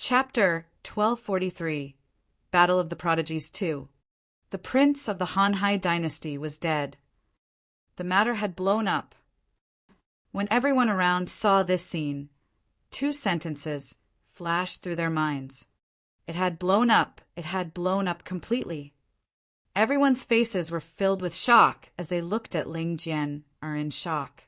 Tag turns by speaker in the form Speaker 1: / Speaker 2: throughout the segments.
Speaker 1: Chapter 1243 Battle of the Prodigies 2. The prince of the Hanhai dynasty was dead. The matter had blown up. When everyone around saw this scene, two sentences flashed through their minds. It had blown up completely. Everyone's faces were filled with shock as they looked at Ling Jian, in shock.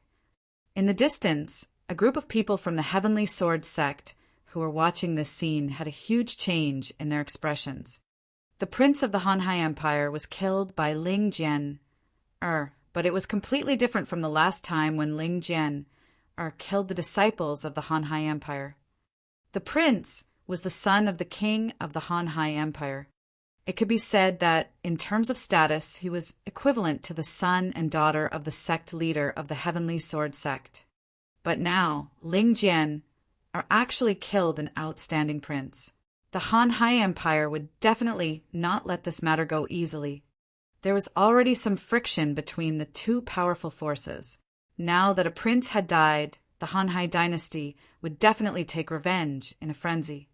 Speaker 1: In the distance, a group of people from the Heavenly Sword sect who were watching this scene had a huge change in their expressions. The prince of the Hanhai Empire was killed by Ling Jian, but it was completely different from the last time when Ling Jian, killed the disciples of the Hanhai Empire. The prince was the son of the king of the Hanhai Empire. It could be said that, in terms of status, he was equivalent to the son and daughter of the sect leader of the Heavenly Sword sect. But now, Ling Jian actually killed an outstanding prince. The Hanhai Empire would definitely not let this matter go easily. There was already some friction between the two powerful forces. Now that a prince had died, the Hanhai dynasty would definitely take revenge in a frenzy.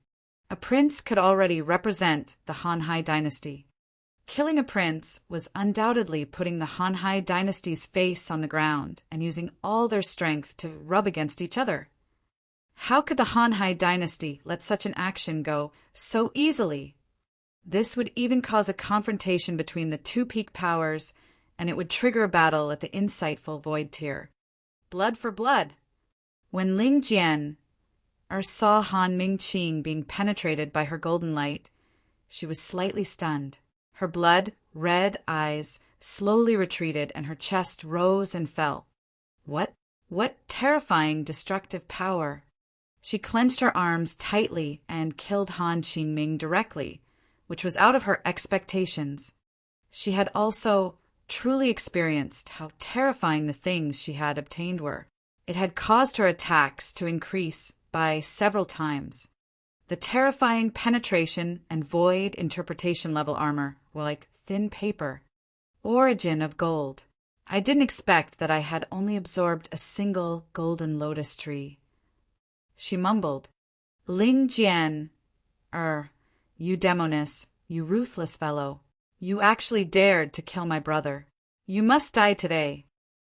Speaker 1: A prince could already represent the Hanhai dynasty. Killing a prince was undoubtedly putting the Hanhai dynasty's face on the ground and using all their strength to rub against each other. How could the Hanhai dynasty let such an action go so easily? This would even cause a confrontation between the two peak powers, and it would trigger a battle at the insightful Void Tier. Blood for blood. When Ling Jian saw Han Mingqing being penetrated by her golden light, she was slightly stunned. Her blood-red eyes slowly retreated and her chest rose and fell. What terrifying destructive power! She clenched her arms tightly and killed Han Qingming directly, which was out of her expectations. She had also truly experienced how terrifying the things she had obtained were. It had caused her attacks to increase by several times. The terrifying penetration and void interpretation level armor were like thin paper. Origin of gold. I didn't expect that I had only absorbed a single golden lotus tree. She mumbled, Ling Jian, you demoness, you ruthless fellow. You actually dared to kill my brother. You must die today.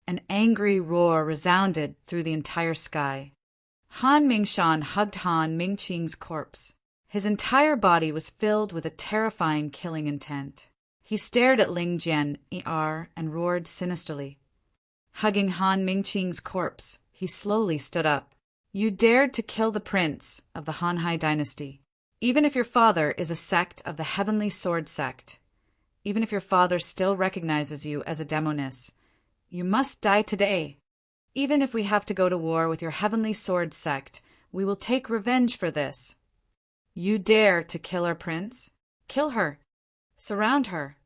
Speaker 1: An angry roar resounded through the entire sky. Han Mingshan hugged Han Mingqing's corpse. His entire body was filled with a terrifying killing intent. He stared at Ling Jian and roared sinisterly. Hugging Han Mingqing's corpse, he slowly stood up. You dared to kill the prince of the Hanhai dynasty. Even if your father is a sect of the Heavenly Sword sect, even if your father still recognizes you as a demoness, you must die today. Even if we have to go to war with your Heavenly Sword sect, we will take revenge for this. You dare to kill our prince? Kill her. Surround her.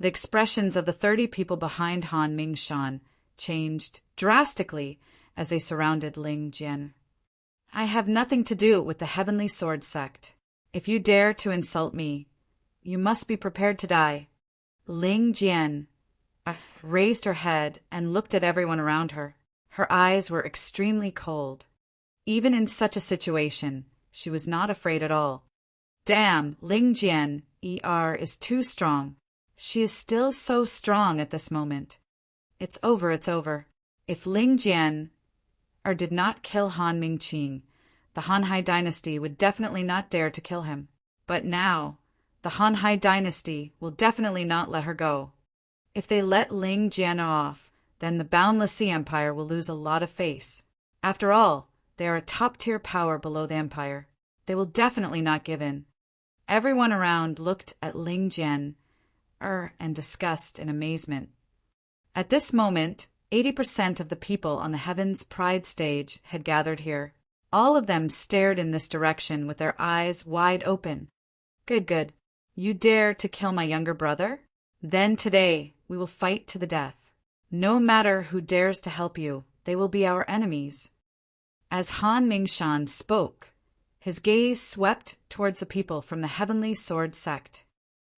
Speaker 1: The expressions of the 30 people behind Han Mingshan changed drastically as they surrounded Ling Jian. I have nothing to do with the Heavenly Sword sect. If you dare to insult me, you must be prepared to die. Ling Jian raised her head and looked at everyone around her. Her eyes were extremely cold. Even in such a situation, she was not afraid at all. Damn, Ling Jian is too strong. She is still so strong at this moment. It's over. If Ling Jian did not kill Han Mingqing, the Hanhai dynasty would definitely not dare to kill him. But now, the Hanhai dynasty will definitely not let her go. If they let Ling Jian off, then the Boundless Sea Empire will lose a lot of face. After all, they are a top-tier power below the Empire. They will definitely not give in. Everyone around looked at Ling Jian and discussed in amazement. At this moment, 80% of the people on the Heaven's Pride stage had gathered here. All of them stared in this direction with their eyes wide open. Good. You dare to kill my younger brother? Then today we will fight to the death. No matter who dares to help you, they will be our enemies. As Han Mingshan spoke, his gaze swept towards the people from the Heavenly Sword sect.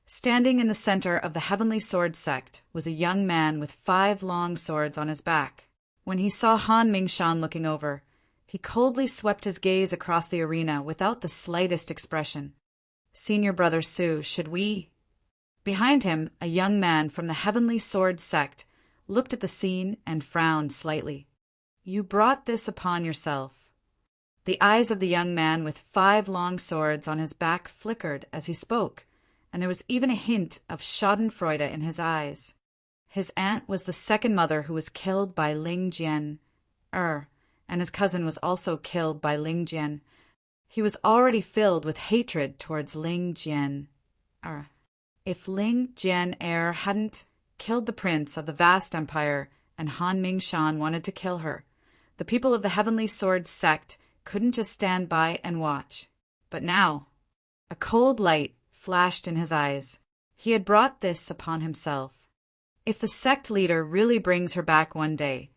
Speaker 1: Standing in the center of the Heavenly Sword sect was a young man with 5 long swords on his back. When he saw Han Mingshan looking over, He coldly swept his gaze across the arena without the slightest expression. Senior Brother Su, should we? Behind him, a young man from the Heavenly Sword sect looked at the scene and frowned slightly. You brought this upon yourself. The eyes of the young man with 5 long swords on his back flickered as he spoke, and there was even a hint of schadenfreude in his eyes. His aunt was the second mother who was killed by Ling Jian, and his cousin was also killed by Ling Jian. He was already filled with hatred towards Ling Jian. If Ling Jian hadn't killed the prince of the vast empire and Han Mingshan wanted to kill her, the people of the Heavenly Sword sect couldn't just stand by and watch. But now, a cold light flashed in his eyes. He had brought this upon himself. If the sect leader really brings her back one day,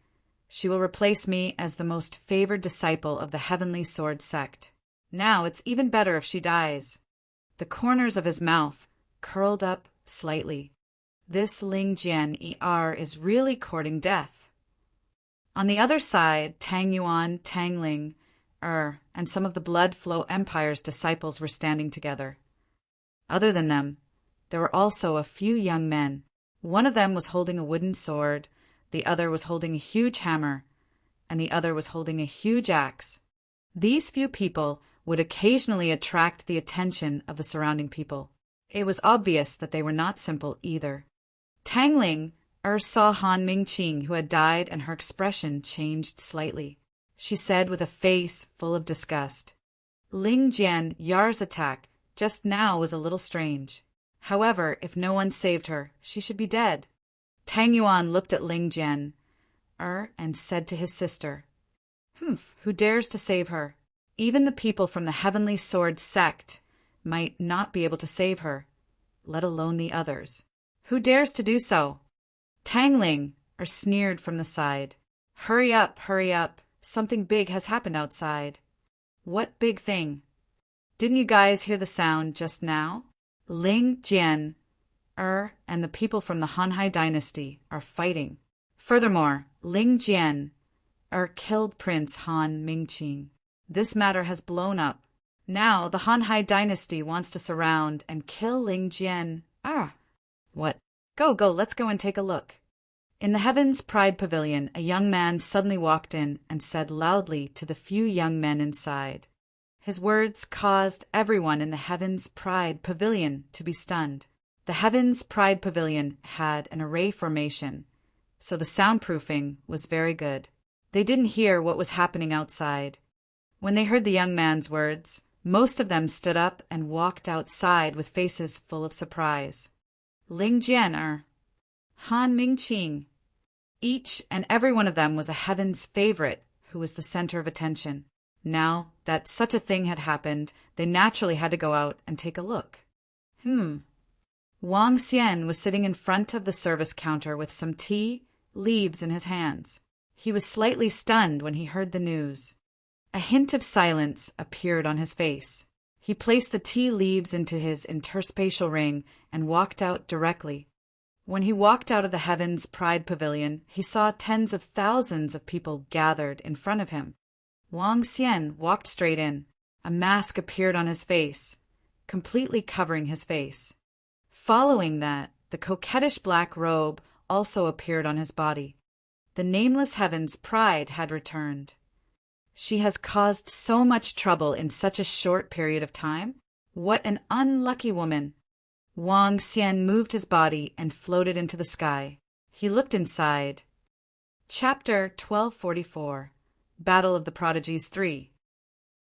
Speaker 1: she will replace me as the most favored disciple of the Heavenly Sword sect. Now it's even better if she dies. The corners of his mouth curled up slightly. This Ling Jian is really courting death. On the other side, Tang Yuan, Tang Ling, and some of the Blood Flow Empire's disciples were standing together. Other than them, there were also a few young men. One of them was holding a wooden sword, the other was holding a huge hammer, and the other was holding a huge axe. These few people would occasionally attract the attention of the surrounding people. It was obvious that they were not simple either. Tang Ling saw Han Mingqing, who had died, and her expression changed slightly. She said with a face full of disgust, Ling Jian Yar's attack just now was a little strange. However, if no one saved her, she should be dead. Tang Yuan looked at Ling Jian and said to his sister, who dares to save her? Even the people from the Heavenly Sword sect might not be able to save her, let alone the others. Who dares to do so? Tang Ling sneered from the side. Hurry up, something big has happened outside. What big thing? Didn't you guys hear the sound just now? Ling Jian and the people from the Hanhai dynasty are fighting. Furthermore, Ling Jian killed Prince Han Mingqing. This matter has blown up. Now the Hanhai dynasty wants to surround and kill Ling Jian. What? Go, let's go and take a look. In the Heaven's Pride Pavilion, a young man suddenly walked in and said loudly to the few young men inside. His words caused everyone in the Heaven's Pride Pavilion to be stunned. The Heaven's Pride Pavilion had an array formation, so the soundproofing was very good. They didn't hear what was happening outside. When they heard the young man's words, most of them stood up and walked outside with faces full of surprise. Ling Jian Han Mingqing. Each and every one of them was a Heaven's favorite who was the center of attention. Now that such a thing had happened, they naturally had to go out and take a look. Wang Xian was sitting in front of the service counter with some tea leaves in his hands. He was slightly stunned when he heard the news. A hint of silence appeared on his face. He placed the tea leaves into his interspatial ring and walked out directly. When he walked out of the Heaven's Pride Pavilion, he saw tens of thousands of people gathered in front of him. Wang Xian walked straight in. A mask appeared on his face, completely covering his face. Following that, the coquettish black robe also appeared on his body. The nameless Heaven's pride had returned. She has caused so much trouble in such a short period of time. What an unlucky woman! Wang Xian moved his body and floated into the sky. He looked inside. Chapter 1244. Battle of the Prodigies 3.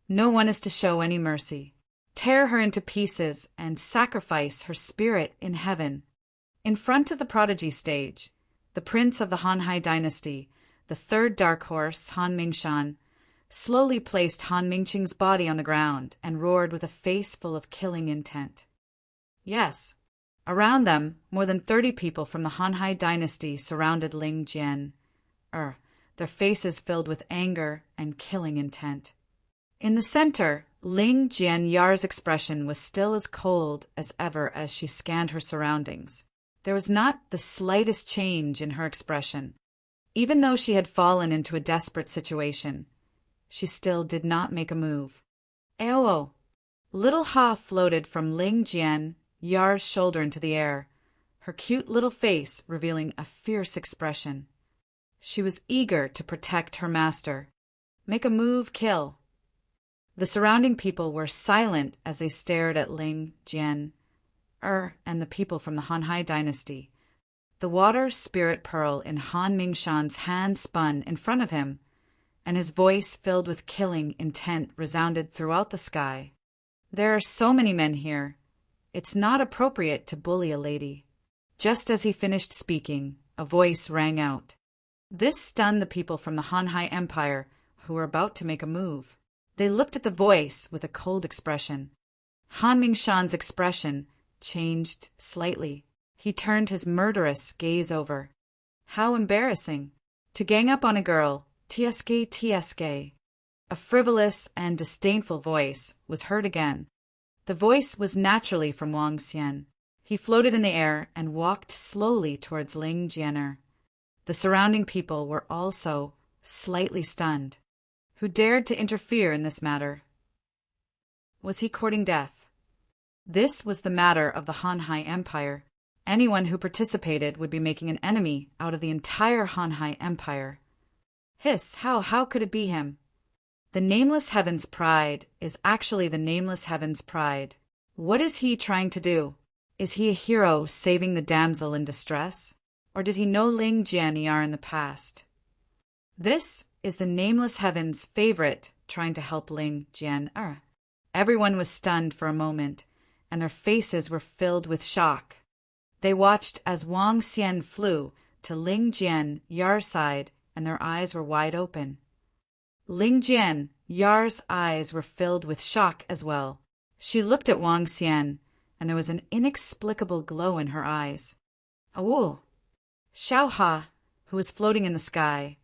Speaker 1: No one is to show any mercy. Tear her into pieces and sacrifice her spirit in heaven. In front of the prodigy stage, the prince of the Hanhai dynasty, the third dark horse, Han Mingshan, slowly placed Han Mingqing's body on the ground and roared with a face full of killing intent. Yes, around them, more than 30 people from the Hanhai dynasty surrounded Ling Jian, their faces filled with anger and killing intent. In the center, Ling Jian Yar's expression was still as cold as ever as she scanned her surroundings. There was not the slightest change in her expression. Even though she had fallen into a desperate situation, she still did not make a move. Aoo! Little Ha floated from Ling Jian Yar's shoulder into the air, her cute little face revealing a fierce expression. She was eager to protect her master. Make a move, kill. The surrounding people were silent as they stared at Ling Jian and the people from the Hanhai dynasty. The water spirit pearl in Han Mingshan's hand spun in front of him, and his voice filled with killing intent resounded throughout the sky. There are so many men here. It's not appropriate to bully a lady. Just as he finished speaking, a voice rang out. This stunned the people from the Hanhai Empire, who were about to make a move. They looked at the voice with a cold expression. Han Mingshan's expression changed slightly. He turned his murderous gaze over. How embarrassing. To gang up on a girl, TSK TSK. A frivolous and disdainful voice was heard again. The voice was naturally from Wang Xian. He floated in the air and walked slowly towards Ling Jianer. The surrounding people were also slightly stunned. Who dared to interfere in this matter? Was he courting death? This was the matter of the Hanhai Empire. Anyone who participated would be making an enemy out of the entire Hanhai Empire. Hiss, how could it be him? The Nameless Heaven's pride is actually the Nameless Heaven's pride. What is he trying to do? Is he a hero saving the damsel in distress? Or did he know Ling Jianyar in the past? This is the Nameless Heaven's favorite trying to help Ling Jianyar. Everyone was stunned for a moment, and their faces were filled with shock. They watched as Wang Xian flew to Ling Jianyar's side, and their eyes were wide open. Ling Jianyar's eyes were filled with shock as well. She looked at Wang Xian, and there was an inexplicable glow in her eyes. Awoo! Xiao Ha, who was floating in the sky,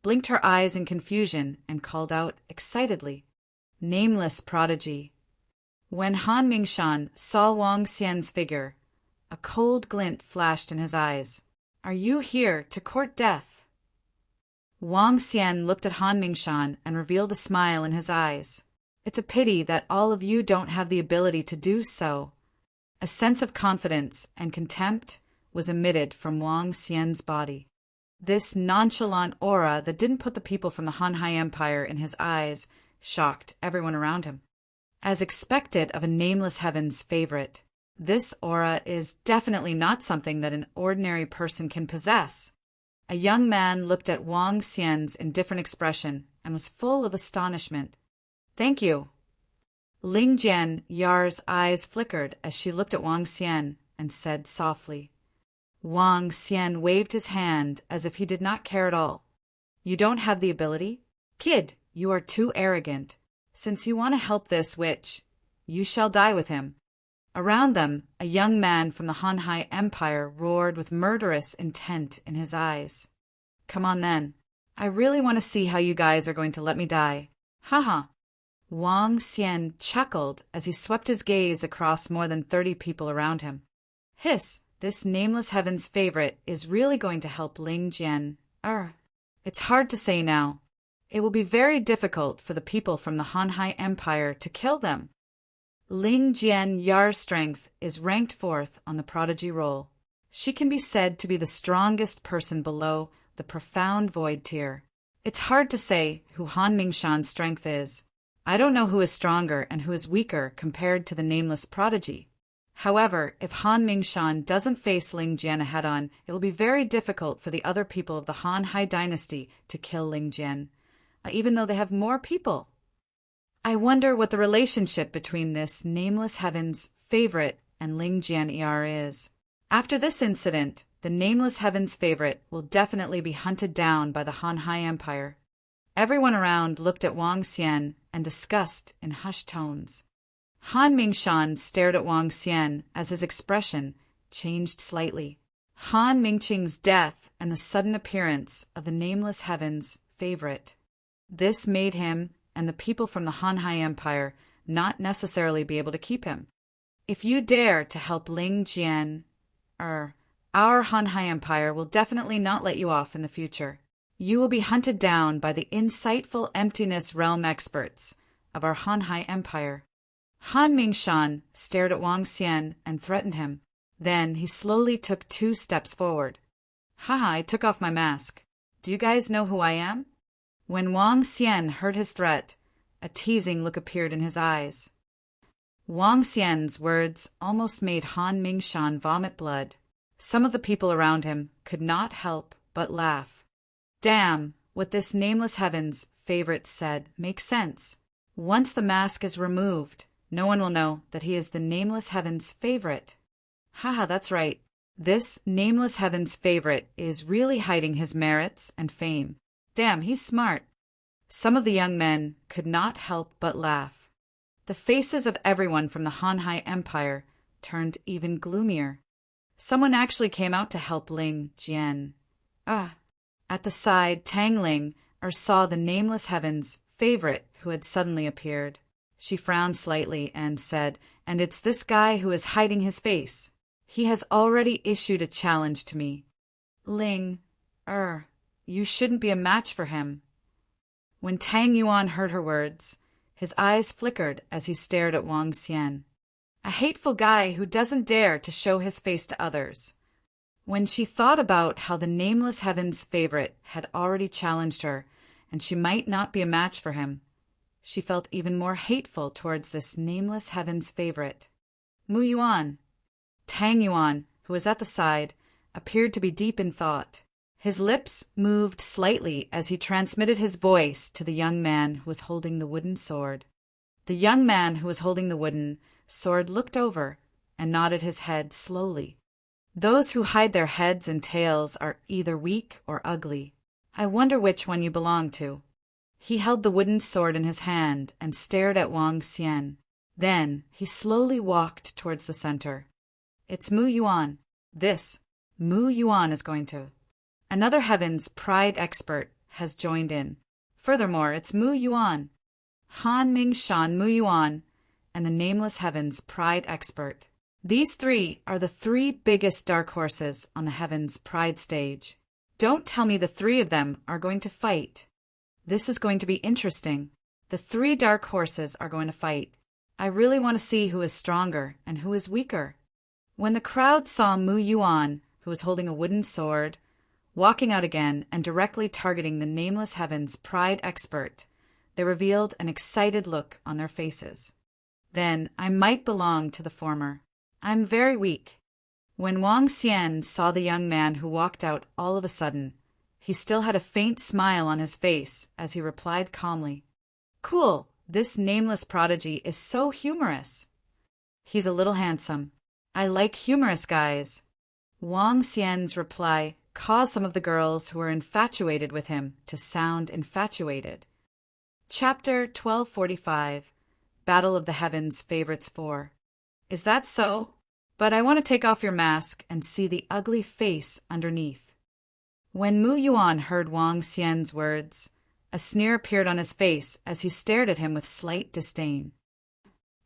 Speaker 1: blinked her eyes in confusion and called out excitedly, Nameless prodigy. When Han Mingshan saw Wang Xian's figure, a cold glint flashed in his eyes. Are you here to court death? Wang Xian looked at Han Mingshan and revealed a smile in his eyes. It's a pity that all of you don't have the ability to do so. A sense of confidence and contempt was emitted from Wang Xian's body. This nonchalant aura that didn't put the people from the Hanhai Empire in his eyes shocked everyone around him. As expected of a Nameless Heaven's favorite, this aura is definitely not something that an ordinary person can possess. A young man looked at Wang Xian's indifferent expression and was full of astonishment. Thank you. Ling Jianyar's eyes flickered as she looked at Wang Xian and said softly. Wang Xian waved his hand as if he did not care at all. You don't have the ability? Kid, you are too arrogant. Since you want to help this witch, you shall die with him. Around them, a young man from the Hanhai Empire roared with murderous intent in his eyes. Come on then. I really want to see how you guys are going to let me die. Haha. Wang Xian chuckled as he swept his gaze across more than 30 people around him. Hiss, this Nameless Heaven's favorite is really going to help Ling Jian. It's hard to say now. It will be very difficult for the people from the Hanhai Empire to kill them. Ling Jianyar's strength is ranked 4th on the prodigy roll. She can be said to be the strongest person below the profound void tier. It's hard to say who Han Mingshan's strength is. I don't know who is stronger and who is weaker compared to the nameless prodigy. However, if Han Mingshan doesn't face Ling Jian head-on, it will be very difficult for the other people of the Hanhai dynasty to kill Ling Jian, even though they have more people. I wonder what the relationship between this Nameless Heaven's favorite and Ling Jianyar is. After this incident, the Nameless Heaven's favorite will definitely be hunted down by the Hanhai Empire. Everyone around looked at Wang Xian and discussed in hushed tones. Han Mingshan stared at Wang Xian as his expression changed slightly. Han Mingqing's death and the sudden appearance of the Nameless Heaven's favorite. This made him and the people from the Hanhai Empire not necessarily be able to keep him. If you dare to help Ling Jian, our Hanhai Empire will definitely not let you off in the future. You will be hunted down by the insightful emptiness realm experts of our Hanhai Empire. Han Mingshan stared at Wang Xian and threatened him. Then he slowly took 2 steps forward. Haha, I took off my mask. Do you guys know who I am? When Wang Xian heard his threat, a teasing look appeared in his eyes. Wang Xian's words almost made Han Mingshan vomit blood. Some of the people around him could not help but laugh. Damn, what this nameless heaven's favorite said makes sense. Once the mask is removed, no one will know that he is the nameless heaven's favorite. Haha, that's right. This nameless heaven's favorite is really hiding his merits and fame. Damn, he's smart. Some of the young men could not help but laugh. The faces of everyone from the Hanhai Empire turned even gloomier. Someone actually came out to help Ling Jian. At the side, Tang Ling saw the nameless heaven's favorite who had suddenly appeared. She frowned slightly and said, "And it's this guy who is hiding his face. He has already issued a challenge to me. Ling, you shouldn't be a match for him." When Tang Yuan heard her words, his eyes flickered as he stared at Wang Xian. A hateful guy who doesn't dare to show his face to others. When she thought about how the nameless heaven's favorite had already challenged her, and she might not be a match for him, she felt even more hateful towards this nameless heaven's favorite. Mu Yuan. Tang Yuan, who was at the side, appeared to be deep in thought. His lips moved slightly as he transmitted his voice to the young man who was holding the wooden sword. The young man who was holding the wooden sword looked over and nodded his head slowly. Those who hide their heads and tails are either weak or ugly. I wonder which one you belong to. He held the wooden sword in his hand and stared at Wang Xian. Then he slowly walked towards the center. It's Mu Yuan. This Mu Yuan is going to. Another heaven's pride expert has joined in. Furthermore, it's Mu Yuan. Han Mingshan, Mu Yuan, and the nameless heaven's pride expert. These 3 are the 3 biggest dark horses on the heaven's pride stage. Don't tell me the 3 of them are going to fight. This is going to be interesting. The 3 dark horses are going to fight. I really want to see who is stronger and who is weaker. When the crowd saw Mu Yuan, who was holding a wooden sword, walking out again and directly targeting the nameless heaven's pride expert, they revealed an excited look on their faces. Then I might belong to the former. I'm very weak. When Wang Xian saw the young man who walked out all of a sudden, he still had a faint smile on his face as he replied calmly, "Cool, this nameless prodigy is so humorous. He's a little handsome. I like humorous guys." Wang Xian's reply caused some of the girls who were infatuated with him to sound infatuated. Chapter 1245, Battle of the Heavens Favorites 4. Is that so? But I want to take off your mask and see the ugly face underneath. When Mu Yuan heard Wang Xian's words, a sneer appeared on his face as he stared at him with slight disdain.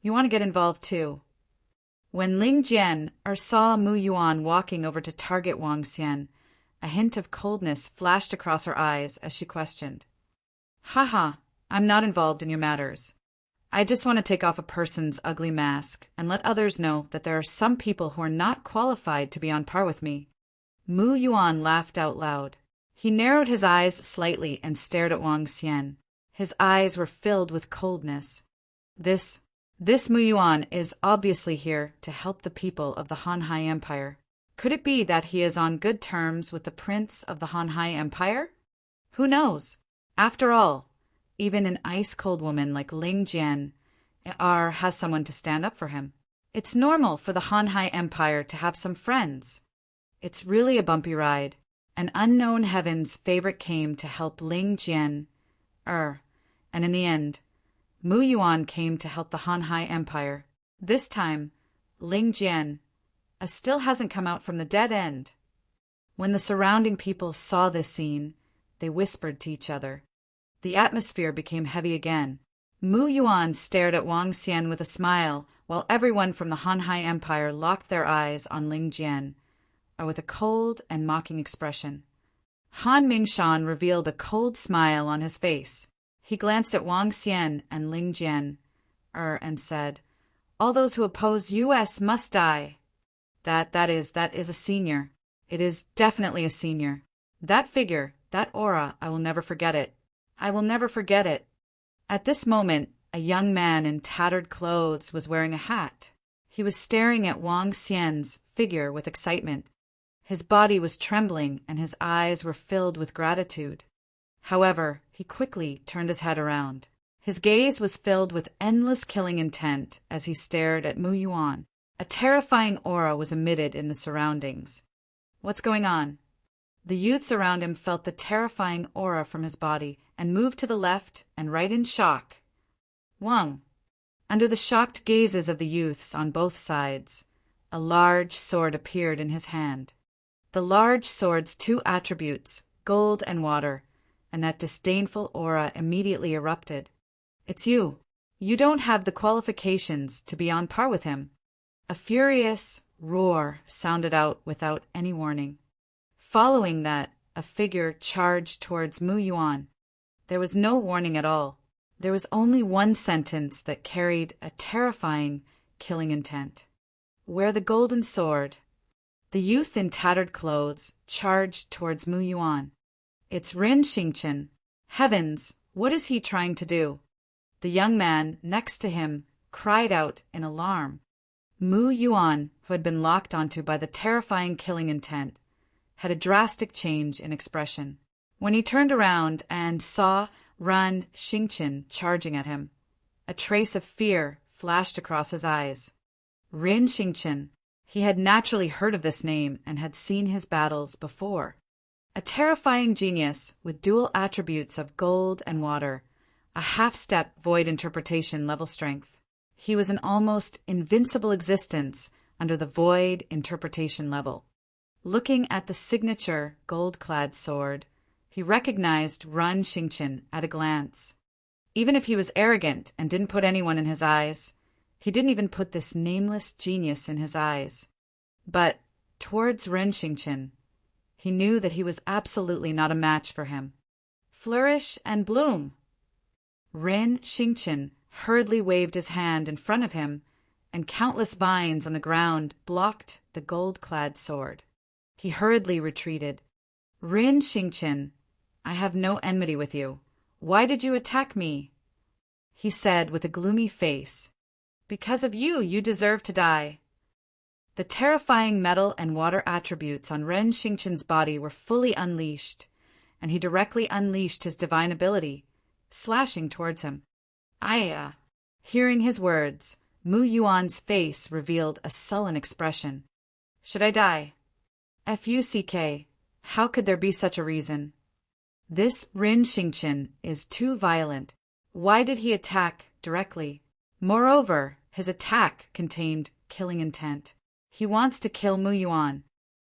Speaker 1: You want to get involved too. When Ling Jian saw Mu Yuan walking over to target Wang Xian, a hint of coldness flashed across her eyes as she questioned. Haha, I'm not involved in your matters. I just want to take off a person's ugly mask and let others know that there are some people who are not qualified to be on par with me. Mu Yuan laughed out loud. He narrowed his eyes slightly and stared at Wang Xian. His eyes were filled with coldness. This Mu Yuan is obviously here to help the people of the Hanhai Empire. Could it be that he is on good terms with the prince of the Hanhai Empire? Who knows? After all, even an ice-cold woman like Ling Jian has someone to stand up for him. It's normal for the Hanhai Empire to have some friends. It's really a bumpy ride. An unknown heaven's favorite came to help Ling Jian, and in the end, Mu Yuan came to help the Hanhai Empire. This time, Ling Jian still hasn't come out from the dead end. When the surrounding people saw this scene, they whispered to each other. The atmosphere became heavy again. Mu Yuan stared at Wang Xian with a smile, while everyone from the Hanhai Empire locked their eyes on Ling Jian, with a cold and mocking expression. Han Mingshan revealed a cold smile on his face. He glanced at Wang Xian and Ling Jian, and said, "All those who oppose US must die." That is a senior. It is definitely a senior. That figure, that aura, I will never forget it. I will never forget it. At this moment, a young man in tattered clothes was wearing a hat. He was staring at Wang Xian's figure with excitement. His body was trembling and his eyes were filled with gratitude. However, he quickly turned his head around. His gaze was filled with endless killing intent as he stared at Mu Yuan. A terrifying aura was emitted in the surroundings. "What's going on?" The youths around him felt the terrifying aura from his body and moved to the left and right in shock. Wang. Under the shocked gazes of the youths on both sides, a large sword appeared in his hand. The large sword's two attributes, gold and water, and that disdainful aura immediately erupted. "It's you. You don't have the qualifications to be on par with him." A furious roar sounded out without any warning. Following that, a figure charged towards Mu Yuan. There was no warning at all. There was only one sentence that carried a terrifying, killing intent. "Wear the golden sword." The youth in tattered clothes charged towards Mu Yuan. "It's Rin Xingchen. Heavens, what is he trying to do?" The young man next to him cried out in alarm. Mu Yuan, who had been locked onto by the terrifying killing intent, had a drastic change in expression. When he turned around and saw Ran Xingchen charging at him, a trace of fear flashed across his eyes. Rin Xingchen. He had naturally heard of this name and had seen his battles before. A terrifying genius with dual attributes of gold and water, a half-step void interpretation level strength. He was an almost invincible existence under the void interpretation level. Looking at the signature gold-clad sword, he recognized Ran Xingchen at a glance. Even if he was arrogant and didn't put anyone in his eyes, he didn't even put this nameless genius in his eyes. But towards Ren Xingchen, he knew that he was absolutely not a match for him. "Flourish and bloom." Ren Xingchen hurriedly waved his hand in front of him, and countless vines on the ground blocked the gold-clad sword. He hurriedly retreated. "Rin Xingchen, I have no enmity with you. Why did you attack me?" he said with a gloomy face. "Because of you, you deserve to die." The terrifying metal and water attributes on Ren Xingchen's body were fully unleashed, and he directly unleashed his divine ability, slashing towards him. Hearing his words, Mu Yuan's face revealed a sullen expression. "Should I die?" "Fuck, how could there be such a reason? This Rin Xingchen is too violent. Why did he attack directly? Moreover, his attack contained killing intent. He wants to kill Mu Yuan.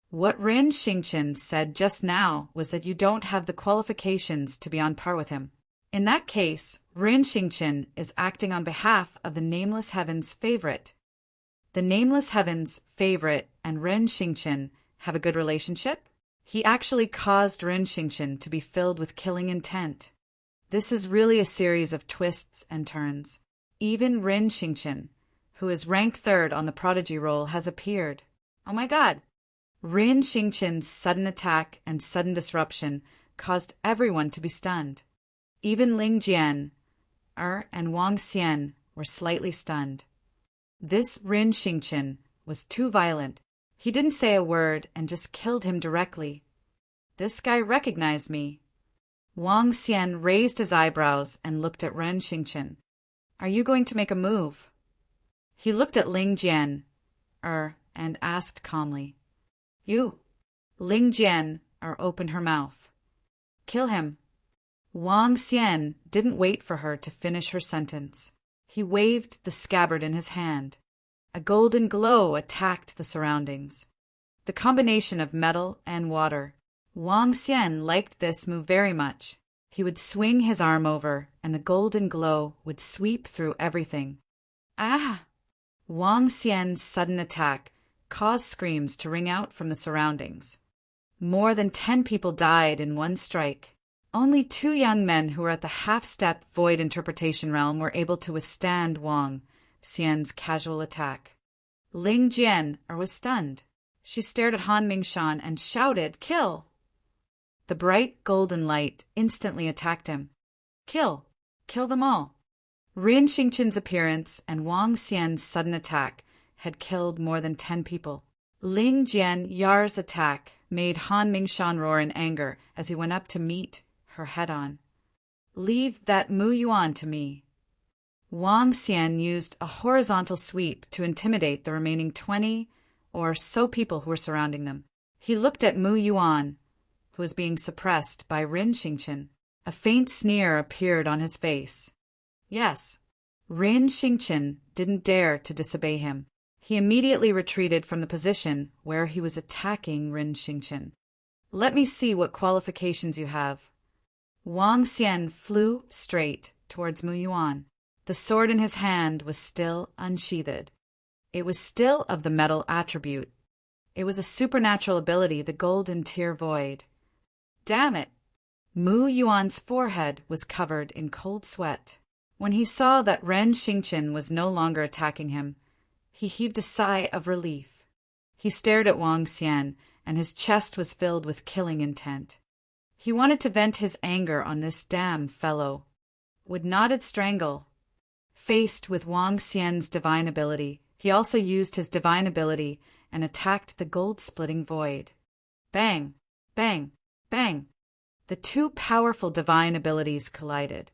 Speaker 1: What Rin Xingchen said just now was that you don't have the qualifications to be on par with him. In that case, Rin Xingchen is acting on behalf of the Nameless Heaven's favorite. The Nameless Heaven's favorite and Rin Xingchen have a good relationship? He actually caused Rin Xingchen to be filled with killing intent. This is really a series of twists and turns. Even Rin Xingchen, who is rank 3rd on the prodigy roll, has appeared. Oh my god! Rin Xingchen's sudden attack and sudden disruption caused everyone to be stunned. Even Ling Jian, and Wang Xian were slightly stunned. This Rin Xingchen was too violent. He didn't say a word and just killed him directly. This guy recognized me. Wang Xian raised his eyebrows and looked at Ren Xingchen. "Are you going to make a move?" He looked at Ling Jian, and asked calmly. "You?" Ling Jian, opened her mouth. "Kill him." Wang Xian didn't wait for her to finish her sentence. He waved the scabbard in his hand. A golden glow attacked the surroundings. The combination of metal and water. Wang Xian liked this move very much. He would swing his arm over, and the golden glow would sweep through everything. Ah! Wang Xian's sudden attack caused screams to ring out from the surroundings. More than 10 people died in one strike. Only 2 young men who were at the half-step void interpretation realm were able to withstand Wang Xian's casual attack. Ling Jian was stunned. She stared at Han Mingshan and shouted, "Kill!" The bright golden light instantly attacked him. Kill! Kill them all! Rin Xingqin's appearance and Wang Xian's sudden attack had killed more than 10 people. Ling Jian Yar's attack made Han Mingshan roar in anger as he went up to meet her head-on. "Leave that Mu Yuan to me." Wang Xian used a horizontal sweep to intimidate the remaining 20 or so people who were surrounding them. He looked at Mu Yuan, who was being suppressed by Rin Xingqin. A faint sneer appeared on his face. Yes, Rin Xingqin didn't dare to disobey him. He immediately retreated from the position where he was attacking Rin Xingqin. "Let me see what qualifications you have." Wang Xian flew straight towards Mu Yuan. The sword in his hand was still unsheathed. It was still of the metal attribute. It was a supernatural ability, the Golden Tear Void. Damn it! Mu Yuan's forehead was covered in cold sweat. When he saw that Ren Xingqin was no longer attacking him, he heaved a sigh of relief. He stared at Wang Xian, and his chest was filled with killing intent. He wanted to vent his anger on this damned fellow. Would not it strangle? Faced with Wang Xian's divine ability, he also used his divine ability and attacked the gold-splitting void. Bang! Bang! Bang! The 2 powerful divine abilities collided.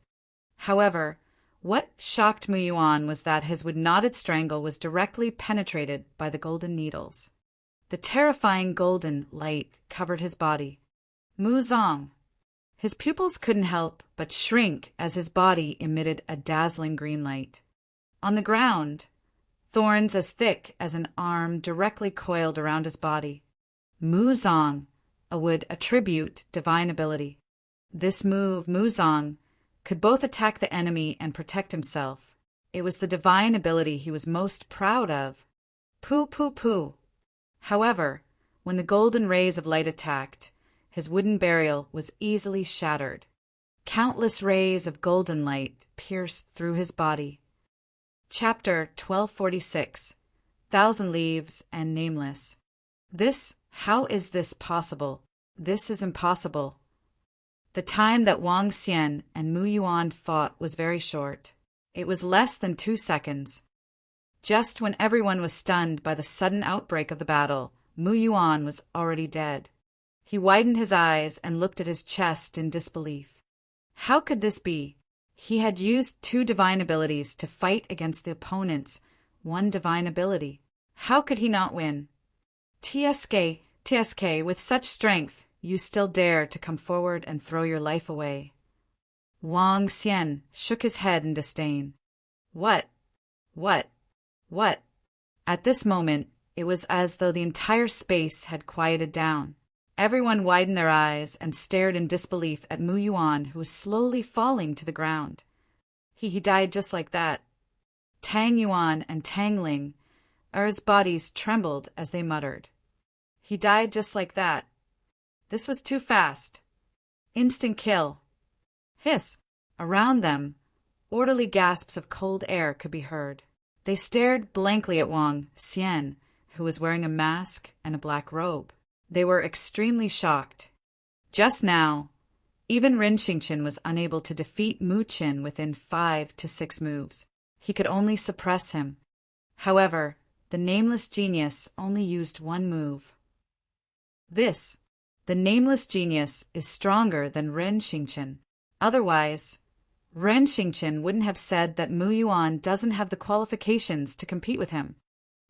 Speaker 1: However, what shocked Mu Yuan was that his would-not-it strangle was directly penetrated by the golden needles. The terrifying golden light covered his body. Mu Zong. His pupils couldn't help but shrink as his body emitted a dazzling green light. On the ground, thorns as thick as an arm directly coiled around his body. Mu Zong would attribute divine ability. This move, Mu Zong, could both attack the enemy and protect himself. It was the divine ability he was most proud of. Pooh, pooh, pooh. However, when the golden rays of light attacked, his wooden barrier was easily shattered. Countless rays of golden light pierced through his body. Chapter 1246. 1,000 Leaves and Nameless. How is this possible? This is impossible. The time that Wang Xian and Mu Yuan fought was very short. It was less than 2 seconds. Just when everyone was stunned by the sudden outbreak of the battle, Mu Yuan was already dead. He widened his eyes and looked at his chest in disbelief. How could this be? He had used 2 divine abilities to fight against the opponent's 1 divine ability. How could he not win? TSK, with such strength, you still dare to come forward and throw your life away. Wang Xian shook his head in disdain. What? At this moment, it was as though the entire space had quieted down. Everyone widened their eyes and stared in disbelief at Mu Yuan, who was slowly falling to the ground. He died just like that. Tang Yuan and Tang Ling, Er's bodies trembled as they muttered. He died just like that. This was too fast. Instant kill. Hiss! Around them, orderly gasps of cold air could be heard. They stared blankly at Wang Xian, who was wearing a mask and a black robe. They were extremely shocked. Just now, even Rin Xingqin was unable to defeat Mu Qin within 5 to 6 moves. He could only suppress him. However, the Nameless Genius only used 1 move. The Nameless Genius is stronger than Ren Xingqin. Otherwise, Ren Xingqin wouldn't have said that Mu Yuan doesn't have the qualifications to compete with him.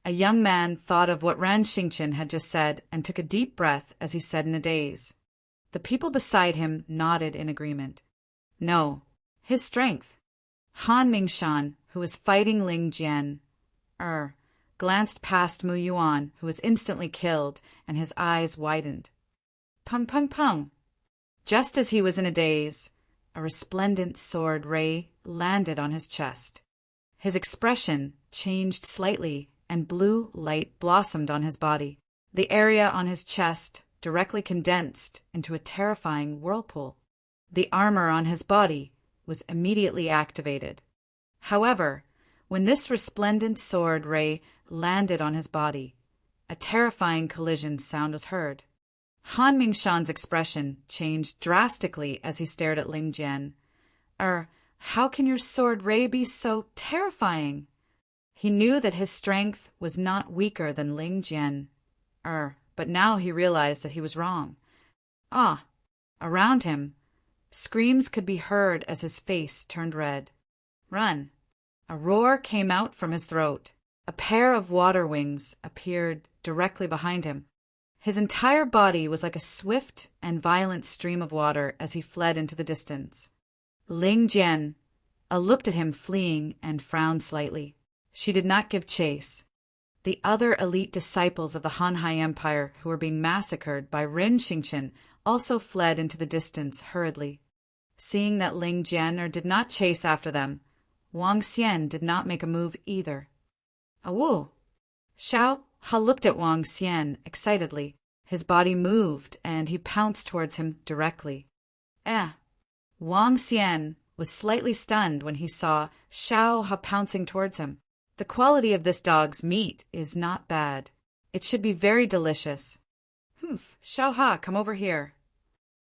Speaker 1: A young man thought of what Ren Xingqin had just said and took a deep breath as he said in a daze. The people beside him nodded in agreement. No, his strength. Han Mingshan, who was fighting Ling Jian, glanced past Mu Yuan, who was instantly killed, and his eyes widened. Pung, pung, pung. Just as he was in a daze, a resplendent sword ray landed on his chest. His expression changed slightly, and blue light blossomed on his body. The area on his chest directly condensed into a terrifying whirlpool. The armor on his body was immediately activated. However, when this resplendent sword ray landed on his body, a terrifying collision sound was heard. Han Mingshan's expression changed drastically as he stared at Ling Jian. How can your sword ray be so terrifying? He knew that his strength was not weaker than Ling Jian. But now he realized that he was wrong. Around him, screams could be heard as his face turned red. Run! A roar came out from his throat. A pair of water wings appeared directly behind him. His entire body was like a swift and violent stream of water as he fled into the distance. Ling Jian looked at him fleeing and frowned slightly. She did not give chase. The other elite disciples of the Hanhai Empire who were being massacred by Rin Xingqian also fled into the distance hurriedly. Seeing that Ling Jian did not chase after them, Wang Xian did not make a move either. Awu! Xiao Ha looked at Wang Xian excitedly. His body moved, and he pounced towards him directly. Wang Xian was slightly stunned when he saw Xiao Ha pouncing towards him. The quality of this dog's meat is not bad. It should be very delicious. Xiao Ha, come over here.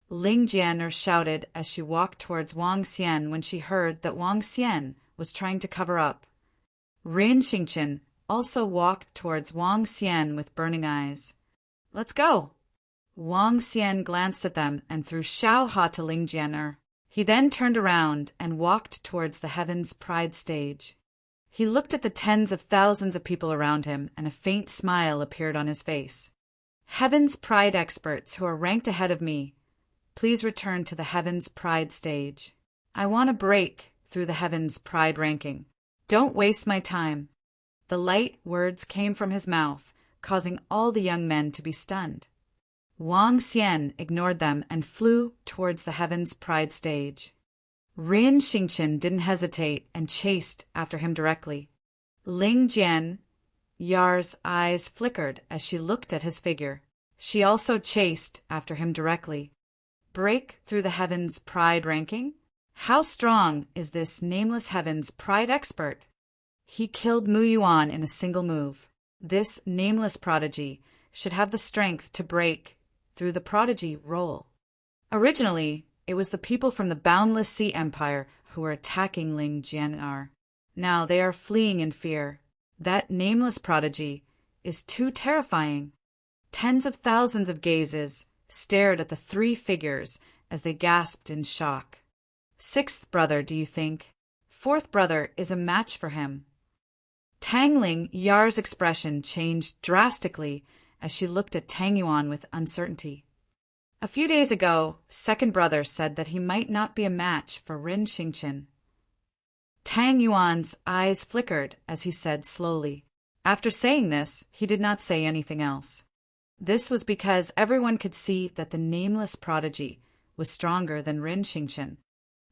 Speaker 1: Ling Jian shouted as she walked towards Wang Xian when she heard that Wang Xian was trying to cover up. Rin Xingqian also walked towards Wang Xian with burning eyes. Let's go. Wang Xian glanced at them and threw Xiao Ha to Ling Jian. He then turned around and walked towards the Heaven's Pride stage. He looked at the tens of thousands of people around him, and a faint smile appeared on his face. Heaven's Pride experts who are ranked ahead of me, please return to the Heaven's Pride stage. I want to break through the Heaven's Pride ranking. Don't waste my time. The light words came from his mouth, causing all the young men to be stunned. Wang Xian ignored them and flew towards the Heaven's Pride stage. Rin Xingqian didn't hesitate and chased after him directly. Ling Jian Yar's eyes flickered as she looked at his figure. She also chased after him directly. Break through the Heaven's Pride ranking? How strong is this nameless Heaven's Pride expert? He killed Mu Yuan in a single move. This nameless prodigy should have the strength to break through the prodigy role. Originally, it was the people from the Boundless Sea Empire who were attacking Ling Jian. Now they are fleeing in fear. That nameless prodigy is too terrifying. Tens of thousands of gazes stared at the three figures as they gasped in shock. Sixth brother, do you think? Fourth brother is a match for him. Tang Ling Yar's expression changed drastically as she looked at Tang Yuan with uncertainty. A few days ago, second brother said that he might not be a match for Rin Xingqian. Tang Yuan's eyes flickered as he said slowly. After saying this, he did not say anything else. This was because everyone could see that the nameless prodigy was stronger than Rin Xingqian.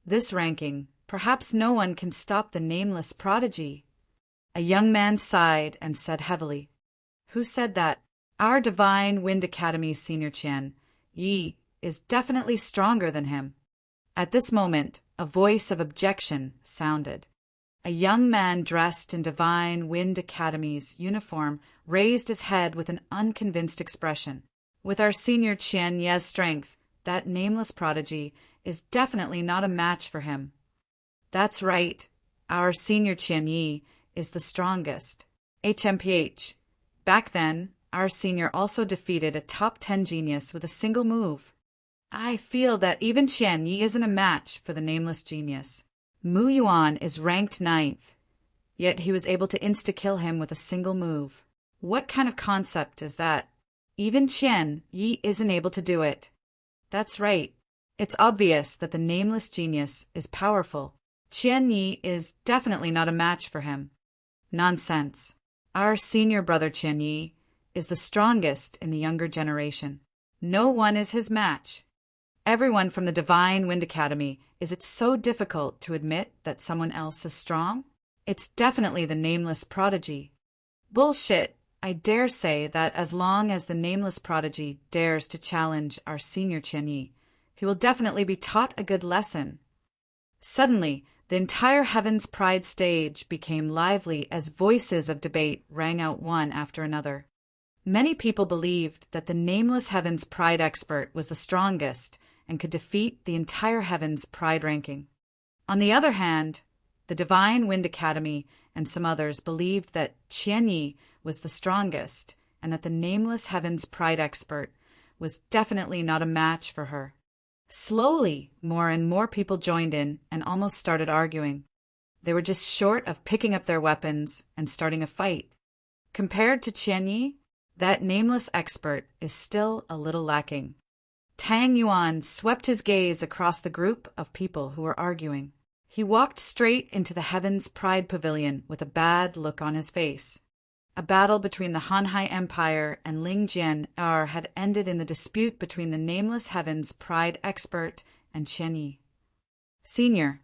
Speaker 1: This ranking, perhaps no one can stop the nameless prodigy. A young man sighed and said heavily, Who said that? Our Divine Wind Academy's senior Qian, Yi, is definitely stronger than him. At this moment, a voice of objection sounded. A young man dressed in Divine Wind Academy's uniform raised his head with an unconvinced expression. With our senior Qian Ye's strength, that nameless prodigy is definitely not a match for him. That's right. Our senior Qian Yi is the strongest. HMPH. Back then, our senior also defeated a top 10 genius with a single move. I feel that even Qian Yi isn't a match for the nameless genius. Mu Yuan is ranked 9th, yet he was able to insta-kill him with a single move. What kind of concept is that? Even Qian Yi isn't able to do it. That's right. It's obvious that the nameless genius is powerful. Qian Yi is definitely not a match for him. Nonsense. Our senior brother Qian Yi is the strongest in the younger generation. No one is his match. Everyone from the Divine Wind Academy, is it so difficult to admit that someone else is strong? It's definitely the nameless prodigy. Bullshit. I dare say that as long as the nameless prodigy dares to challenge our senior Qianyi, he will definitely be taught a good lesson. Suddenly, the entire Heaven's Pride stage became lively as voices of debate rang out one after another. Many people believed that the nameless Heaven's Pride expert was the strongest and could defeat the entire Heaven's Pride ranking. On the other hand, the Divine Wind Academy and some others believed that Qianyi was the strongest and that the nameless Heaven's Pride expert was definitely not a match for her. Slowly, more and more people joined in and almost started arguing. They were just short of picking up their weapons and starting a fight. Compared to Qianyi, that nameless expert is still a little lacking. Tang Yuan swept his gaze across the group of people who were arguing. He walked straight into the Heaven's Pride Pavilion with a bad look on his face. A battle between the Hanhai Empire and Ling Jian had ended in the dispute between the nameless Heaven's Pride expert and Qianyi. Senior.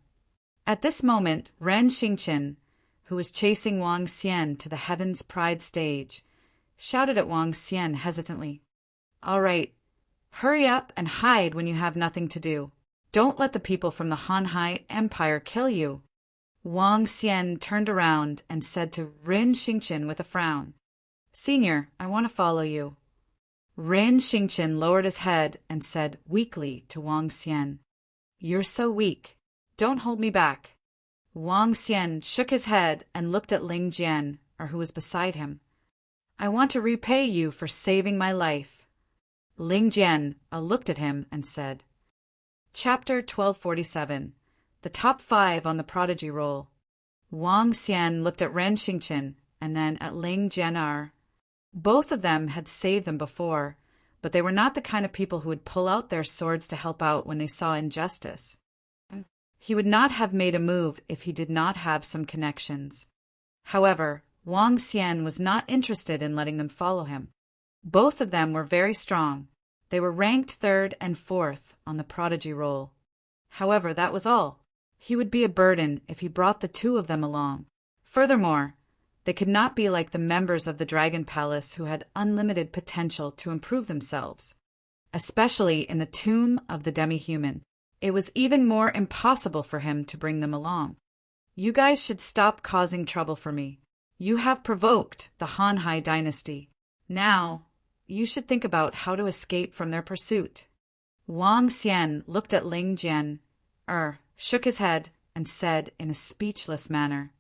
Speaker 1: At this moment, Ren Xingqian, who was chasing Wang Xian to the Heaven's Pride stage, shouted at Wang Xian hesitantly. All right, hurry up and hide when you have nothing to do. Don't let the people from the Hanhai Empire kill you. Wang Xian turned around and said to Ren Xingqian with a frown, Senior, I want to follow you. Ren Xingqian lowered his head and said weakly to Wang Xian, You're so weak. Don't hold me back. Wang Xian shook his head and looked at Ling Jian, who was beside him. I want to repay you for saving my life. Ling Jian looked at him and said, Chapter 1247. The Top 5 on the Prodigy Roll. Wang Xian looked at Ren Xingqian and then at Ling Jian. Both of them had saved them before, but they were not the kind of people who would pull out their swords to help out when they saw injustice. He would not have made a move if he did not have some connections. However, Wang Xian was not interested in letting them follow him. Both of them were very strong. They were ranked 3rd and 4th on the prodigy roll. However, that was all. He would be a burden if he brought the two of them along. Furthermore, they could not be like the members of the Dragon Palace who had unlimited potential to improve themselves, especially in the tomb of the demi-human. It was even more impossible for him to bring them along. You guys should stop causing trouble for me. You have provoked the Hanhai dynasty. Now, you should think about how to escape from their pursuit. Wang Xian looked at Ling Jian, shook his head, and said in a speechless manner.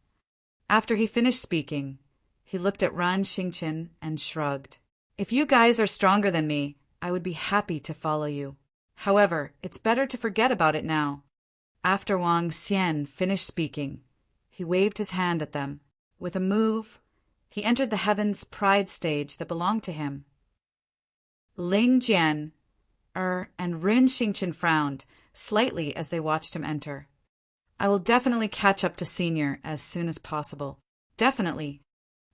Speaker 1: After he finished speaking, he looked at Ren Xingqian and shrugged. If you guys are stronger than me, I would be happy to follow you. However, it's better to forget about it now. After Wang Xian finished speaking, he waved his hand at them. With a move, he entered the Heaven's Pride stage that belonged to him. Ling Jian, and Ren Xingqian frowned slightly as they watched him enter. I will definitely catch up to Senior as soon as possible. Definitely.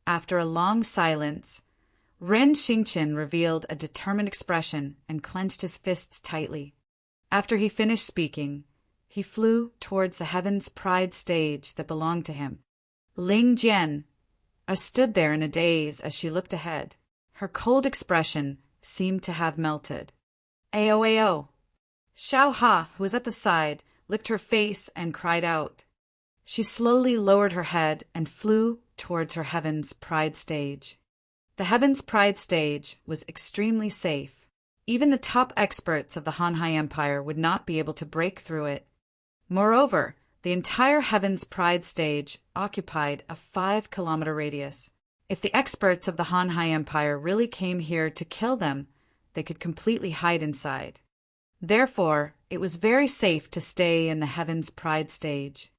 Speaker 1: After a long silence, Ren Xingqian revealed a determined expression and clenched his fists tightly. After he finished speaking, he flew towards the Heaven's Pride stage that belonged to him. Ling Jian stood there in a daze as she looked ahead. Her cold expression seemed to have melted. Ao. Xiao Ha, who was at the side, licked her face and cried out. She slowly lowered her head and flew towards her Heaven's Pride stage. The Heaven's Pride stage was extremely safe. Even the top experts of the Hanhai Empire would not be able to break through it. Moreover, the entire Heaven's Pride stage occupied a 5-kilometer radius. If the experts of the Hanhai Empire really came here to kill them, they could completely hide inside. Therefore, it was very safe to stay in the Heaven's Pride stage.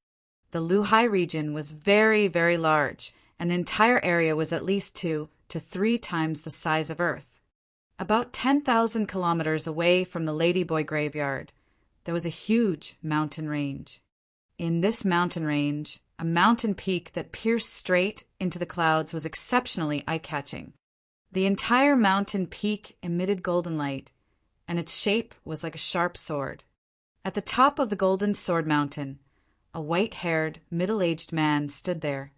Speaker 1: The Luhai region was very, very large, and the entire area was at least 2 to 3 times the size of Earth. About 10,000 kilometers away from the Ladyboy graveyard, there was a huge mountain range. In this mountain range, a mountain peak that pierced straight into the clouds was exceptionally eye-catching. The entire mountain peak emitted golden light, and its shape was like a sharp sword. At the top of the Golden Sword Mountain, a white-haired, middle-aged man stood there.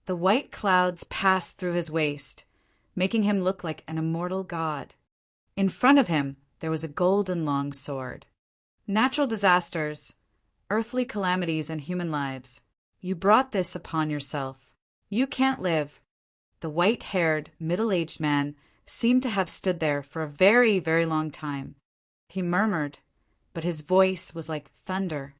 Speaker 1: The white clouds passed through his waist, making him look like an immortal god. In front of him, there was a golden long sword. Natural disasters, earthly calamities, and human lives. You brought this upon yourself. You can't live. The white-haired, middle-aged man seemed to have stood there for a very, very long time. He murmured, but his voice was like thunder.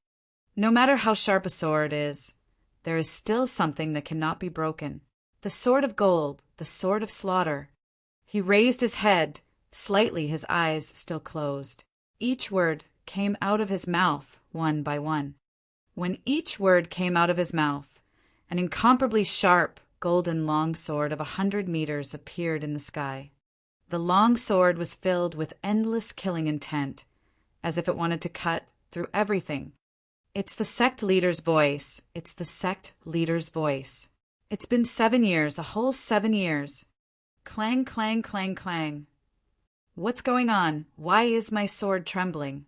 Speaker 1: No matter how sharp a sword is, there is still something that cannot be broken. The sword of gold, the sword of slaughter. He raised his head, slightly, his eyes still closed. Each word came out of his mouth, one by one. When each word came out of his mouth, an incomparably sharp, golden long sword of 100 meters appeared in the sky. The long sword was filled with endless killing intent, as if it wanted to cut through everything. It's the sect leader's voice. It's the sect leader's voice. It's been 7 years, a whole 7 years. Clang, clang, clang, clang. What's going on? Why is my sword trembling?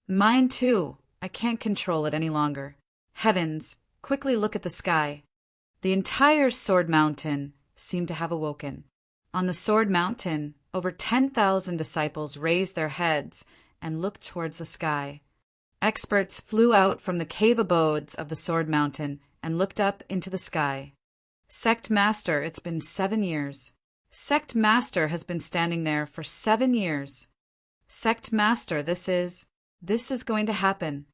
Speaker 1: Mine too. I can't control it any longer. Heavens, quickly look at the sky. The entire Sword Mountain seemed to have awoken. On the Sword Mountain, over 10,000 disciples raised their heads and looked towards the sky. Experts flew out from the cave abodes of the Sword Mountain and looked up into the sky. Sect Master, it's been 7 years. Sect Master has been standing there for 7 years. Sect Master, this is going to happen.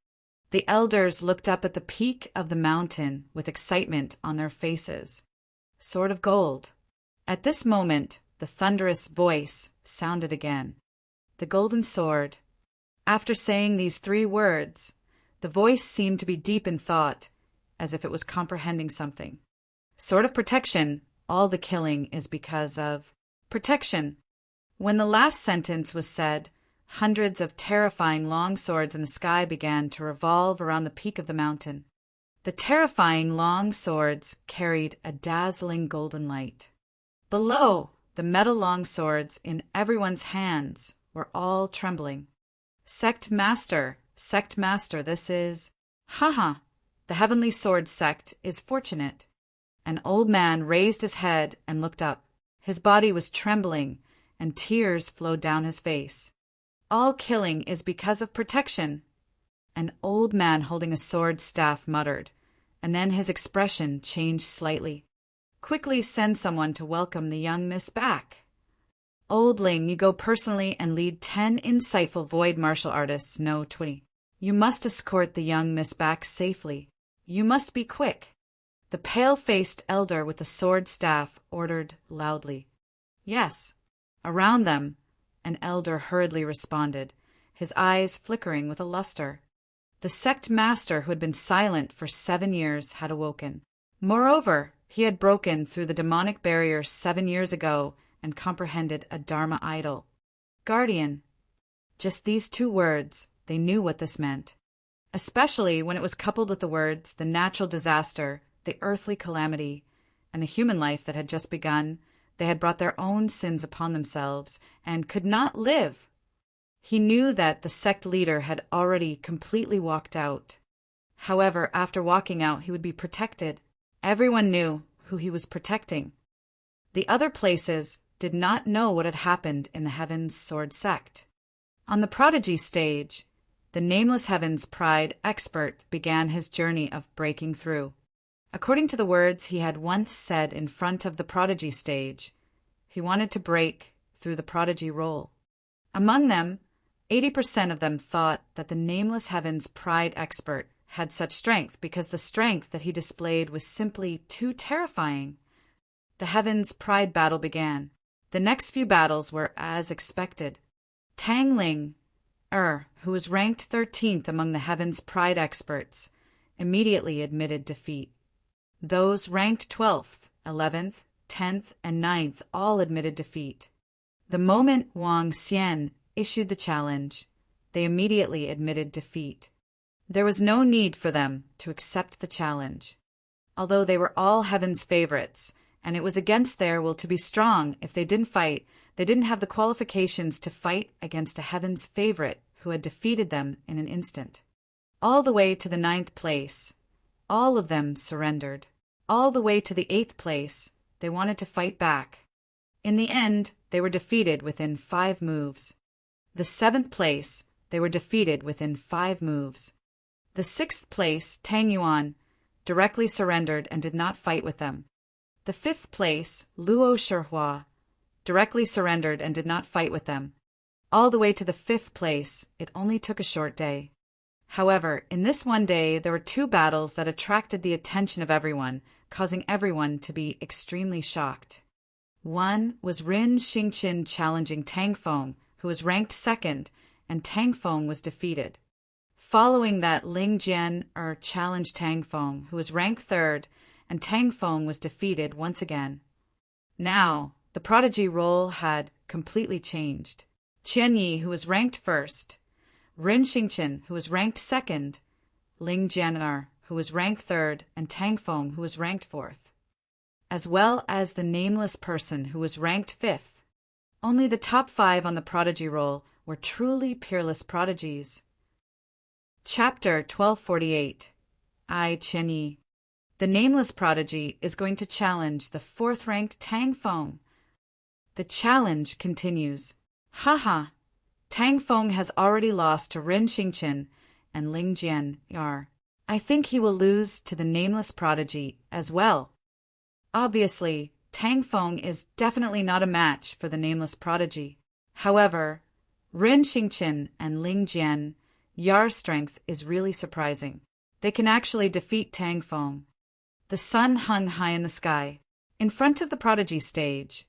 Speaker 1: The elders looked up at the peak of the mountain with excitement on their faces. Sword of gold. At this moment, the thunderous voice sounded again. The golden sword. After saying these 3 words, the voice seemed to be deep in thought, as if it was comprehending something. Sword of protection. All the killing is because of protection. When the last sentence was said, hundreds of terrifying long swords in the sky began to revolve around the peak of the mountain. The terrifying long swords carried a dazzling golden light. Below, the metal long swords in everyone's hands were all trembling. Sect Master, this is... Haha, the Heavenly Sword Sect is fortunate. An old man raised his head and looked up. His body was trembling, and tears flowed down his face. All killing is because of protection. An old man holding a sword staff muttered, and then his expression changed slightly. Quickly send someone to welcome the young miss back. Oldling, you go personally and lead 10 insightful void martial artists, no 20. You must escort the young miss back safely. You must be quick. The pale-faced elder with the sword staff ordered loudly. Yes. Around them, an elder hurriedly responded, his eyes flickering with a luster. The sect master who had been silent for 7 years had awoken. Moreover, he had broken through the demonic barrier 7 years ago and comprehended a Dharma idol. Guardian. Just these 2 words, they knew what this meant. Especially when it was coupled with the words, the natural disaster, the earthly calamity, and the human life that had just begun. They had brought their own sins upon themselves and could not live. He knew that the sect leader had already completely walked out. However, after walking out, he would be protected. Everyone knew who he was protecting. The other places did not know what had happened in the Heaven's Sword Sect. On the Prodigy stage, the Nameless Heaven's Pride expert began his journey of breaking through. According to the words he had once said in front of the Prodigy stage, he wanted to break through the Prodigy role. Among them, 80% of them thought that the Nameless Heaven's Pride expert had such strength because the strength that he displayed was simply too terrifying. The Heaven's Pride battle began. The next few battles were as expected. Tang Ling, who was ranked 13th among the Heaven's Pride experts, immediately admitted defeat. Those ranked 12th, 11th, 10th, and 9th all admitted defeat. The moment Wang Xian issued the challenge, they immediately admitted defeat. There was no need for them to accept the challenge. Although they were all Heaven's favorites, and it was against their will to be strong if they didn't fight, they didn't have the qualifications to fight against a Heaven's favorite who had defeated them in an instant. All the way to the 9th place, all of them surrendered. All the way to the 8th place, they wanted to fight back. In the end, they were defeated within 5 moves. The 7th place, they were defeated within 5 moves. The 6th place, Tang Yuan, directly surrendered and did not fight with them. The 5th place, Luo Shihua, directly surrendered and did not fight with them. All the way to the 5th place, it only took a short day. However, in this one day, there were 2 battles that attracted the attention of everyone, causing everyone to be extremely shocked. One was Rin Xingqian challenging Tang Feng, who was ranked 2nd, and Tang Feng was defeated. Following that, Ling Jian challenged Tang Feng, who was ranked 3rd, and Tang Feng was defeated once again. Now, the prodigy role had completely changed. Qian Yi, who was ranked 1st, Rin Xingqian, who was ranked 2nd, Ling Jian, who was ranked 3rd, and Tang Feng, who was ranked 4th, as well as the nameless person who was ranked 5th. Only the top 5 on the prodigy roll were truly peerless prodigies. Chapter 1248. I, Qian Yi. The nameless prodigy is going to challenge the 4th-ranked Tang Feng. The challenge continues. Haha. Tang Feng has already lost to Rin Xingqian and Ling Jian. I think he will lose to the nameless prodigy as well. Obviously, Tang Feng is definitely not a match for the nameless prodigy. However, Rin Xingqian and Ling Jian, Yar's strength is really surprising. They can actually defeat Tang Feng. The sun hung high in the sky. In front of the prodigy stage,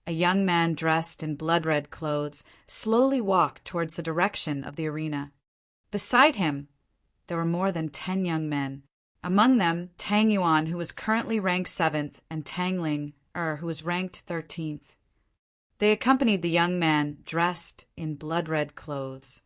Speaker 1: a young man dressed in blood-red clothes slowly walked towards the direction of the arena. Beside him, there were more than 10 young men. Among them, Tang Yuan, who was currently ranked 7th, and Tang Ling, who was ranked 13th. They accompanied the young man dressed in blood-red clothes.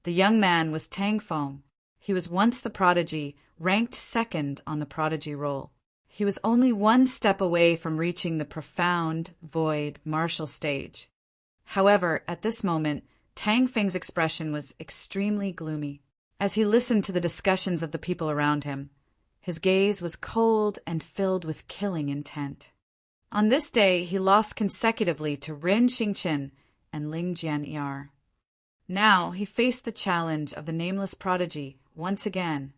Speaker 1: The young man was Tang Feng. He was once the prodigy, ranked 2nd on the prodigy roll. He was only 1 step away from reaching the profound, void, martial stage. However, at this moment, Tang Feng's expression was extremely gloomy. As he listened to the discussions of the people around him, his gaze was cold and filled with killing intent. On this day, he lost consecutively to Rin Xingqian and Ling Jian. Now he faced the challenge of the nameless prodigy once again.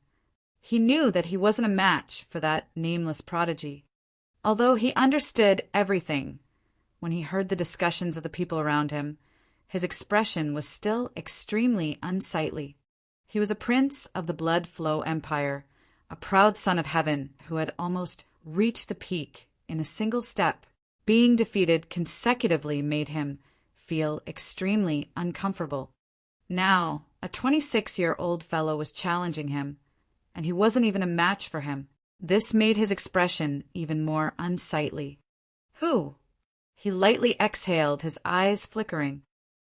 Speaker 1: He knew that he wasn't a match for that nameless prodigy. Although he understood everything, when he heard the discussions of the people around him, his expression was still extremely unsightly. He was a prince of the Blood Flow Empire, a proud son of heaven who had almost reached the peak in a single step. Being defeated consecutively made him feel extremely uncomfortable. Now, a 26-year-old fellow was challenging him, and he wasn't even a match for him. This made his expression even more unsightly. Who? He lightly exhaled, his eyes flickering.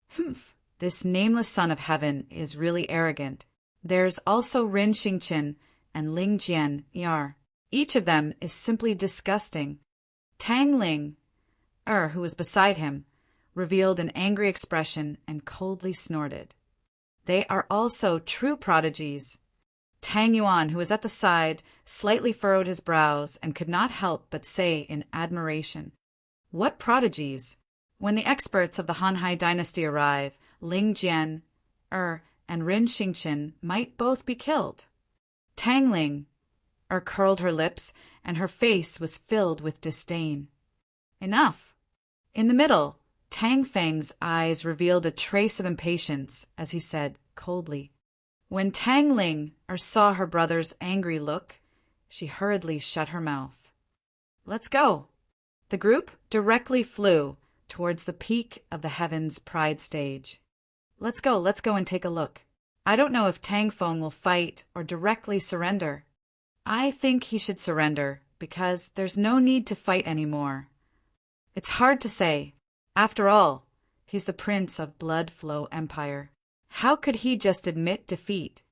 Speaker 1: Humph, this nameless son of heaven is really arrogant. There's also Rin Xingqian and Ling Jian. Each of them is simply disgusting. Tang Ling, who was beside him, revealed an angry expression and coldly snorted. They are also true prodigies. Tang Yuan, who was at the side, slightly furrowed his brows and could not help but say in admiration, "What prodigies!" When the experts of the Hanhai dynasty arrive, Ling Jian, and Rin Xingqian might both be killed. Tang Ling, curled her lips, and her face was filled with disdain. Enough. In the middle, Tang Feng's eyes revealed a trace of impatience as he said coldly. When Tang Ling saw her brother's angry look, she hurriedly shut her mouth. Let's go. The group directly flew towards the peak of the heavens pride stage. Let's go and take a look. I don't know if Tang Feng will fight or directly surrender. I think he should surrender because there's no need to fight anymore. It's hard to say. After all, he's the prince of Blood Flow Empire. How could he just admit defeat?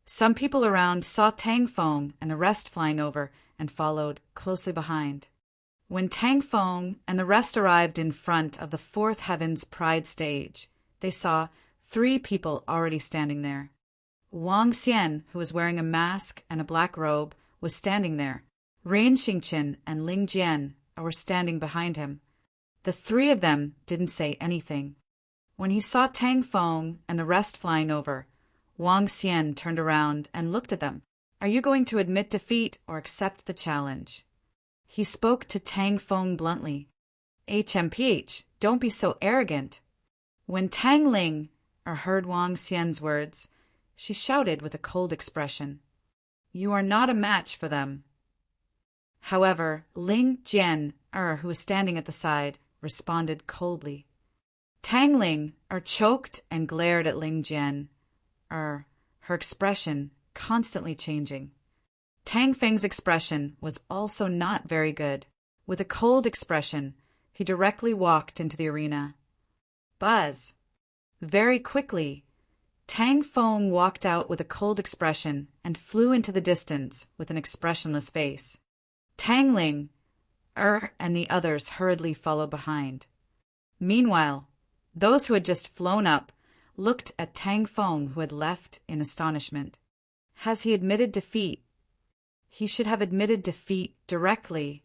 Speaker 1: Some people around saw Tang Feng and the rest flying over and followed closely behind. When Tang Feng and the rest arrived in front of the 4th Heaven's Pride stage, they saw 3 people already standing there. Wang Xian, who was wearing a mask and a black robe, was standing there. Rin Xingqian and Ling Jian were standing behind him. The three of them didn't say anything. When he saw Tang Feng and the rest flying over, Wang Xian turned around and looked at them. Are you going to admit defeat or accept the challenge? He spoke to Tang Feng bluntly. HMPH, don't be so arrogant. When Tang Ling heard Wang Xian's words, she shouted with a cold expression. You are not a match for them. However, Ling Jian, who was standing at the side, responded coldly. Tang Ling choked and glared at Ling Jian, her expression constantly changing. Tang Feng's expression was also not very good. With a cold expression, he directly walked into the arena. Buzz! Very quickly, Tang Feng walked out with a cold expression and flew into the distance with an expressionless face. Tang Ling, and the others hurriedly followed behind. Meanwhile, those who had just flown up looked at Tang Feng, who had left, in astonishment. Has he admitted defeat? He should have admitted defeat directly.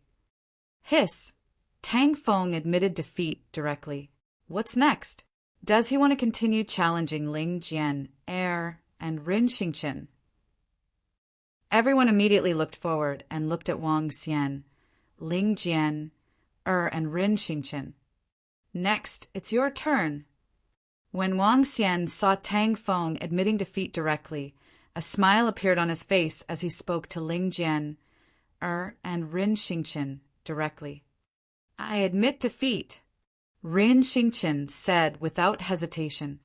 Speaker 1: Hiss! Tang Feng admitted defeat directly. What's next? Does he want to continue challenging Ling Jian, and Rin Xingchen? Everyone immediately looked forward and looked at Wang Xian, Ling Jian, and Rin Xingchen. Next, it's your turn. When Wang Xian saw Tang Feng admitting defeat directly, a smile appeared on his face as he spoke to Ling Jian, and Rin Xingchen directly. I admit defeat, Rin Xingchen said without hesitation.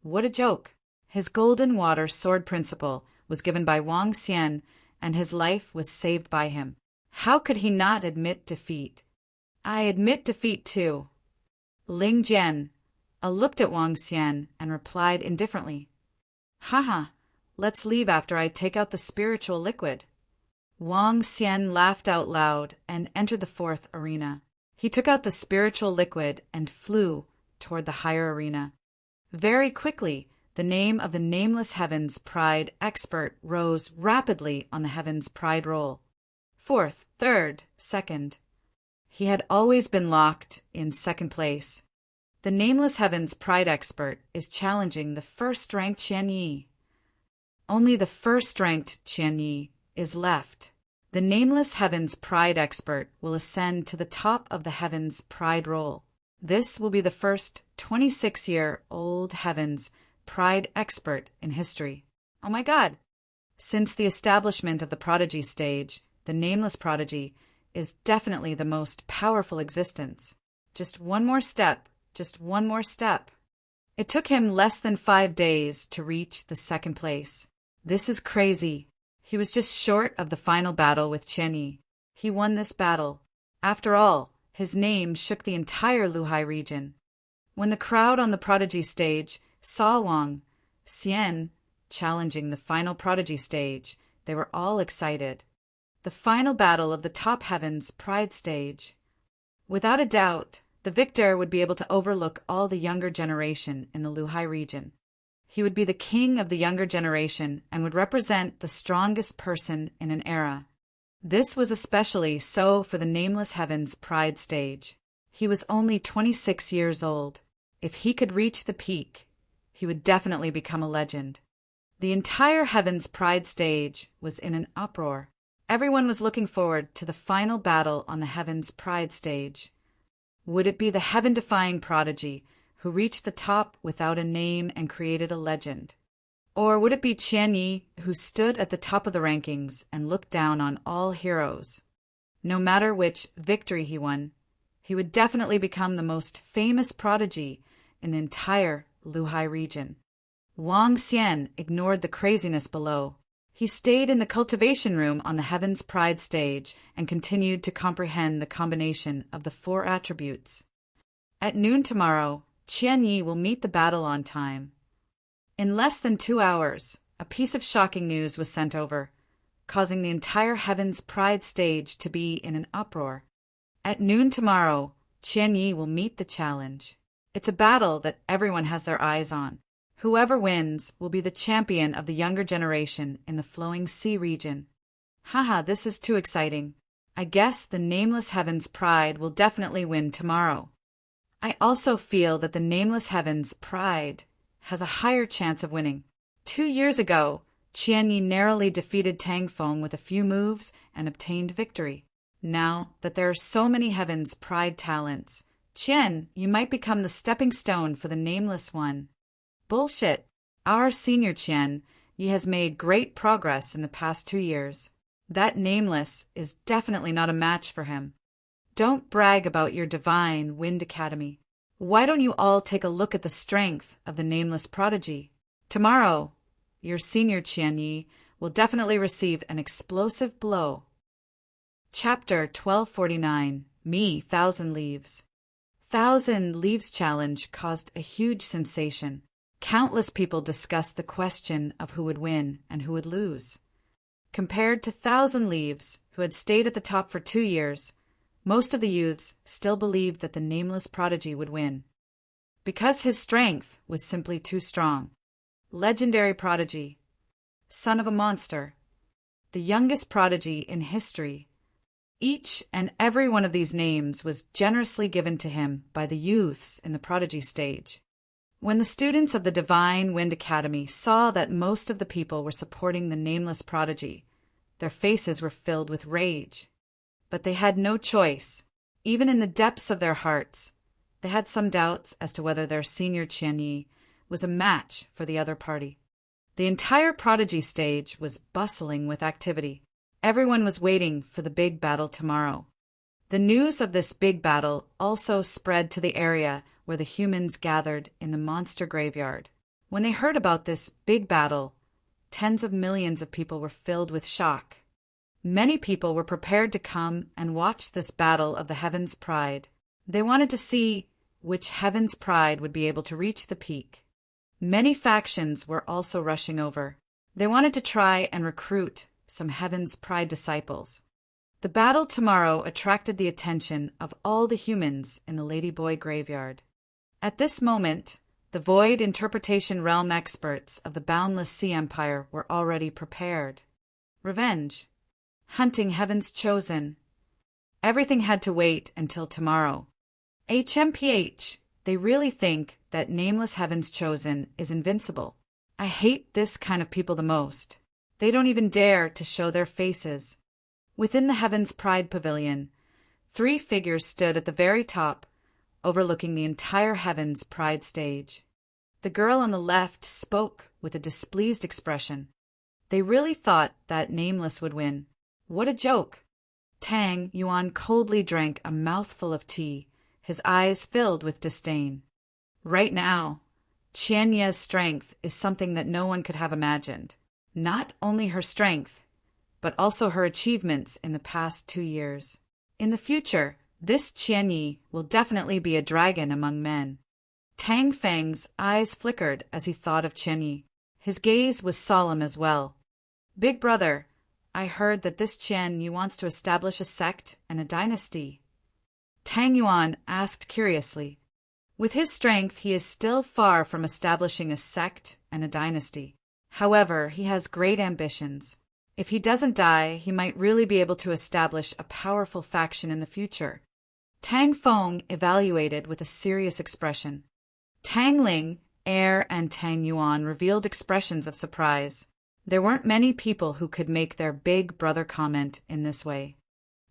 Speaker 1: What a joke! His golden water sword principle was given by Wang Xian, and his life was saved by him. How could he not admit defeat? I admit defeat too. Ling Jian looked at Wang Xian and replied indifferently. Haha, let's leave after I take out the spiritual liquid. Wang Xian laughed out loud and entered the fourth arena. He took out the spiritual liquid and flew toward the higher arena. Very quickly, the name of the Nameless Heavens Pride expert rose rapidly on the Heavens Pride roll. Fourth, third, second. He had always been locked in second place. The Nameless Heavens Pride expert is challenging the first-ranked Qian Yi. Only the first-ranked Qian Yi is left. The Nameless Heavens Pride expert will ascend to the top of the Heavens Pride roll. This will be the first 26-year-old Heavens Pride expert in history. Oh my God! Since the establishment of the prodigy stage, the Nameless Prodigy is definitely the most powerful existence. Just one more step, just one more step. It took him less than 5 days to reach the second place. This is crazy. He was just short of the final battle with Qian Yi. He won this battle. After all, his name shook the entire Luhai region. When the crowd on the prodigy stage saw Wang Xian challenging the final prodigy stage, they were all excited. The final battle of the top heavens pride stage. Without a doubt, the victor would be able to overlook all the younger generation in the Luhai region. He would be the king of the younger generation and would represent the strongest person in an era. This was especially so for the Nameless Heavens Pride stage. He was only 26 years old. If he could reach the peak, he would definitely become a legend. The entire Heavens Pride stage was in an uproar. Everyone was looking forward to the final battle on the Heavens Pride stage. Would it be the heaven-defying prodigy who reached the top without a name and created a legend? Or would it be Qian Yi who stood at the top of the rankings and looked down on all heroes? No matter which victory he won, he would definitely become the most famous prodigy in the entire Luhai region. Wang Xian ignored the craziness below. He stayed in the cultivation room on the Heavens Pride stage and continued to comprehend the combination of the 4 attributes. At noon tomorrow, Qian Yi will meet the battle on time. In less than 2 hours, a piece of shocking news was sent over, causing the entire Heavens Pride stage to be in an uproar. At noon tomorrow, Qian Yi will meet the challenge. It's a battle that everyone has their eyes on. Whoever wins will be the champion of the younger generation in the Flowing Sea region. Haha, this is too exciting. I guess the Nameless Heavens Pride will definitely win tomorrow. I also feel that the Nameless Heaven's pride has a higher chance of winning. 2 years ago, Qianyi narrowly defeated Tang Feng with a few moves and obtained victory. Now that there are so many Heaven's pride talents, Qian, you might become the stepping stone for the Nameless One. Bullshit. Our senior Qian, Yi has made great progress in the past 2 years. That Nameless is definitely not a match for him. Don't brag about your divine Wind Academy. Why don't you all take a look at the strength of the Nameless Prodigy? Tomorrow, your senior Qianyi will definitely receive an explosive blow. Chapter 1249, Me, 1,000 Leaves. 1,000 Leaves Challenge caused a huge sensation. Countless people discussed the question of who would win and who would lose. Compared to 1,000 Leaves, who had stayed at the top for 2 years, most of the youths still believed that the Nameless Prodigy would win. Because his strength was simply too strong. Legendary Prodigy. Son of a monster. The youngest prodigy in history. Each and every one of these names was generously given to him by the youths in the prodigy stage. When the students of the Divine Wind Academy saw that most of the people were supporting the Nameless Prodigy, their faces were filled with rage. But they had no choice. Even in the depths of their hearts, they had some doubts as to whether their senior Qianyi was a match for the other party. The entire prodigy stage was bustling with activity. Everyone was waiting for the big battle tomorrow. The news of this big battle also spread to the area where the humans gathered in the monster graveyard. When they heard about this big battle, tens of millions of people were filled with shock. Many people were prepared to come and watch this battle of the Heaven's Pride. They wanted to see which Heaven's Pride would be able to reach the peak. Many factions were also rushing over. They wanted to try and recruit some Heaven's Pride disciples. The battle tomorrow attracted the attention of all the humans in the Ladyboy graveyard. At this moment, the Void Interpretation Realm experts of the Boundless Sea Empire were already prepared. Revenge. Hunting Heaven's Chosen. Everything had to wait until tomorrow. HMPH, they really think that Nameless Heaven's Chosen is invincible. I hate this kind of people the most. They don't even dare to show their faces. Within the Heaven's Pride Pavilion, 3 figures stood at the very top, overlooking the entire Heaven's Pride stage. The girl on the left spoke with a displeased expression. They really thought that Nameless would win. What a joke! Tang Yuan coldly drank a mouthful of tea, his eyes filled with disdain. Right now, Qianye's strength is something that no one could have imagined. Not only her strength, but also her achievements in the past 2 years. In the future, this Qianyi will definitely be a dragon among men. Tang Feng's eyes flickered as he thought of Qianyi. His gaze was solemn as well. Big brother, I heard that this Qianyi wants to establish a sect and a dynasty. Tang Yuan asked curiously. With his strength, he is still far from establishing a sect and a dynasty. However, he has great ambitions. If he doesn't die, he might really be able to establish a powerful faction in the future. Tang Feng evaluated with a serious expression. Tang Ling, Air, and Tang Yuan revealed expressions of surprise. There weren't many people who could make their big brother comment in this way.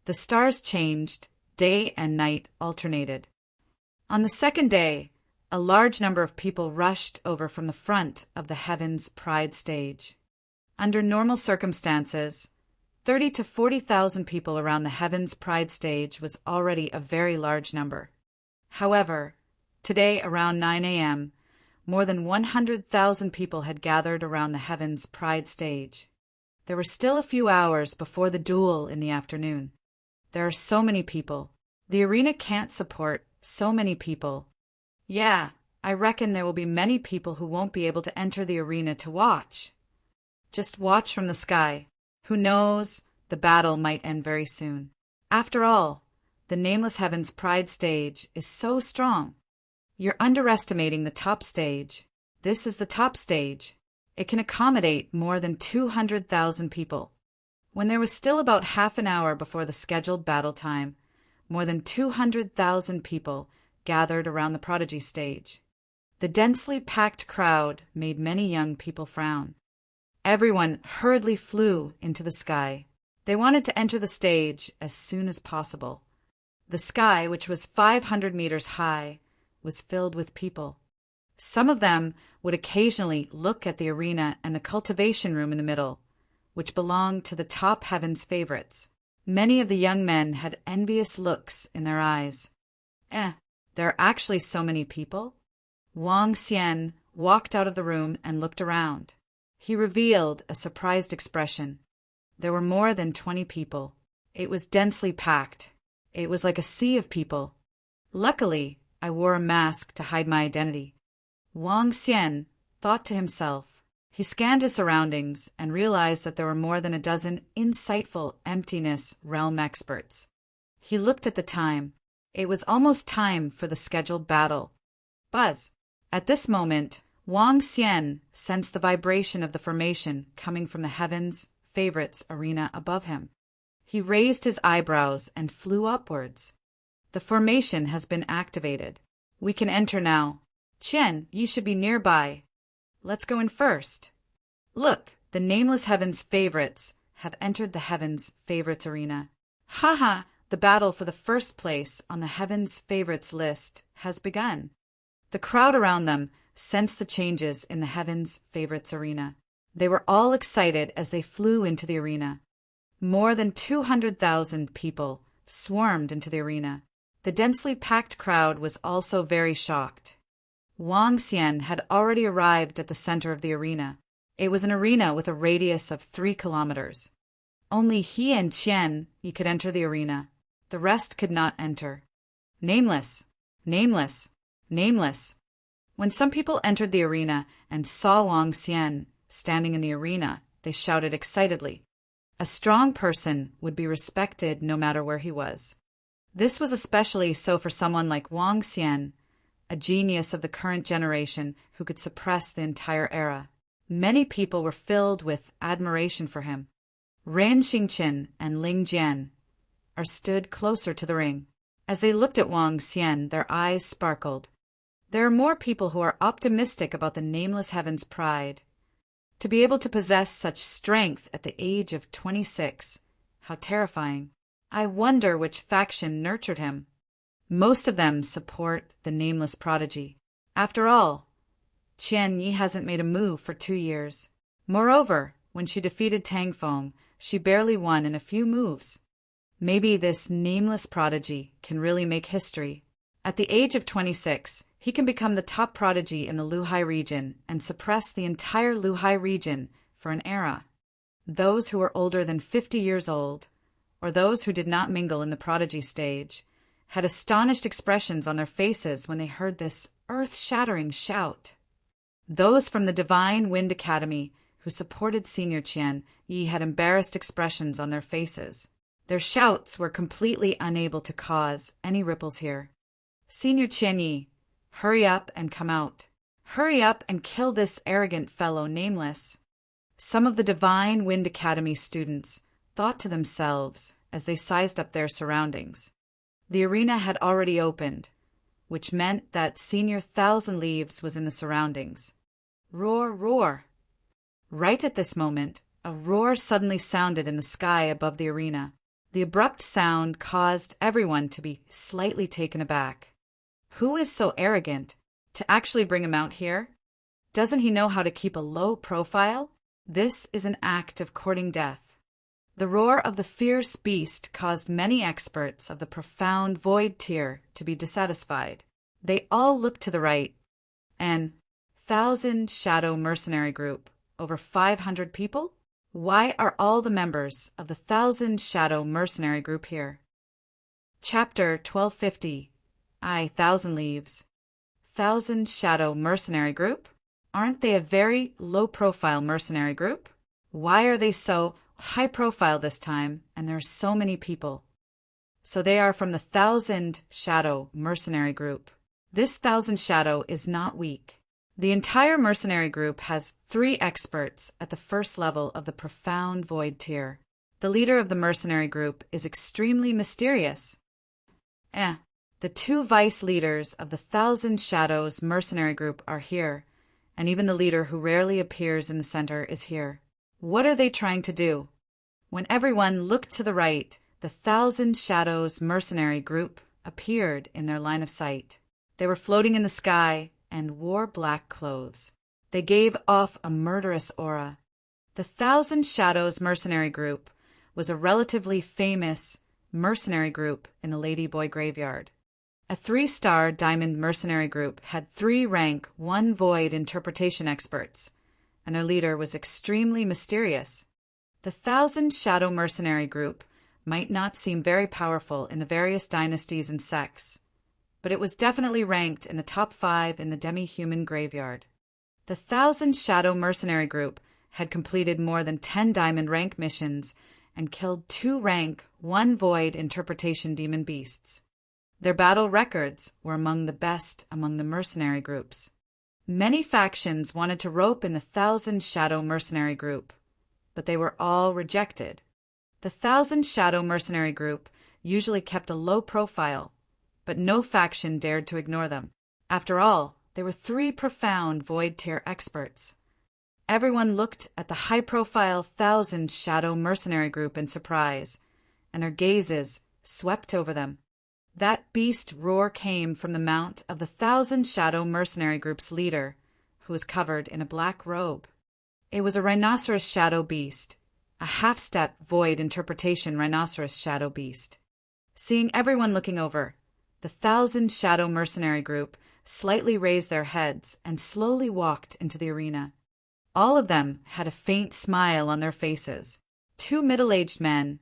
Speaker 1: The stars changed, day and night alternated. On the second day, a large number of people rushed over from the front of the Heaven's Pride stage. Under normal circumstances, 30 to 40,000 people around the Heaven's Pride stage was already a very large number. However, today around 9 a.m., more than 100,000 people had gathered around the Heaven's Pride stage. There were still a few hours before the duel in the afternoon. There are so many people. The arena can't support so many people. Yeah, I reckon there will be many people who won't be able to enter the arena to watch. Just watch from the sky. Who knows, the battle might end very soon. After all, the Nameless Heaven's Pride stage is so strong. You're underestimating the top stage. This is the top stage. It can accommodate more than 200,000 people. When there was still about half an hour before the scheduled battle time, more than 200,000 people gathered around the prodigy stage. The densely packed crowd made many young people frown. Everyone hurriedly flew into the sky. They wanted to enter the stage as soon as possible. The sky, which was 500 meters high, was filled with people. Some of them would occasionally look at the arena and the cultivation room in the middle, which belonged to the top heaven's favorites. Many of the young men had envious looks in their eyes. There are actually so many people? Wang Xian walked out of the room and looked around. He revealed a surprised expression. There were more than 20 people. It was densely packed. It was like a sea of people. Luckily, I wore a mask to hide my identity. Wang Xian thought to himself. He scanned his surroundings and realized that there were more than a dozen insightful emptiness realm experts. He looked at the time. It was almost time for the scheduled battle. Buzz! At this moment, Wang Xian sensed the vibration of the formation coming from the heavens' favorites arena above him. He raised his eyebrows and flew upwards. The formation has been activated. We can enter now. Qian, you should be nearby. Let's go in first. Look, the nameless heavens' favorites have entered the heavens' favorites arena. Ha! The battle for the first place on the heavens' favorites list has begun. The crowd around them sensed the changes in the heavens' favorites arena. They were all excited as they flew into the arena. More than 200,000 people swarmed into the arena. The densely packed crowd was also very shocked. Wang Xian had already arrived at the center of the arena. It was an arena with a radius of 3 kilometers. Only he and Qian could enter the arena. The rest could not enter. Nameless, nameless, nameless. When some people entered the arena and saw Wang Xian standing in the arena, they shouted excitedly. A strong person would be respected no matter where he was. This was especially so for someone like Wang Xian, a genius of the current generation who could suppress the entire era. Many people were filled with admiration for him. Ran Xingqian and Ling Jian stood closer to the ring. As they looked at Wang Xian, their eyes sparkled. There are more people who are optimistic about the nameless heaven's pride. To be able to possess such strength at the age of 26, how terrifying. I wonder which faction nurtured him. Most of them support the nameless prodigy. After all, Qian Yi hasn't made a move for 2 years. Moreover, when she defeated Tang Feng, she barely won in a few moves. Maybe this nameless prodigy can really make history. At the age of 26, he can become the top prodigy in the Luhai region and suppress the entire Luhai region for an era. Those who were older than 50 years old, or those who did not mingle in the prodigy stage, had astonished expressions on their faces when they heard this earth-shattering shout. Those from the Divine Wind Academy who supported Senior Qian Yi had embarrassed expressions on their faces. Their shouts were completely unable to cause any ripples here. Senior Qian Yi, hurry up and come out. Hurry up and kill this arrogant fellow nameless. Some of the Divine Wind Academy students thought to themselves as they sized up their surroundings. The arena had already opened, which meant that Senior Thousand Leaves was in the surroundings. Roar, roar. Right at this moment, a roar suddenly sounded in the sky above the arena. The abrupt sound caused everyone to be slightly taken aback. Who is so arrogant to actually bring him out here? Doesn't he know how to keep a low profile? This is an act of courting death. The roar of the fierce beast caused many experts of the profound void tier to be dissatisfied. They all looked to the right. An 1,000 Shadow Mercenary Group, over 500 people? Why are all the members of the 1,000 Shadow Mercenary Group here? Chapter 1250. 1,000 Leaves. 1,000 Shadow Mercenary Group? Aren't they a very low-profile mercenary group? Why are they so high-profile this time, and there are so many people? So they are from the 1,000 Shadow Mercenary Group. This 1,000 Shadow is not weak. The entire mercenary group has 3 experts at the first level of the profound void tier. The leader of the mercenary group is extremely mysterious. The two vice leaders of the Thousand Shadows mercenary group are here, and even the leader who rarely appears in the center is here. What are they trying to do? When everyone looked to the right, the Thousand Shadows mercenary group appeared in their line of sight. They were floating in the sky and wore black clothes. They gave off a murderous aura. The Thousand Shadows mercenary group was a relatively famous mercenary group in the Ladyboy Graveyard. A 3-star diamond mercenary group had 3 rank 1 void interpretation experts, and their leader was extremely mysterious. The Thousand Shadow mercenary group might not seem very powerful in the various dynasties and sects, but it was definitely ranked in the top 5 in the demi-human graveyard. The Thousand Shadow mercenary group had completed more than 10 diamond rank missions and killed 2 rank 1 void interpretation demon beasts. Their battle records were among the best among the mercenary groups. Many factions wanted to rope in the Thousand Shadow mercenary group, but they were all rejected. The Thousand Shadow mercenary group usually kept a low profile, but no faction dared to ignore them. After all, they were 3 profound void tier experts. Everyone looked at the high-profile Thousand Shadow mercenary group in surprise, and their gazes swept over them. That beast roar came from the mount of the Thousand Shadow mercenary group's leader, who was covered in a black robe. It was a rhinoceros shadow beast, a half-step void interpretation rhinoceros shadow beast. Seeing everyone looking over, the Thousand Shadow mercenary group slightly raised their heads and slowly walked into the arena. All of them had a faint smile on their faces. 2 middle-aged men,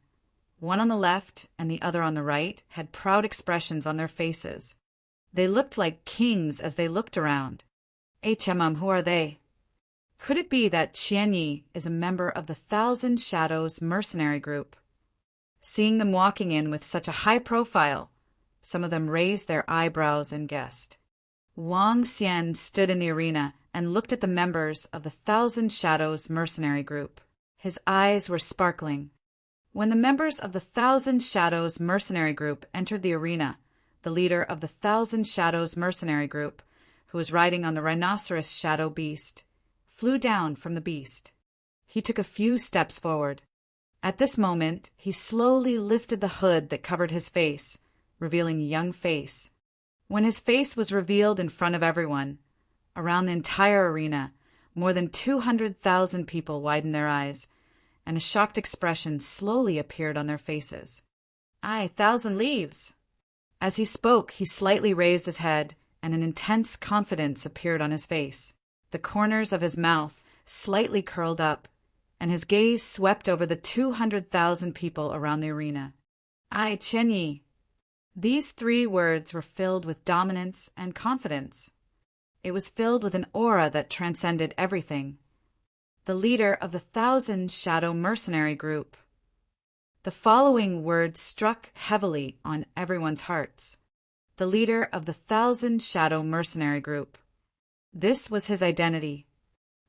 Speaker 1: one on the left and the other on the right, had proud expressions on their faces. They looked like kings as they looked around. Who are they? Could it be that Qianyi is a member of the Thousand Shadows mercenary group? Seeing them walking in with such a high profile, some of them raised their eyebrows and guessed. Wang Xian stood in the arena and looked at the members of the Thousand Shadows mercenary group. His eyes were sparkling. When the members of the Thousand Shadows mercenary group entered the arena, the leader of the Thousand Shadows mercenary group, who was riding on the rhinoceros shadow beast, flew down from the beast. He took a few steps forward. At this moment, he slowly lifted the hood that covered his face, revealing a young face. When his face was revealed in front of everyone, around the entire arena, more than 200,000 people widened their eyes, and a shocked expression slowly appeared on their faces. 1,000 leaves! As he spoke, he slightly raised his head, and an intense confidence appeared on his face. The corners of his mouth slightly curled up, and his gaze swept over the 200,000 people around the arena. Qianyi! These 3 words were filled with dominance and confidence. It was filled with an aura that transcended everything. The leader of the Thousand Shadow mercenary group. The following words struck heavily on everyone's hearts. The leader of the Thousand Shadow mercenary group. This was his identity.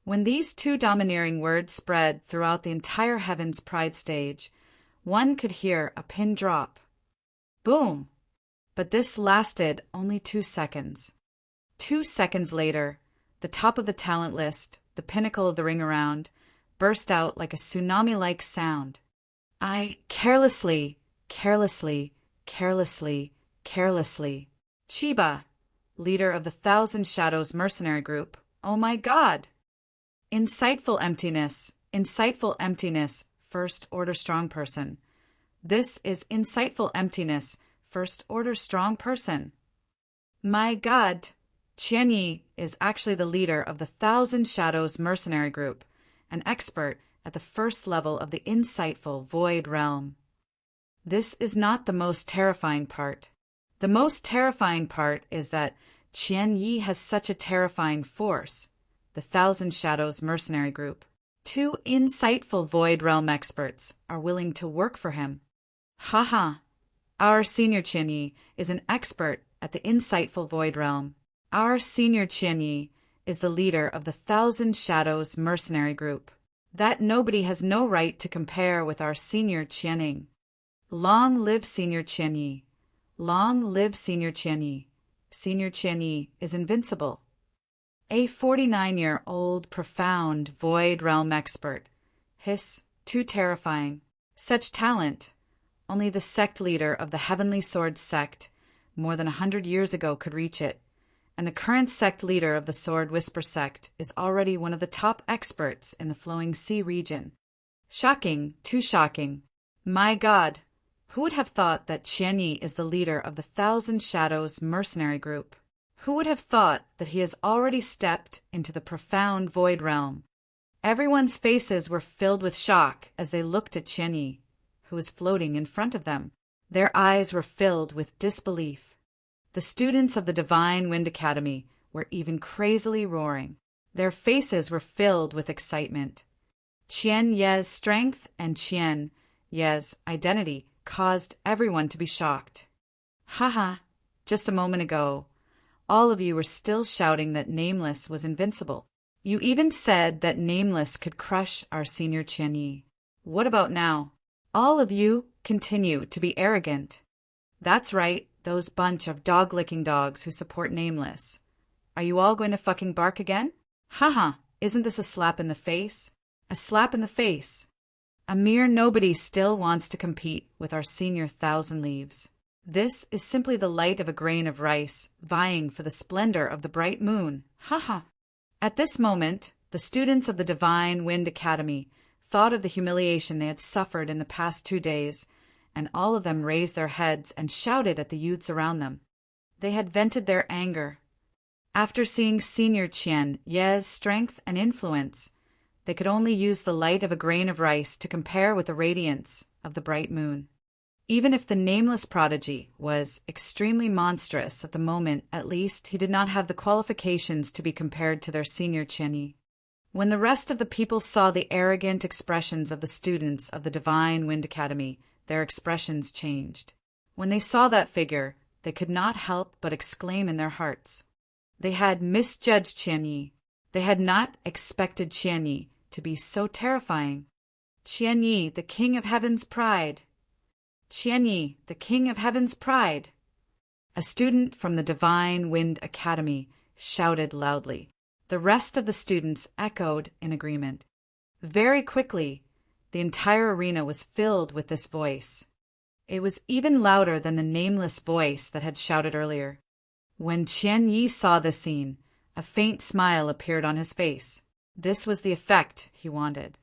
Speaker 1: When these 2 domineering words spread throughout the entire Heaven's Pride stage, one could hear a pin drop. Boom! But this lasted only 2 seconds. 2 seconds later, the top of the talent list, the pinnacle of the ring around, burst out like a tsunami-like sound. Carelessly, carelessly, carelessly, carelessly. Chiba, leader of the Thousand Shadows mercenary group. Oh my God! Insightful emptiness, first order strong person. This is insightful emptiness, first order strong person. My God! Qianyi is actually the leader of the Thousand Shadows mercenary group, an expert at the first level of the insightful void realm. This is not the most terrifying part. The most terrifying part is that Qianyi has such a terrifying force, the Thousand Shadows mercenary group. 2 insightful void realm experts are willing to work for him. Haha, our senior Qianyi is an expert at the insightful void realm. Our senior Qianyi is the leader of the Thousand Shadows mercenary group. That nobody has no right to compare with our senior Qianning. Long live senior Qianyi. Long live Senior Qianyi. Senior Qianyi is invincible. A 49-year-old profound void realm expert. Hiss, too terrifying. Such talent. Only the sect leader of the Heavenly Sword sect, more than 100 years ago, could reach it. And the current sect leader of the Sword Whisper sect is already one of the top experts in the Flowing Sea region. Shocking, too shocking. My God, who would have thought that Qianyi is the leader of the Thousand Shadows mercenary group? Who would have thought that he has already stepped into the profound void realm? Everyone's faces were filled with shock as they looked at Qianyi, who was floating in front of them. Their eyes were filled with disbelief. The students of the Divine Wind Academy were even crazily roaring. Their faces were filled with excitement. Qian Ye's strength and Qian Ye's identity caused everyone to be shocked. Haha, just a moment ago, all of you were still shouting that Nameless was invincible. You even said that Nameless could crush our Senior Qianyi. What about now? All of you continue to be arrogant. That's right, those bunch of dog-licking dogs who support Nameless. Are you all going to fucking bark again? Haha, isn't this a slap in the face? A slap in the face. A mere nobody still wants to compete with our Senior Thousand Leaves. This is simply the light of a grain of rice, vying for the splendor of the bright moon. Haha. At this moment, the students of the Divine Wind Academy thought of the humiliation they had suffered in the past 2 days, and all of them raised their heads and shouted at the youths around them. They had vented their anger. After seeing Senior Qian Ye's strength and influence, they could only use the light of a grain of rice to compare with the radiance of the bright moon. Even if the nameless prodigy was extremely monstrous at the moment, at least he did not have the qualifications to be compared to their Senior Qianyi. When the rest of the people saw the arrogant expressions of the students of the Divine Wind Academy, their expressions changed. When they saw that figure, they could not help but exclaim in their hearts. They had misjudged Qianyi. They had not expected Qianyi to be so terrifying. Qianyi, the King of Heaven's pride. Qianyi, the King of Heaven's pride. A student from the Divine Wind Academy shouted loudly. The rest of the students echoed in agreement. Very quickly, the entire arena was filled with this voice. It was even louder than the nameless voice that had shouted earlier. When Qianyi saw this scene, a faint smile appeared on his face. This was the effect he wanted.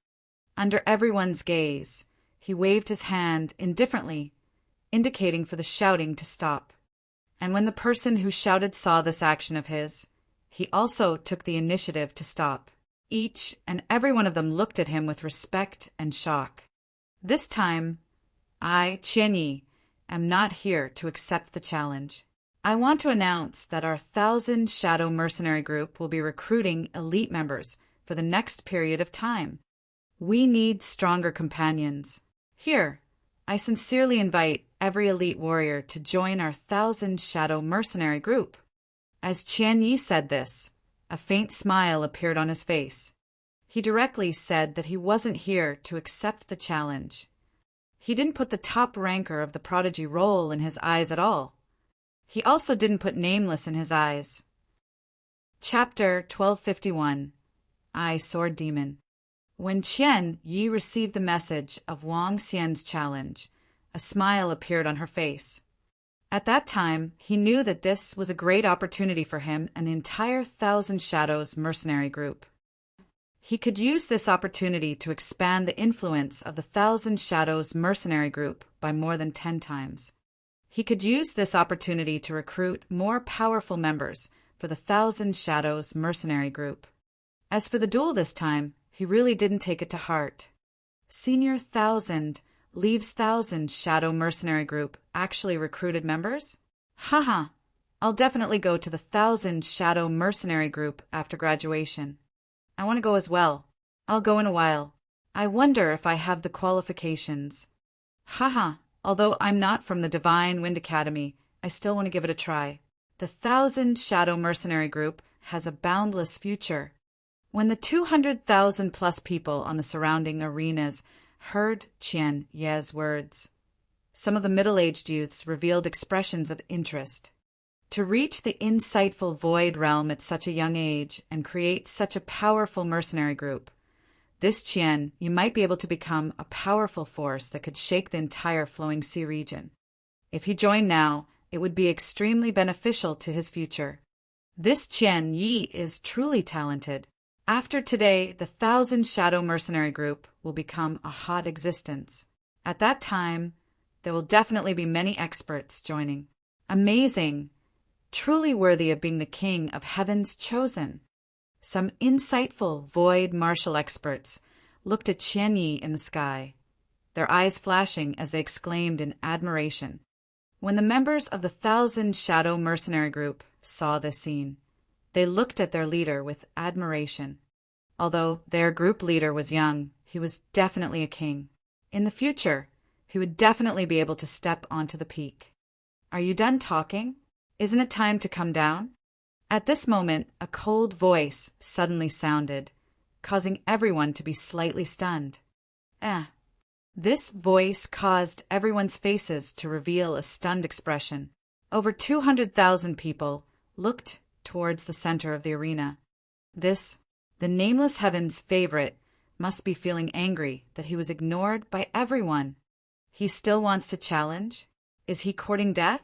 Speaker 1: Under everyone's gaze, he waved his hand indifferently, indicating for the shouting to stop. And when the person who shouted saw this action of his, he also took the initiative to stop. Each and every one of them looked at him with respect and shock. This time, I, Qianyi, am not here to accept the challenge. I want to announce that our 1,000 Shadow Mercenary Group will be recruiting elite members for the next period of time. We need stronger companions. Here, I sincerely invite every elite warrior to join our 1,000 Shadow Mercenary Group. As Qianyi said this, a faint smile appeared on his face. He directly said that he wasn't here to accept the challenge. He didn't put the top ranker of the prodigy role in his eyes at all. He also didn't put Nameless in his eyes. Chapter 1251. I, Sword Demon. When Qian Yi received the message of Wang Xian's challenge, a smile appeared on her face. At that time, he knew that this was a great opportunity for him and the entire 1,000 Shadows mercenary group. He could use this opportunity to expand the influence of the 1,000 Shadows mercenary group by more than 10 times. He could use this opportunity to recruit more powerful members for the 1,000 Shadows mercenary group. As for the duel this time, he really didn't take it to heart. Senior 1,000 Leaves 1,000 Shadow Mercenary Group actually recruited members? Haha, I'll definitely go to the 1,000 Shadow Mercenary Group after graduation. I want to go as well. I'll go in a while. I wonder if I have the qualifications. Haha, although I'm not from the Divine Wind Academy, I still want to give it a try. The 1,000 Shadow Mercenary Group has a boundless future. When the 200,000 plus people on the surrounding arenas heard Qian Ye's words, Some of the middle-aged youths revealed expressions of interest. To reach the insightful void realm at such a young age and create such a powerful mercenary group, this Qian, you might be able to become a powerful force that could shake the entire Flowing Sea region. If he joined now, it would be extremely beneficial to his future. This Qian Yi is truly talented. After today, the 1,000 Shadow Mercenary Group will become a hot existence. At that time, there will definitely be many experts joining. Amazing! Truly worthy of being the king of heaven's chosen. Some insightful void martial experts looked at Qian Yi in the sky, their eyes flashing as they exclaimed in admiration. When the members of the 1,000 Shadow Mercenary Group saw this scene, they looked at their leader with admiration. Although their group leader was young, he was definitely a king. In the future, he would definitely be able to step onto the peak. Are you done talking? Isn't it time to come down? At this moment, a cold voice suddenly sounded, causing everyone to be slightly stunned. This voice caused everyone's faces to reveal a stunned expression. Over 200,000 people looked towards the center of the arena. This, the Nameless Heaven's favorite, must be feeling angry that he was ignored by everyone. He still wants to challenge? Is he courting death?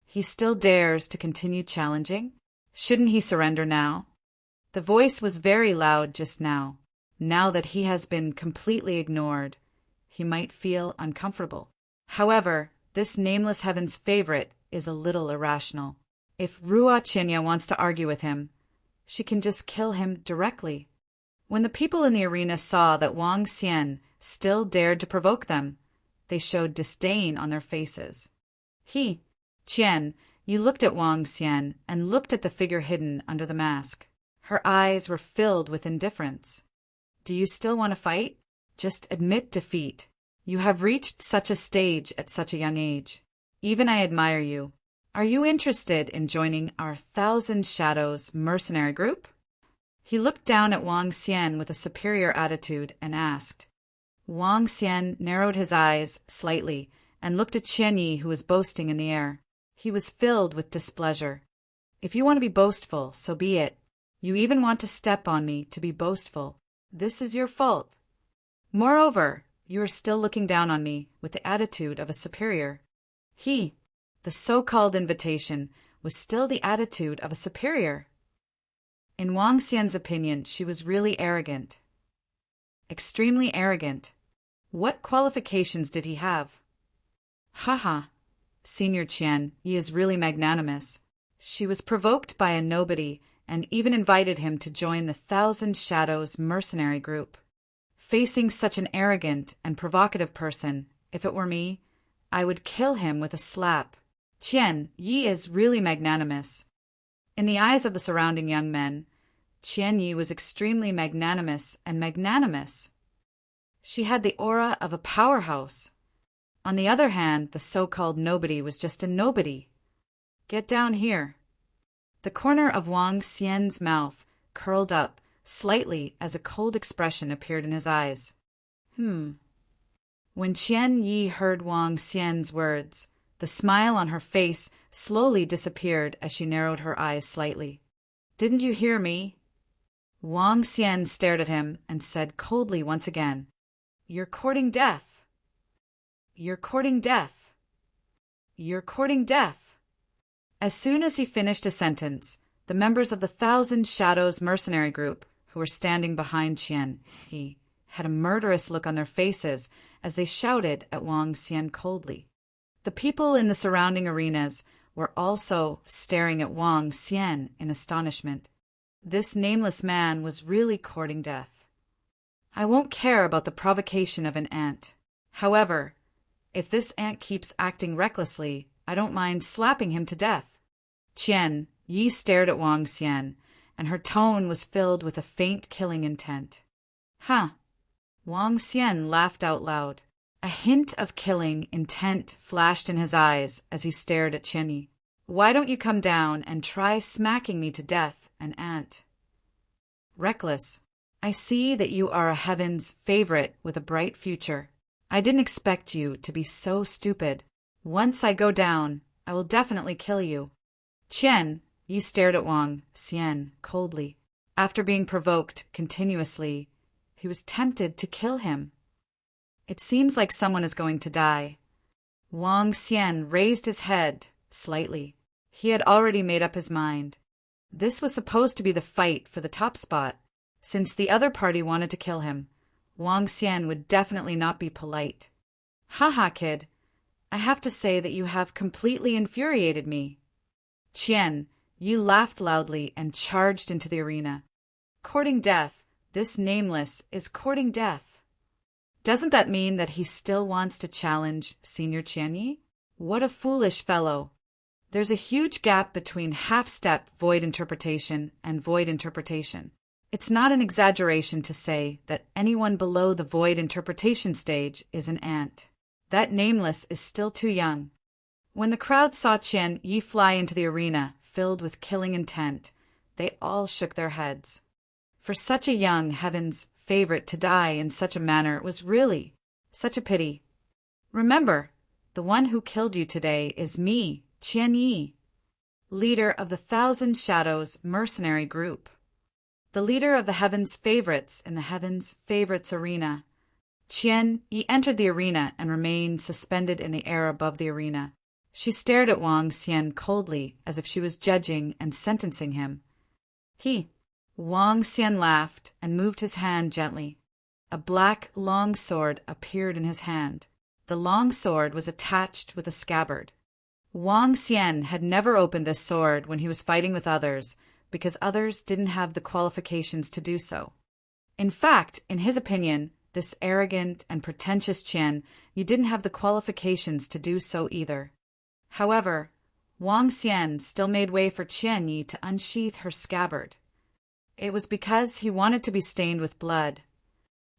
Speaker 1: He still dares to continue challenging? Shouldn't he surrender now? The voice was very loud just now. Now that he has been completely ignored, he might feel uncomfortable. However, this Nameless Heaven's favorite is a little irrational. If Ruo Qinya wants to argue with him, she can just kill him directly. When the people in the arena saw that Wang Xian still dared to provoke them, they showed disdain on their faces. Qian, you looked at Wang Xian and looked at the figure hidden under the mask. Her eyes were filled with indifference. Do you still want to fight? Just admit defeat. You have reached such a stage at such a young age. Even I admire you. Are you interested in joining our 1,000 Shadows mercenary group? He looked down at Wang Xian with a superior attitude and asked. Wang Xian narrowed his eyes slightly and looked at Qian Yi, who was boasting in the air. He was filled with displeasure. If you want to be boastful, so be it. You even want to step on me to be boastful. This is your fault. Moreover, you are still looking down on me with the attitude of a superior. The so-called invitation, was still the attitude of a superior. In Wang Xian's opinion, she was really arrogant. Extremely arrogant. What qualifications did he have? Senior Qian, he is really magnanimous. She was provoked by a nobody and even invited him to join the 1,000 Shadows mercenary group. Facing such an arrogant and provocative person, if it were me, I would kill him with a slap. Qian Yi is really magnanimous. In the eyes of the surrounding young men, Qian Yi was extremely magnanimous and magnanimous. She had the aura of a powerhouse. On the other hand, the so-called nobody was just a nobody. Get down here. The corner of Wang Xian's mouth curled up slightly as a cold expression appeared in his eyes. When Qian Yi heard Wang Xian's words, the smile on her face slowly disappeared as she narrowed her eyes slightly. Didn't you hear me? Wang Xian stared at him and said coldly once again, You're courting death. You're courting death. You're courting death. As soon as he finished a sentence, the members of the 1,000 Shadows mercenary group, who were standing behind Qian Yi, had a murderous look on their faces as they shouted at Wang Xian coldly. The people in the surrounding arenas were also staring at Wang Xian in astonishment. This nameless man was really courting death. I won't care about the provocation of an ant. However, if this ant keeps acting recklessly, I don't mind slapping him to death. Qian Yi stared at Wang Xian, and her tone was filled with a faint killing intent. Wang Xian laughed out loud. A hint of killing intent flashed in his eyes as he stared at Qian Yi. Why don't you come down and try smacking me to death, an ant? Reckless. I see that you are a heaven's favorite with a bright future. I didn't expect you to be so stupid. Once I go down, I will definitely kill you. Qian Yi stared at Wang Xian coldly. After being provoked continuously, he was tempted to kill him. It seems like someone is going to die. Wang Xian raised his head slightly. He had already made up his mind. This was supposed to be the fight for the top spot. Since the other party wanted to kill him, Wang Xian would definitely not be polite. Haha, kid. I have to say that you have completely infuriated me. Qian Yi laughed loudly and charged into the arena. Courting death. This nameless is courting death. Doesn't that mean that he still wants to challenge Senior Qian Yi? What a foolish fellow. There's a huge gap between half-step void interpretation and void interpretation. It's not an exaggeration to say that anyone below the void interpretation stage is an ant. That nameless is still too young. When the crowd saw Qian Yi fly into the arena, filled with killing intent, they all shook their heads. For such a young heaven's favorite to die in such a manner was really such a pity. Remember, the one who killed you today is me, Qian Yi, leader of the Thousand Shadows mercenary group. The leader of the Heaven's Favorites in the Heaven's Favorites arena. Qian Yi entered the arena and remained suspended in the air above the arena. She stared at Wang Xian coldly, as if she was judging and sentencing him. Wang Xian laughed and moved his hand gently. A black long sword appeared in his hand. The long sword was attached with a scabbard. Wang Xian had never opened this sword when he was fighting with others, because others didn't have the qualifications to do so. In fact, in his opinion, this arrogant and pretentious Qian Yi didn't have the qualifications to do so either. However, Wang Xian still made way for Qian Yi to unsheath her scabbard. It was because he wanted to be stained with blood.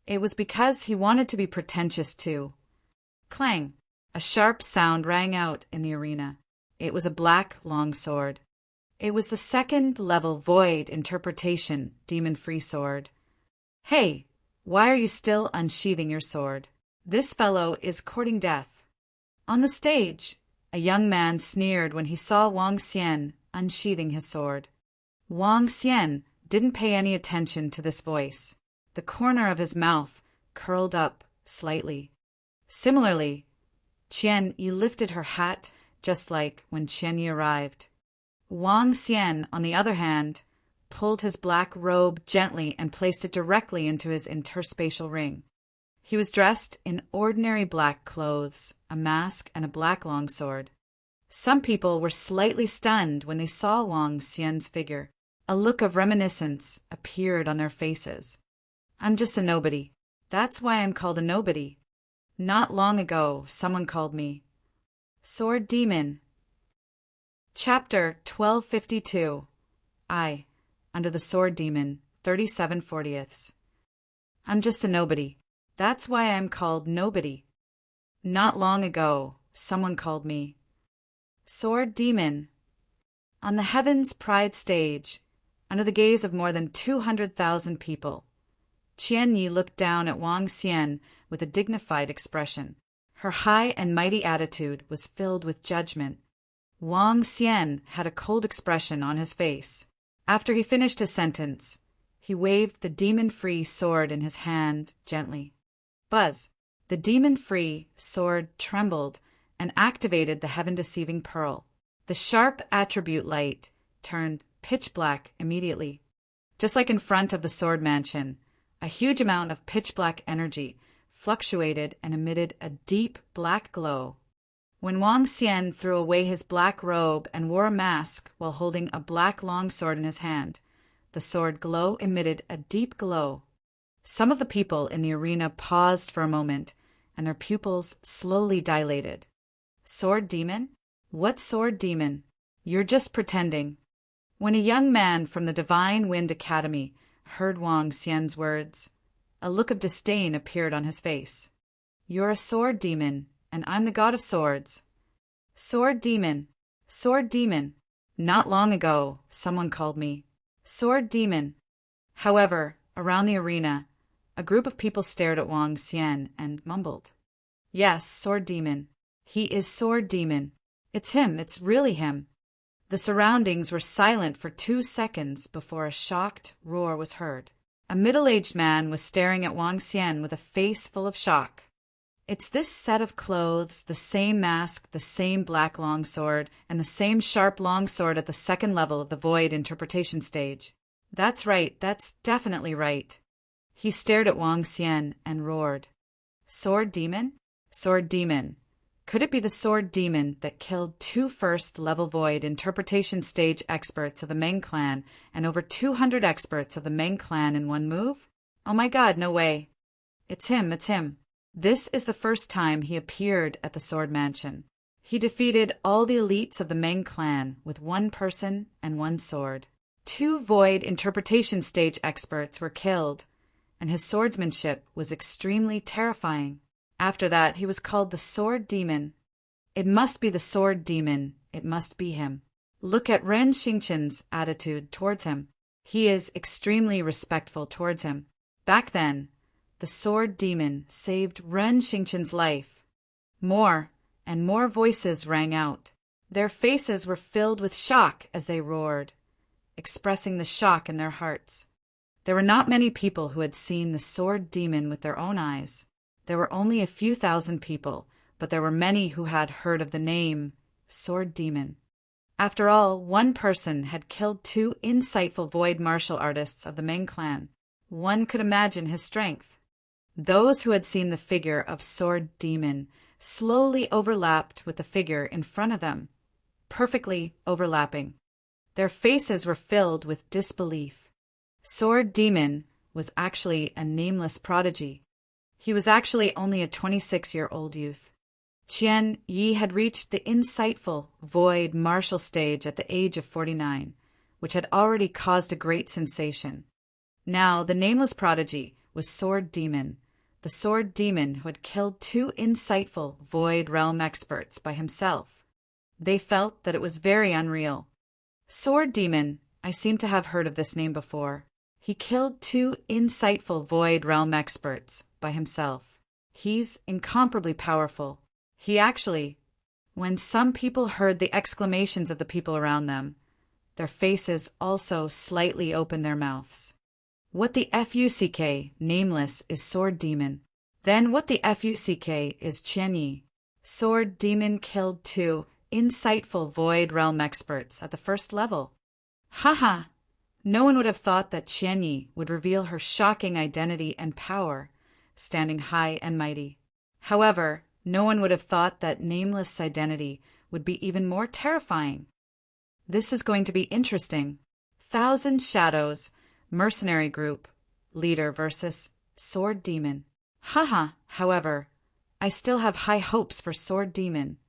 Speaker 1: It was because he wanted to be pretentious too. Clang! A sharp sound rang out in the arena. It was a black long sword. It was the second-level void interpretation demon-free sword. Hey, why are you still unsheathing your sword? This fellow is courting death. On the stage, a young man sneered when he saw Wang Xian unsheathing his sword. Wang Xian didn't pay any attention to this voice. The corner of his mouth curled up slightly. Similarly, Qian Yi lifted her hat just like when Qian Yi arrived. Wang Xian, on the other hand, pulled his black robe gently and placed it directly into his interspatial ring. He was dressed in ordinary black clothes, a mask, and a black longsword. Some people were slightly stunned when they saw Wang Xian's figure. A look of reminiscence appeared on their faces. I'm just a nobody. That's why I'm called a nobody. Not long ago, someone called me Sword Demon. Chapter 1252. I, under the Sword Demon, 37/40. I'm just a nobody. That's why I'm called nobody. Not long ago, someone called me Sword Demon. On the Heaven's Pride stage, under the gaze of more than 200,000 people, Qian Yi looked down at Wang Xian with a dignified expression. Her high and mighty attitude was filled with judgment. Wang Xian had a cold expression on his face. After he finished his sentence, he waved the demon-free sword in his hand gently. Buzz! The demon-free sword trembled and activated the heaven-deceiving pearl. The sharp attribute light turned pitch black immediately. Just like in front of the sword mansion, a huge amount of pitch-black energy fluctuated and emitted a deep black glow. When Wang Xian threw away his black robe and wore a mask while holding a black longsword in his hand, the sword glow emitted a deep glow. Some of the people in the arena paused for a moment, and their pupils slowly dilated. Sword demon? What sword demon? You're just pretending. When a young man from the Divine Wind Academy heard Wang Xian's words, a look of disdain appeared on his face. You're a sword demon, and I'm the god of swords. Sword demon, sword demon. Not long ago, someone called me Sword Demon. However, around the arena, a group of people stared at Wang Xian and mumbled. Yes, Sword Demon. He is Sword Demon. It's him, it's really him. The surroundings were silent for 2 seconds before a shocked roar was heard. A middle-aged man was staring at Wang Xian with a face full of shock. It's this set of clothes, the same mask, the same black longsword, and the same sharp longsword at the second level of the void interpretation stage. That's right, that's definitely right. He stared at Wang Xian and roared. Sword Demon? Sword Demon. Could it be the Sword Demon that killed 2 first-level void interpretation stage experts of the Meng clan and over 200 experts of the Meng clan in one move? Oh my god, no way. It's him, it's him. This is the first time he appeared at the Sword Mansion. He defeated all the elites of the Meng clan with 1 person and 1 sword. 2 void interpretation stage experts were killed, and his swordsmanship was extremely terrifying. After that, he was called the Sword Demon. It must be the Sword Demon. It must be him. Look at Ren Xingqian's attitude towards him. He is extremely respectful towards him. Back then, the Sword Demon saved Ren Xingqian's life. More and more voices rang out. Their faces were filled with shock as they roared, expressing the shock in their hearts. There were not many people who had seen the Sword Demon with their own eyes. There were only a few thousand people, but there were many who had heard of the name Sword Demon. After all, 1 person had killed 2 insightful void martial artists of the Meng clan. One could imagine his strength. Those who had seen the figure of Sword Demon slowly overlapped with the figure in front of them, perfectly overlapping. Their faces were filled with disbelief. Sword Demon was actually a nameless prodigy. He was actually only a 26-year-old youth. Qian Yi had reached the insightful void martial stage at the age of 49, which had already caused a great sensation. Now, the nameless prodigy was Sword Demon, the Sword Demon who had killed 2 insightful void realm experts by himself. They felt that it was very unreal. Sword Demon, I seem to have heard of this name before. He killed 2 insightful void realm experts by himself. He's incomparably powerful. He actually, when some people heard the exclamations of the people around them, their faces also slightly opened their mouths. What the fuck, nameless, is Sword Demon. Then what the fuck is Qian Yi. Sword Demon killed 2 insightful void realm experts at the first level. Haha! No one would have thought that Qian Yi would reveal her shocking identity and power, standing high and mighty. However, no one would have thought that Nameless' identity would be even more terrifying. This is going to be interesting. 1,000 Shadows, mercenary group, leader versus Sword Demon. Haha, however, I still have high hopes for Sword Demon.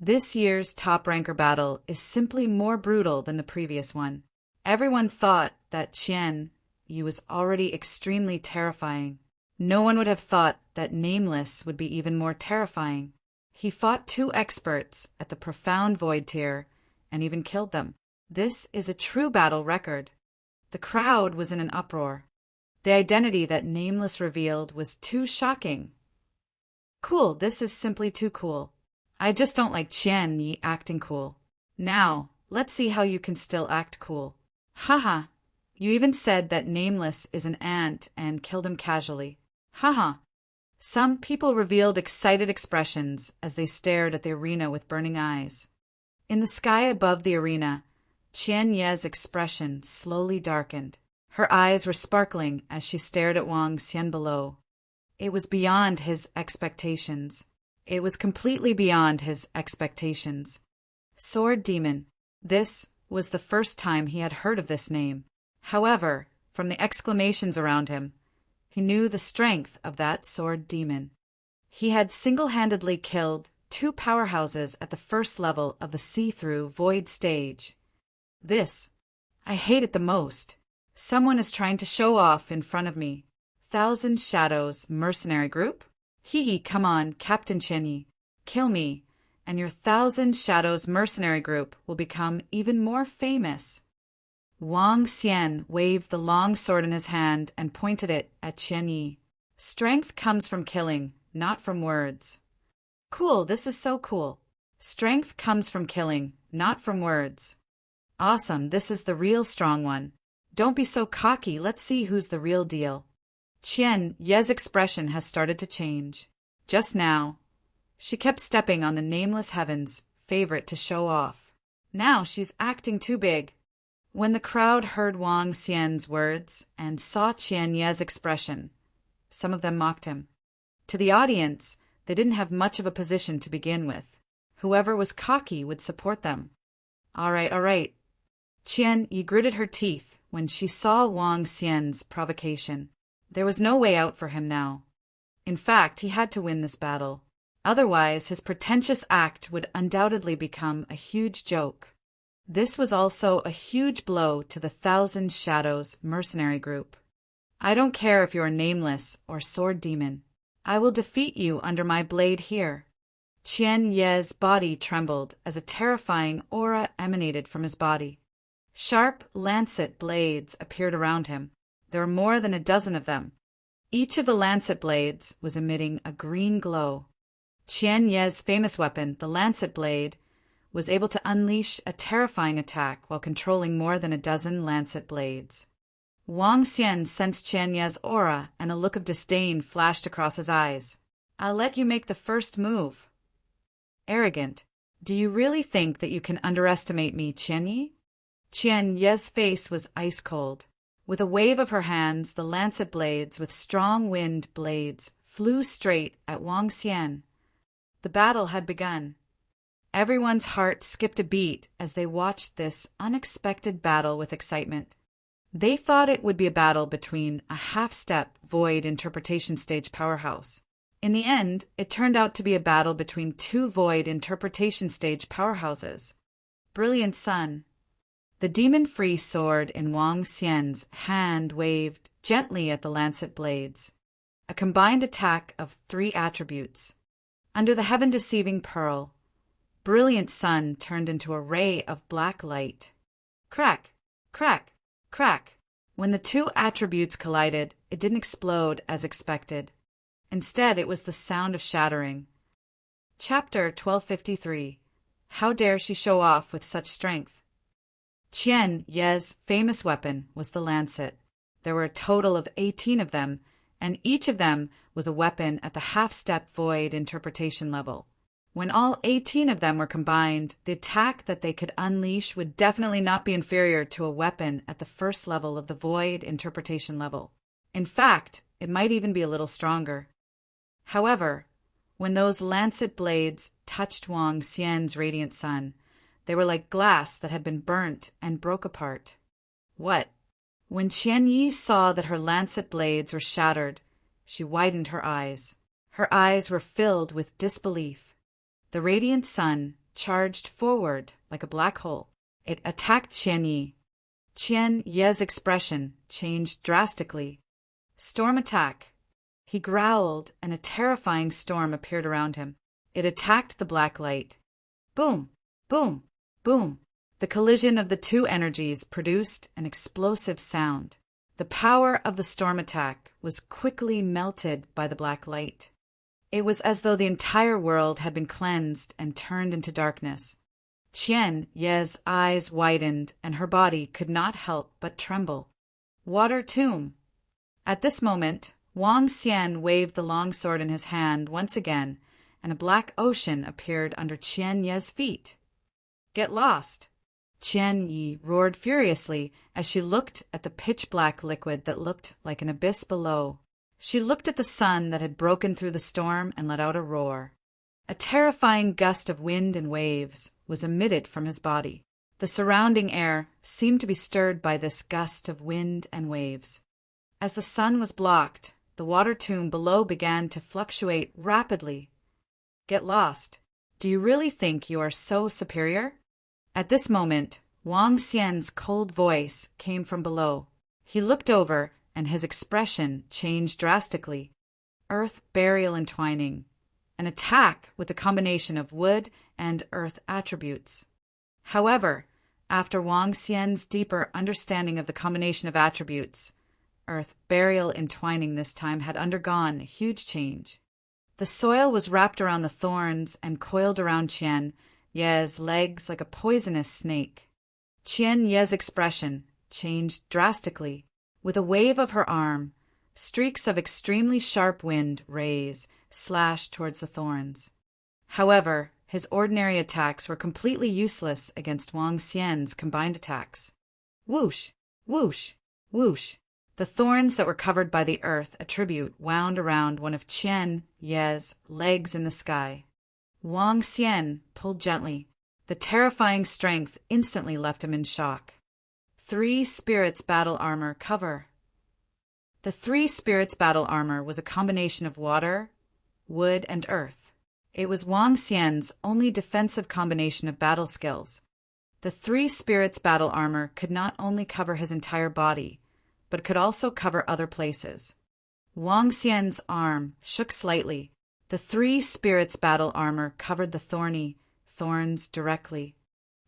Speaker 1: This year's top ranker battle is simply more brutal than the previous one. Everyone thought that Qian Yi was already extremely terrifying. No one would have thought that Nameless would be even more terrifying. He fought 2 experts at the profound void tier and even killed them. This is a true battle record. The crowd was in an uproar. The identity that Nameless revealed was too shocking. Cool, this is simply too cool. I just don't like Qian Yi acting cool. Now, let's see how you can still act cool. Haha, you even said that Nameless is an ant and killed him casually. Haha. Some people revealed excited expressions as they stared at the arena with burning eyes. In the sky above the arena, Qian Ye's expression slowly darkened. Her eyes were sparkling as she stared at Wang Xian below. It was beyond his expectations. It was completely beyond his expectations. Sword Demon. This was the first time he had heard of this name. However, from the exclamations around him, he knew the strength of that Sword Demon. He had single-handedly killed 2 powerhouses at the first level of the see-through void stage. This, I hate it the most. Someone is trying to show off in front of me. 1,000 Shadows mercenary group? Hee hee, come on, Captain Qian Yi. Kill me, and your 1,000 Shadows mercenary group will become even more famous. Wang Xian waved the long sword in his hand and pointed it at Qian Yi. Strength comes from killing, not from words. Cool, this is so cool. Strength comes from killing, not from words. Awesome, this is the real strong one. Don't be so cocky, let's see who's the real deal. Qian Ye's expression has started to change. Just now, she kept stepping on the nameless heaven's favorite to show off. Now she's acting too big. When the crowd heard Wang Xian's words and saw Qian Ye's expression, some of them mocked him. To the audience, they didn't have much of a position to begin with. Whoever was cocky would support them. All right. Qian Yi gritted her teeth when she saw Wang Xian's provocation. There was no way out for him now. In fact, he had to win this battle. Otherwise, his pretentious act would undoubtedly become a huge joke. This was also a huge blow to the Thousand Shadows mercenary group. I don't care if you're nameless or sword demon. I will defeat you under my blade here. Qian Ye's body trembled as a terrifying aura emanated from his body. Sharp lancet blades appeared around him. There were more than a dozen of them. Each of the lancet blades was emitting a green glow. Qian Ye's famous weapon, the lancet blade, was able to unleash a terrifying attack while controlling more than a dozen lancet blades. Wang Xian sensed Qian Ye's aura, and a look of disdain flashed across his eyes. I'll let you make the first move. Arrogant. Do you really think that you can underestimate me, Qian Yi? Qian Ye's face was ice cold. With a wave of her hands, the lancet blades with strong wind blades flew straight at Wang Xian. The battle had begun. Everyone's heart skipped a beat as they watched this unexpected battle with excitement. They thought it would be a battle between a half-step void interpretation stage powerhouse. In the end, it turned out to be a battle between two void interpretation stage powerhouses. Brilliant Sun. The demon-free sword in Wang Xian's hand waved gently at the lancet blades. A combined attack of 3 attributes. Under the heaven-deceiving pearl, Brilliant Sun turned into a ray of black light. Crack, crack, crack. When the 2 attributes collided, it didn't explode as expected. Instead, it was the sound of shattering. Chapter 1253. How dare she show off with such strength? Qian Ye's famous weapon was the lancet. There were a total of 18 of them, and each of them was a weapon at the half-step void interpretation level. When all 18 of them were combined, the attack that they could unleash would definitely not be inferior to a weapon at the first level of the void interpretation level. In fact, it might even be a little stronger. However, when those lancet blades touched Wang Xian's radiant sun, they were like glass that had been burnt and broke apart. What? When Qian Yi saw that her lancet blades were shattered, she widened her eyes. Her eyes were filled with disbelief. The radiant sun charged forward like a black hole. It attacked Qian Yi. Qian Ye's expression changed drastically. Storm attack. He growled, and a terrifying storm appeared around him. It attacked the black light. Boom, boom, boom. The collision of the 2 energies produced an explosive sound. The power of the storm attack was quickly melted by the black light. It was as though the entire world had been cleansed and turned into darkness. Qian Ye's eyes widened, and her body could not help but tremble. Water tomb. At this moment, Wang Xian waved the long sword in his hand once again, and a black ocean appeared under Qian Ye's feet. Get lost! Qian Yi roared furiously as she looked at the pitch-black liquid that looked like an abyss below. She looked at the sun that had broken through the storm and let out a roar. A terrifying gust of wind and waves was emitted from his body. The surrounding air seemed to be stirred by this gust of wind and waves. As the sun was blocked, the water tomb below began to fluctuate rapidly. Get lost. Do you really think you are so superior? At this moment, Wang Xian's cold voice came from below. He looked over, and his expression changed drastically. Earth burial entwining. An attack with a combination of wood and earth attributes. However, after Wang Xian's deeper understanding of the combination of attributes, earth burial entwining this time had undergone a huge change. The soil was wrapped around the thorns and coiled around Qian Ye's legs like a poisonous snake. Qian Ye's expression changed drastically. With a wave of her arm, streaks of extremely sharp wind rays slashed towards the thorns. However, his ordinary attacks were completely useless against Wang Xian's combined attacks. Whoosh! Whoosh! Whoosh! The thorns that were covered by the earth attribute wound around one of Qian Ye's legs in the sky. Wang Xian pulled gently. The terrifying strength instantly left him in shock. 3 spirits battle armor cover. The 3 spirits battle armor was a combination of water, wood, and earth. It was Wang Xian's only defensive combination of battle skills. The 3 spirits battle armor could not only cover his entire body, but could also cover other places. Wang Xian's arm shook slightly. The 3 spirits battle armor covered the thorns directly.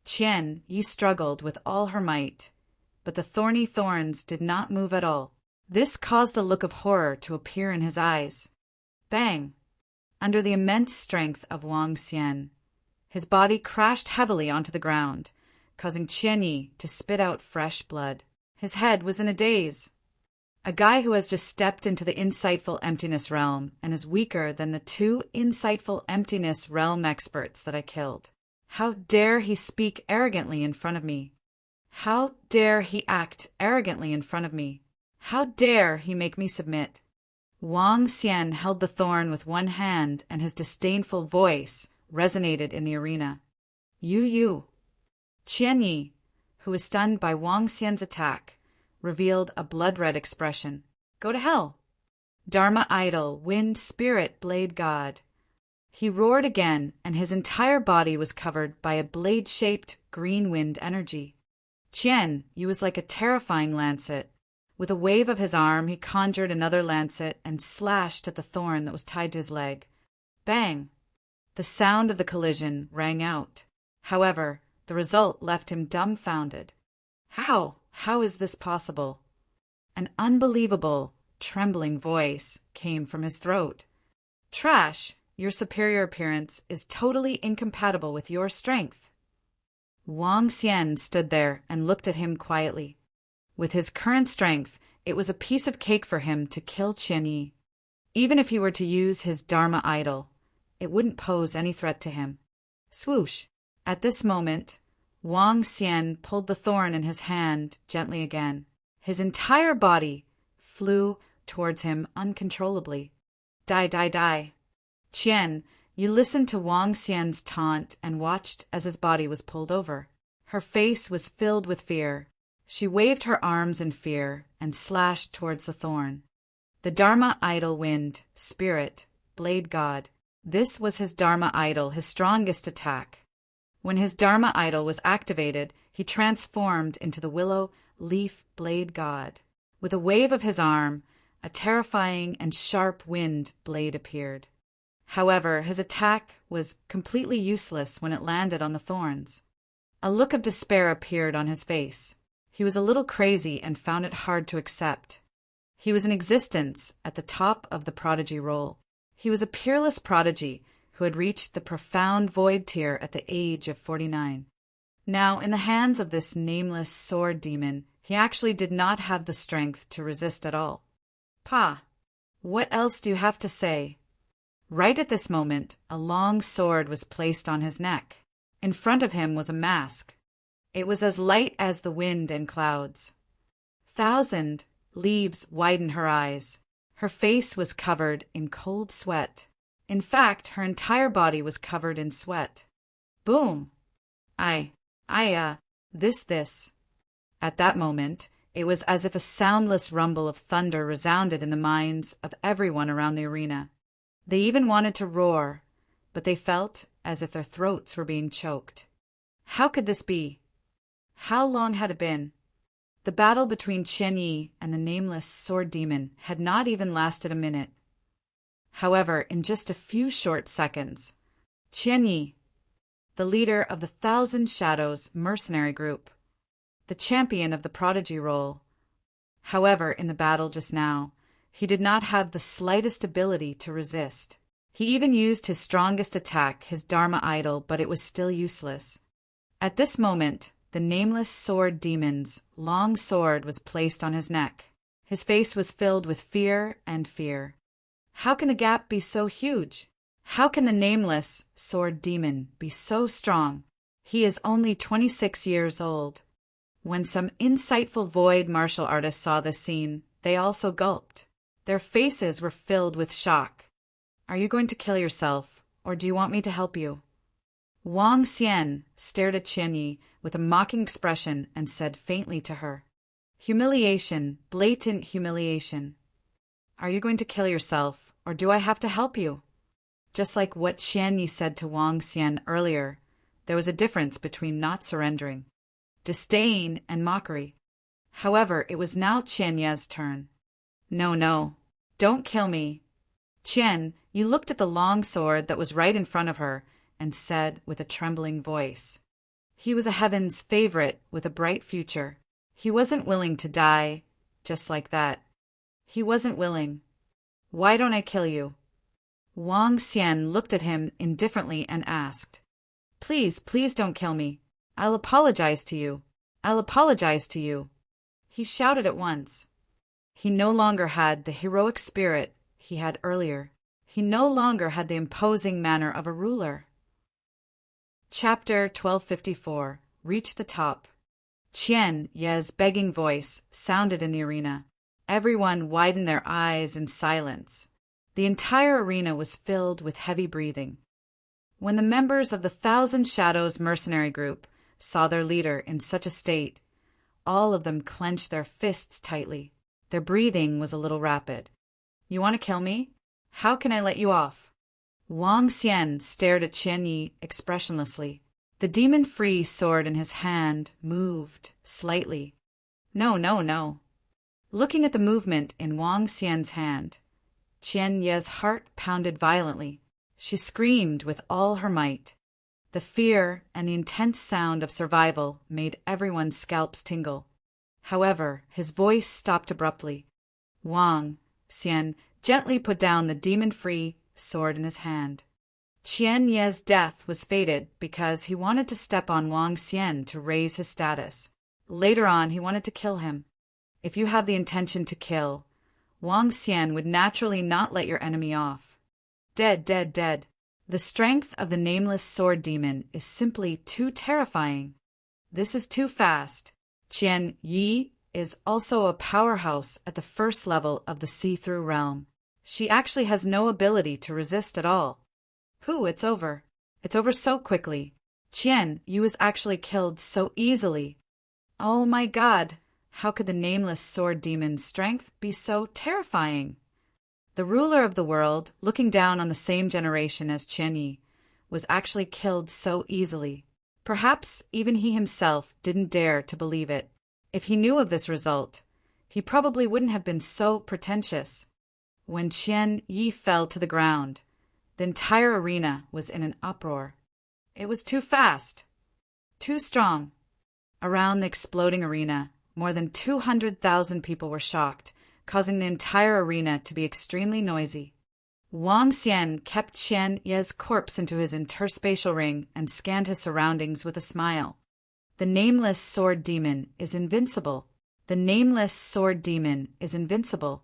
Speaker 1: Qian Yi struggled with all her might, but the thorny thorns did not move at all. This caused a look of horror to appear in his eyes. Bang! Under the immense strength of Wang Xian, his body crashed heavily onto the ground, causing Qian Yi to spit out fresh blood. His head was in a daze. A guy who has just stepped into the insightful emptiness realm and is weaker than the 2 insightful emptiness realm experts that I killed. How dare he speak arrogantly in front of me? How dare he act arrogantly in front of me? How dare he make me submit? Wang Xian held the thorn with one hand, and his disdainful voice resonated in the arena. You. Qian Yi, who was stunned by Wang Xian's attack, revealed a blood-red expression. Go to hell! Dharma idol, wind spirit, blade god. He roared again, and his entire body was covered by a blade-shaped green wind energy. Qian Yi was like a terrifying lancet. With a wave of his arm, he conjured another lancet and slashed at the thorn that was tied to his leg. Bang! The sound of the collision rang out. However, the result left him dumbfounded. How is this possible? An unbelievable, trembling voice came from his throat. Trash! Your superior appearance is totally incompatible with your strength. Wang Xian stood there and looked at him quietly. With his current strength, it was a piece of cake for him to kill Qian Yi. Even if he were to use his Dharma idol, it wouldn't pose any threat to him. Swoosh! At this moment, Wang Xian pulled the thorn in his hand gently again. His entire body flew towards him uncontrollably. Die. Qian Yi listened to Wang Xian's taunt and watched as his body was pulled over. Her face was filled with fear. She waved her arms in fear and slashed towards the thorn. The Dharma idol wind, spirit, blade god. This was his Dharma idol, his strongest attack. When his Dharma idol was activated, he transformed into the willow leaf blade god. With a wave of his arm, a terrifying and sharp wind blade appeared. However, his attack was completely useless when it landed on the thorns. A look of despair appeared on his face. He was a little crazy and found it hard to accept. He was in existence at the top of the prodigy roll. He was a peerless prodigy who had reached the profound void tier at the age of 49. Now, in the hands of this nameless sword demon, he actually did not have the strength to resist at all. Pa, what else do you have to say? Right at this moment, a long sword was placed on his neck. In front of him was a mask. It was as light as the wind and clouds. 1,000 leaves widened her eyes. Her face was covered in cold sweat. In fact, her entire body was covered in sweat. Boom! This. At that moment, it was as if a soundless rumble of thunder resounded in the minds of everyone around the arena. They even wanted to roar, but they felt as if their throats were being choked. How could this be? How long had it been? The battle between Qian Yi and the nameless sword demon had not even lasted a minute. However, in just a few short seconds, Qian Yi, the leader of the 1,000 Shadows mercenary group, the champion of the prodigy role. However, in the battle just now, he did not have the slightest ability to resist. He even used his strongest attack, his Dharma idol, but it was still useless. At this moment, the nameless sword demon's long sword was placed on his neck. His face was filled with fear and fear. How can the gap be so huge? How can the nameless sword demon be so strong? He is only 26 years old. When some insightful void martial artists saw this scene, they also gulped. Their faces were filled with shock. Are you going to kill yourself, or do you want me to help you? Wang Xian stared at Qian Yi with a mocking expression and said faintly to her, "Humiliation, blatant humiliation. Are you going to kill yourself, or do I have to help you?" Just like what Qian Yi said to Wang Xian earlier, there was a difference between not surrendering, disdain, and mockery. However, it was now Qian Yi's turn. "No, no, don't kill me." Qian Yi looked at the long sword that was right in front of her and said with a trembling voice. He was a heaven's favorite with a bright future. He wasn't willing to die just like that. He wasn't willing. "Why don't I kill you?" Wang Xian looked at him indifferently and asked, "Please, please don't kill me. I'll apologize to you. I'll apologize to you." He shouted at once. He no longer had the heroic spirit he had earlier. He no longer had the imposing manner of a ruler. Chapter 1254. Reach the top. Qian Yi's begging voice sounded in the arena. Everyone widened their eyes in silence. The entire arena was filled with heavy breathing. When the members of the Thousand Shadows mercenary group saw their leader in such a state, all of them clenched their fists tightly. Their breathing was a little rapid. "You want to kill me? How can I let you off?" Wang Xian stared at Qian Yi expressionlessly. The demon-free sword in his hand moved slightly. "No, no, no." Looking at the movement in Wang Xian's hand, Qian Yi's heart pounded violently. She screamed with all her might. The fear and the intense sound of survival made everyone's scalps tingle. However, his voice stopped abruptly. Wang Xian gently put down the demon-free sword in his hand. Qian Yi's death was fated because he wanted to step on Wang Xian to raise his status. Later on, he wanted to kill him. If you have the intention to kill, Wang Xian would naturally not let your enemy off. Dead, dead, dead. The strength of the nameless sword demon is simply too terrifying. This is too fast. Qian Yi is also a powerhouse at the first level of the see-through realm. She actually has no ability to resist at all. It's over. It's over so quickly. Qian Yi was actually killed so easily. Oh my God! How could the nameless sword demon's strength be so terrifying? The ruler of the world, looking down on the same generation as Qian Yi, was actually killed so easily. Perhaps even he himself didn't dare to believe it. If he knew of this result, he probably wouldn't have been so pretentious. When Qian Yi fell to the ground, the entire arena was in an uproar. It was too fast, too strong. Around the exploding arena, more than 200,000 people were shocked, causing the entire arena to be extremely noisy. Wang Xian kept Qian Yi's corpse into his interspatial ring and scanned his surroundings with a smile. The nameless sword demon is invincible. The nameless sword demon is invincible.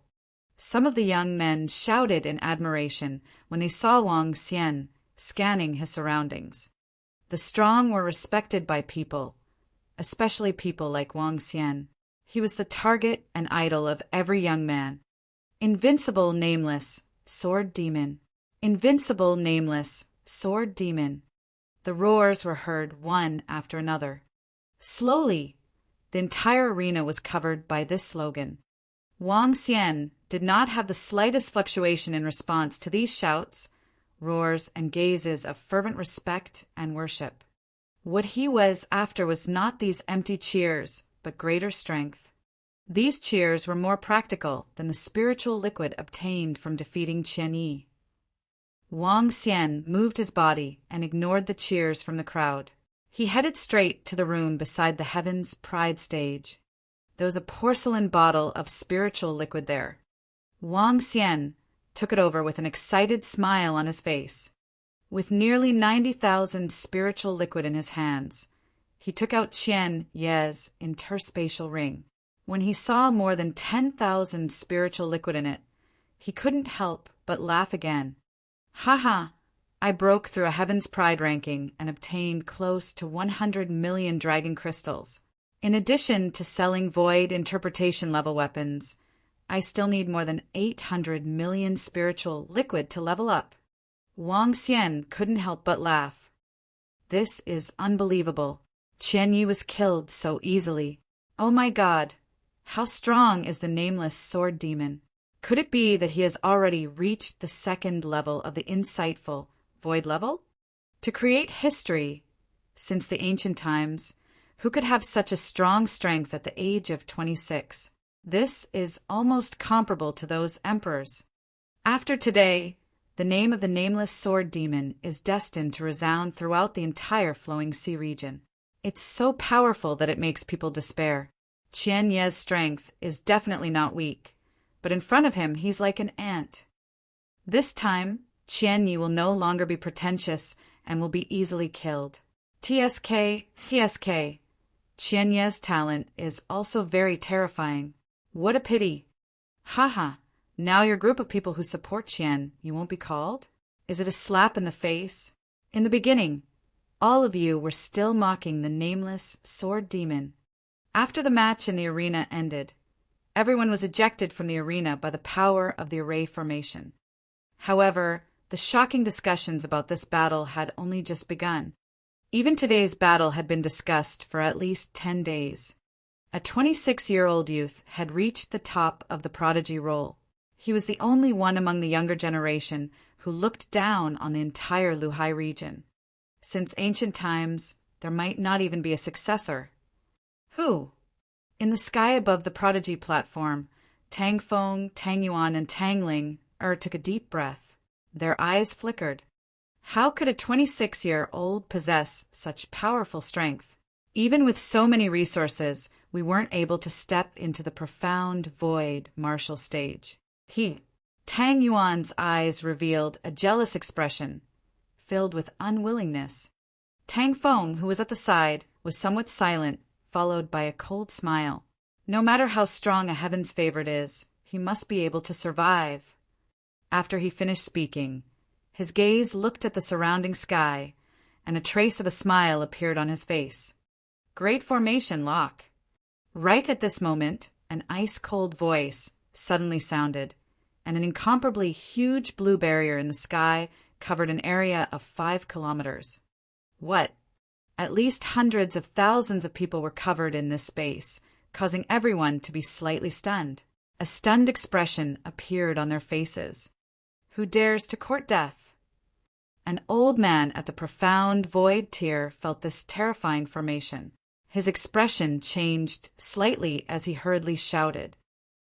Speaker 1: Some of the young men shouted in admiration when they saw Wang Xian scanning his surroundings. The strong were respected by people, especially people like Wang Xian. He was the target and idol of every young man. Invincible nameless sword demon. Invincible nameless sword demon. The roars were heard one after another. Slowly, the entire arena was covered by this slogan. Wang Xian did not have the slightest fluctuation in response to these shouts, roars, and gazes of fervent respect and worship. What he was after was not these empty cheers, but greater strength. These cheers were more practical than the spiritual liquid obtained from defeating Qian Yi. Wang Xian moved his body and ignored the cheers from the crowd. He headed straight to the room beside the Heaven's Pride stage. There was a porcelain bottle of spiritual liquid there. Wang Xian took it over with an excited smile on his face. With nearly 90,000 spiritual liquid in his hands, he took out Qian Ye's interspatial ring. When he saw more than 10,000 spiritual liquid in it, he couldn't help but laugh again. Ha! I broke through a Heaven's Pride ranking and obtained close to 100 million dragon crystals. In addition to selling void interpretation level weapons, I still need more than 800 million spiritual liquid to level up. Wang Xian couldn't help but laugh. This is unbelievable. Qian Yi was killed so easily. Oh my God! How strong is the nameless sword demon? Could it be that he has already reached the second level of the insightful void level? To create history, since the ancient times, who could have such a strong strength at the age of 26? This is almost comparable to those emperors. After today, the name of the nameless sword demon is destined to resound throughout the entire Flowing Sea region. It's so powerful that it makes people despair. Qian Ye's strength is definitely not weak, but in front of him he's like an ant. This time, Qian Yi will no longer be pretentious and will be easily killed. TSK. Qian Ye's talent is also very terrifying. What a pity. Haha, now your group of people who support Qian, you won't be called? Is it a slap in the face? In the beginning, all of you were still mocking the nameless sword demon. After the match in the arena ended, everyone was ejected from the arena by the power of the array formation. However, the shocking discussions about this battle had only just begun. Even today's battle had been discussed for at least 10 days. A 26-year-old youth had reached the top of the prodigy role. He was the only one among the younger generation who looked down on the entire Luhai region. Since ancient times, there might not even be a successor. Who? In the sky above the prodigy platform, Tang Feng, Tang Yuan, and Tang Ling took a deep breath. Their eyes flickered. How could a 26-year-old possess such powerful strength? Even with so many resources, we weren't able to step into the profound void martial stage. Tang Yuan's eyes revealed a jealous expression, filled with unwillingness. Tang Feng, who was at the side, was somewhat silent, followed by a cold smile. No matter how strong a heaven's favorite is, he must be able to survive. After he finished speaking, his gaze looked at the surrounding sky, and a trace of a smile appeared on his face. Great formation, Locke. Right at this moment, an ice-cold voice suddenly sounded, and an incomparably huge blue barrier in the sky covered an area of 5 kilometers. What? At least hundreds of thousands of people were covered in this space, causing everyone to be slightly stunned. A stunned expression appeared on their faces. Who dares to court death? An old man at the profound void tier felt this terrifying formation. His expression changed slightly as he hurriedly shouted.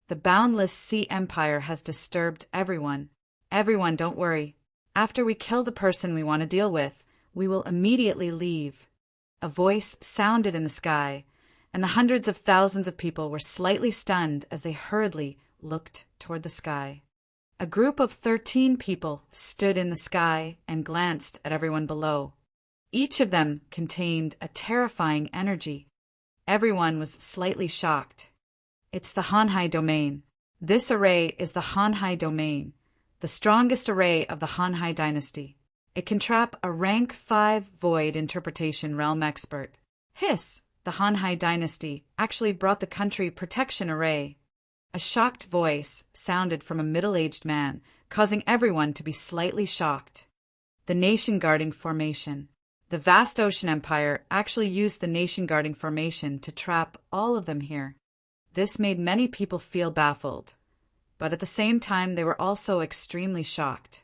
Speaker 1: The boundless sea empire has disturbed everyone. Everyone, don't worry. After we kill the person we want to deal with, we will immediately leave. A voice sounded in the sky, and the hundreds of thousands of people were slightly stunned as they hurriedly looked toward the sky. A group of 13 people stood in the sky and glanced at everyone below. Each of them contained a terrifying energy. Everyone was slightly shocked. It's the Hanhai domain. This array is the Hanhai domain, the strongest array of the Hanhai dynasty. It can trap a rank 5 void interpretation realm expert. Hiss! The Hanhai dynasty actually brought the country protection array. A shocked voice sounded from a middle-aged man, causing everyone to be slightly shocked. The nation-guarding formation. The vast ocean empire actually used the nation-guarding formation to trap all of them here. This made many people feel baffled, but at the same time they were also extremely shocked.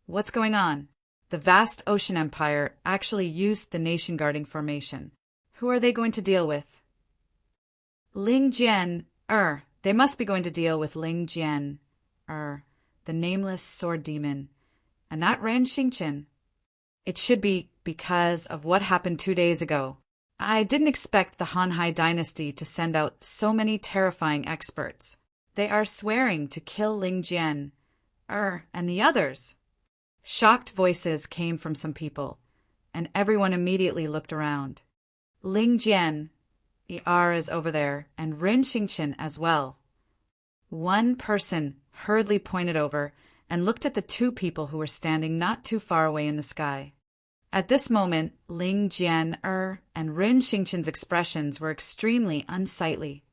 Speaker 1: What's going on? The vast ocean empire actually used the nation-guarding formation. Who are they going to deal with? Ling Jian, they must be going to deal with Ling Jian, the nameless sword demon, and that Ren Xingqian. It should be because of what happened 2 days ago. I didn't expect the Hanhai dynasty to send out so many terrifying experts. They are swearing to kill Ling Jian, and the others?" Shocked voices came from some people, and everyone immediately looked around. Ling Jian, is over there, and Rin Xingqian as well. One person hurriedly pointed over and looked at the two people who were standing not too far away in the sky. At this moment, Ling Jian and Rin Xingqian's expressions were extremely unsightly.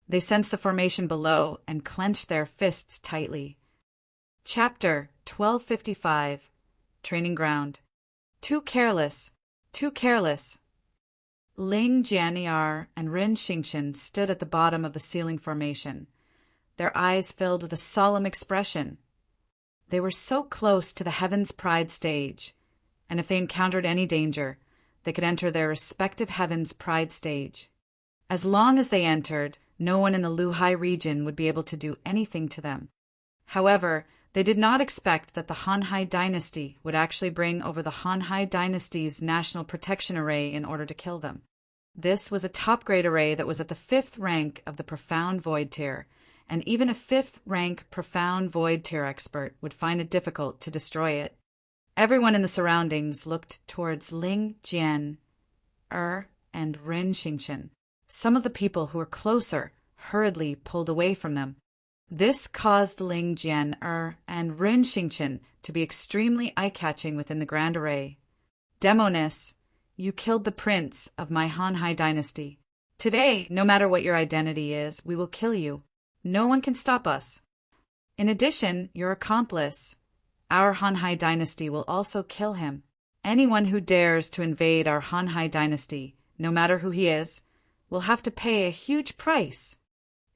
Speaker 1: They sensed the formation below and clenched their fists tightly. Chapter 1255. Training Ground. Too careless, too careless. Ling Jian and Rin Xingqian stood at the bottom of the ceiling formation, their eyes filled with a solemn expression. They were so close to the Heaven's Pride stage, and if they encountered any danger, they could enter their respective Heaven's Pride stage. As long as they entered, no one in the Luhai region would be able to do anything to them. However, they did not expect that the Hanhai dynasty would actually bring over the Hanhai dynasty's National Protection Array in order to kill them. This was a top-grade array that was at the 5th rank of the Profound Void tier, and even a 5th rank Profound Void tier expert would find it difficult to destroy it. Everyone in the surroundings looked towards Ling Jian, and Rin Xingqian. Some of the people who were closer hurriedly pulled away from them. This caused Ling Jian and Rin Xingqian to be extremely eye-catching within the Grand Array. Demoness, you killed the prince of my Hanhai dynasty. Today, no matter what your identity is, we will kill you. No one can stop us. In addition, your accomplice, our Hanhai dynasty, will also kill him. Anyone who dares to invade our Hanhai dynasty, no matter who he is, will have to pay a huge price.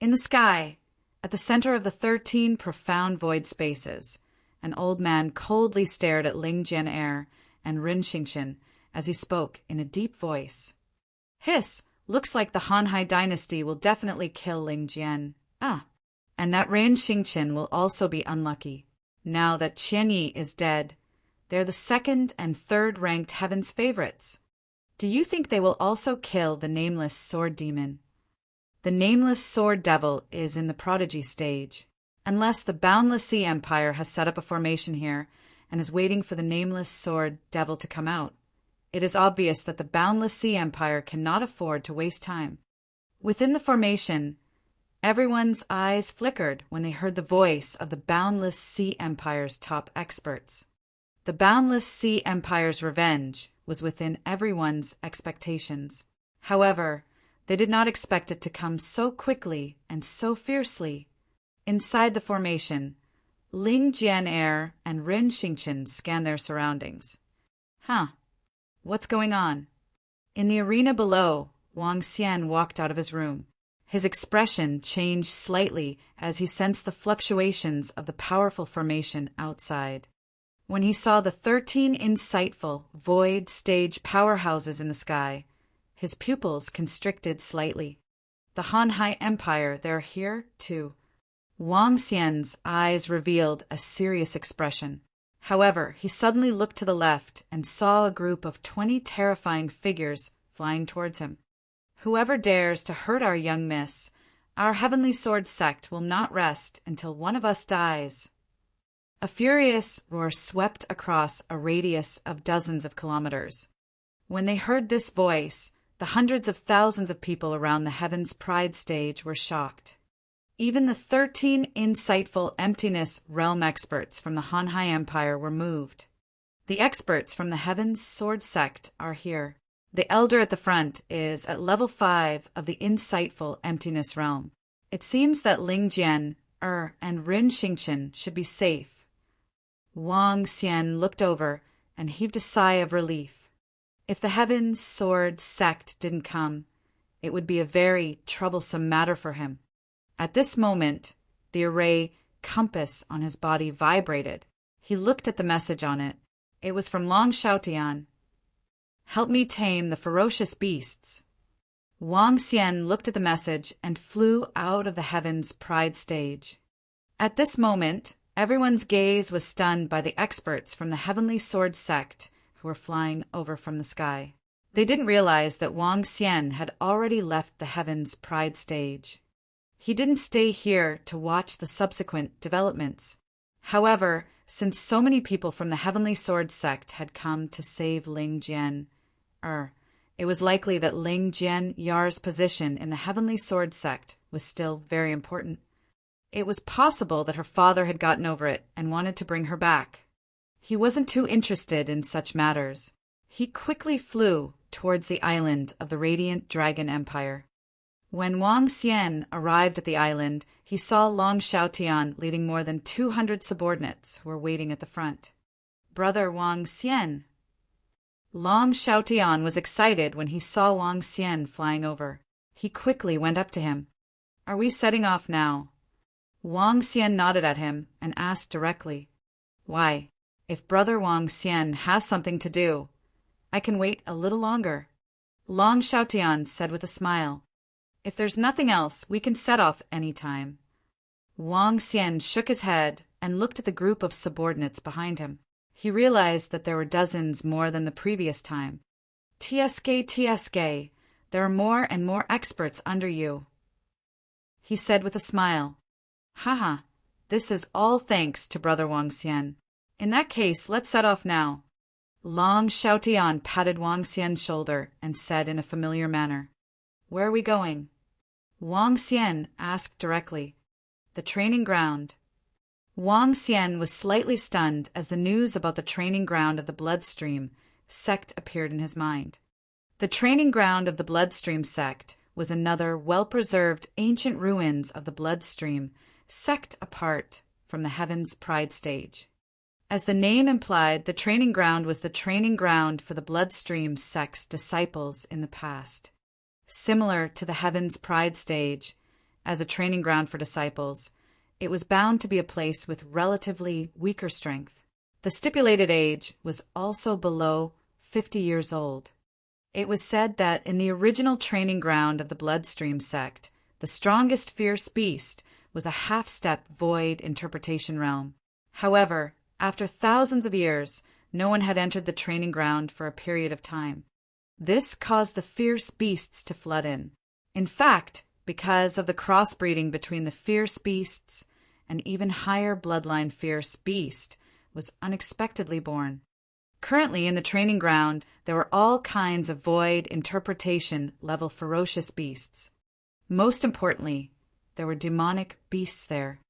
Speaker 1: In the sky, at the center of the 13 profound void spaces, an old man coldly stared at Ling Jian and Rin Xingqian as he spoke in a deep voice. Hiss, looks like the Hanhai dynasty will definitely kill Ling Jian. And that Rin Xingqian will also be unlucky. Now that Qian Yi is dead, they're the 2nd and 3rd ranked Heaven's favorites. Do you think they will also kill the Nameless Sword Demon? The Nameless Sword Devil is in the Prodigy stage, unless the Boundless Sea Empire has set up a formation here and is waiting for the Nameless Sword Devil to come out. It is obvious that the Boundless Sea Empire cannot afford to waste time. Within the formation, everyone's eyes flickered when they heard the voice of the Boundless Sea Empire's top experts. The Boundless Sea Empire's revenge was within everyone's expectations. However, they did not expect it to come so quickly and so fiercely. Inside the formation, Ling Jian and Rin Xingqian scanned their surroundings. What's going on? In the arena below, Wang Xian walked out of his room. His expression changed slightly as he sensed the fluctuations of the powerful formation outside. When he saw the 13 insightful void stage powerhouses in the sky, his pupils constricted slightly. The Hanhai Empire, they're here, too. Wang Xian's eyes revealed a serious expression. However, he suddenly looked to the left and saw a group of 20 terrifying figures flying towards him. Whoever dares to hurt our young miss, our Heavenly Sword sect will not rest until one of us dies. A furious roar swept across a radius of dozens of kilometers. When they heard this voice, the hundreds of thousands of people around the Heaven's Pride stage were shocked. Even the 13 insightful Emptiness Realm experts from the Hanhai Empire were moved. The experts from the Heaven's Sword sect are here. The elder at the front is at level 5 of the insightful Emptiness Realm. It seems that Ling Jian, and Rin Xingqian should be safe. Wang Xian looked over and heaved a sigh of relief. If the Heaven's Sword sect didn't come, it would be a very troublesome matter for him. At this moment, the array compass on his body vibrated. He looked at the message on it. It was from Long Xiaotian. Help me tame the ferocious beasts. Wang Xian looked at the message and flew out of the Heaven's Pride stage. At this moment, everyone's gaze was stunned by the experts from the Heavenly Sword sect who were flying over from the sky. They didn't realize that Wang Xian had already left the Heaven's Pride stage. He didn't stay here to watch the subsequent developments. However, since so many people from the Heavenly Sword sect had come to save Ling Jian, it was likely that Ling Jian Yar's position in the Heavenly Sword sect was still very important. It was possible that her father had gotten over it and wanted to bring her back. He wasn't too interested in such matters. He quickly flew towards the island of the Radiant Dragon Empire. When Wang Xian arrived at the island, he saw Long Xiaotian leading more than 200 subordinates who were waiting at the front. Brother Wang Xian. Long Xiaotian was excited when he saw Wang Xian flying over. He quickly went up to him. Are we setting off now? Wang Xian nodded at him and asked directly. Why, if Brother Wang Xian has something to do, I can wait a little longer. Long Xiaotian said with a smile. If there's nothing else, we can set off any time. Wang Xian shook his head and looked at the group of subordinates behind him. He realized that there were dozens more than the previous time. TSK, there are more and more experts under you, he said with a smile. Haha, this is all thanks to Brother Wang Xian. In that case, let's set off now. Long Xiaotian patted Wang Xian's shoulder and said in a familiar manner. Where are we going? Wang Xian asked directly. The training ground. Wang Xian was slightly stunned as the news about the training ground of the Bloodstream sect appeared in his mind. The training ground of the Bloodstream sect was another well-preserved ancient ruins of the Bloodstream sect apart from the Heaven's Pride stage. As the name implied, the training ground was the training ground for the Bloodstream sect's disciples in the past. Similar to the Heaven's Pride stage, as a training ground for disciples, it was bound to be a place with relatively weaker strength. The stipulated age was also below 50 years old. It was said that in the original training ground of the Bloodstream sect, the strongest fierce beast was a half-step void interpretation realm. However, after thousands of years, no one had entered the training ground for a period of time. This caused the fierce beasts to flood in. In fact, because of the crossbreeding between the fierce beasts, an even higher bloodline fierce beast was unexpectedly born. Currently in the training ground, there were all kinds of void interpretation level ferocious beasts. Most importantly, there were demonic beasts there.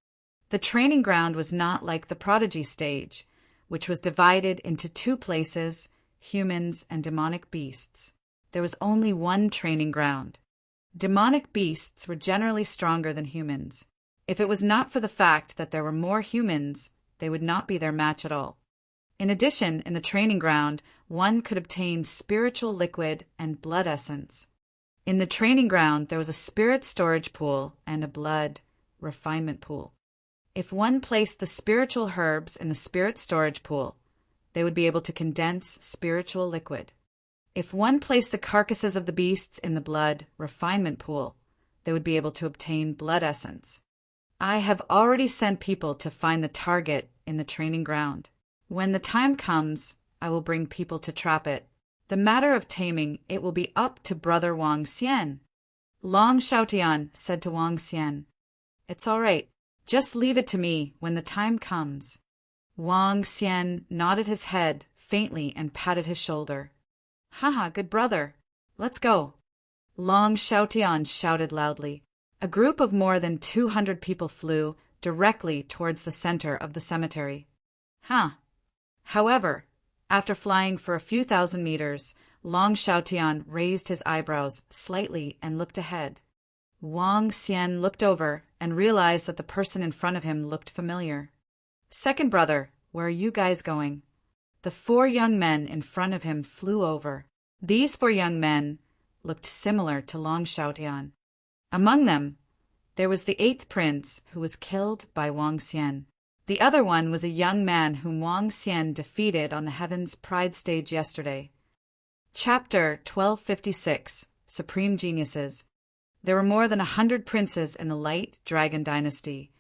Speaker 1: The training ground was not like the prodigy stage, which was divided into two places, humans and demonic beasts. There was only one training ground. Demonic beasts were generally stronger than humans. If it was not for the fact that there were more humans, they would not be their match at all. In addition, in the training ground, one could obtain spiritual liquid and blood essence. In the training ground, there was a spirit storage pool and a blood refinement pool. If one placed the spiritual herbs in the spirit storage pool, they would be able to condense spiritual liquid. If one placed the carcasses of the beasts in the blood refinement pool, they would be able to obtain blood essence. I have already sent people to find the target in the training ground. When the time comes, I will bring people to trap it. The matter of taming it will be up to Brother Wang Xian. Long Xiaotian said to Wang Xian, It's all right. Just leave it to me when the time comes. Wang Xian nodded his head faintly and patted his shoulder. Haha, good brother. Let's go. Long Xiaotian shouted loudly. A group of more than 200 people flew directly towards the center of the cemetery. However, after flying for a few thousand meters, Long Xiaotian raised his eyebrows slightly and looked ahead. Wang Xian looked over and realized that the person in front of him looked familiar. Second brother, where are you guys going? The 4 young men in front of him flew over. These 4 young men looked similar to Long Xiaotian. Among them, there was the 8th prince who was killed by Wang Xian. The other one was a young man whom Wang Xian defeated on the Heaven's Pride stage yesterday. Chapter 1256, Supreme Geniuses. There were more than 100 princes in the Light Dragon Dynasty,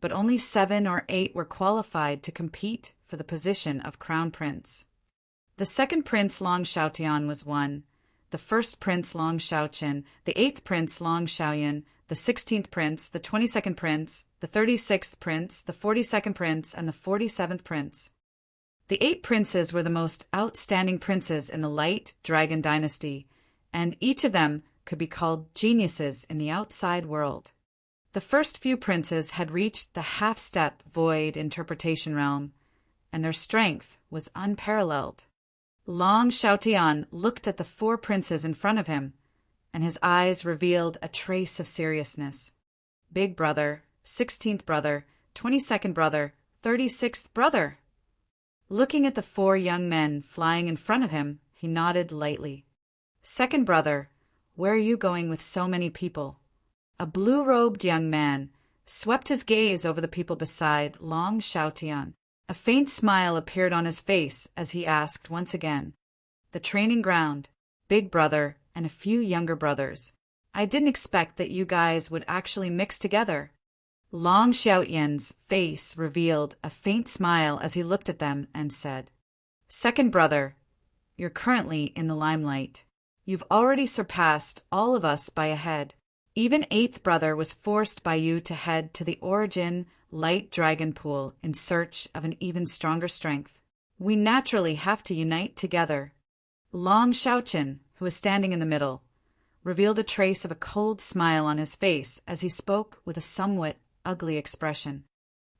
Speaker 1: but only 7 or 8 were qualified to compete for the position of Crown Prince. The second prince Long Xiaotian was one, the first prince Long Xiaoqin, the 8th prince Long Xiaoyan, the 16th prince, the 22nd prince, the 36th prince, the 42nd prince, and the 47th prince. The 8 princes were the most outstanding princes in the Light Dragon dynasty, and each of them could be called geniuses in the outside world. The first few princes had reached the half-step void interpretation realm, and their strength was unparalleled. Long Xiaotian looked at the 4 princes in front of him, and his eyes revealed a trace of seriousness. Big brother, 16th brother, 22nd brother, 36th brother. Looking at the 4 young men flying in front of him, he nodded lightly. Second brother, where are you going with so many people? A blue-robed young man swept his gaze over the people beside Long Xiaotian. A faint smile appeared on his face as he asked once again. The training ground, big brother, and a few younger brothers. I didn't expect that you guys would actually mix together. Long Xiaotian's face revealed a faint smile as he looked at them and said, Second brother, you're currently in the limelight. You've already surpassed all of us by a head. Even 8th brother was forced by you to head to the Origin Light Dragon Pool in search of an even stronger strength. We naturally have to unite together. Long Xiaotian, who was standing in the middle, revealed a trace of a cold smile on his face as he spoke with a somewhat ugly expression.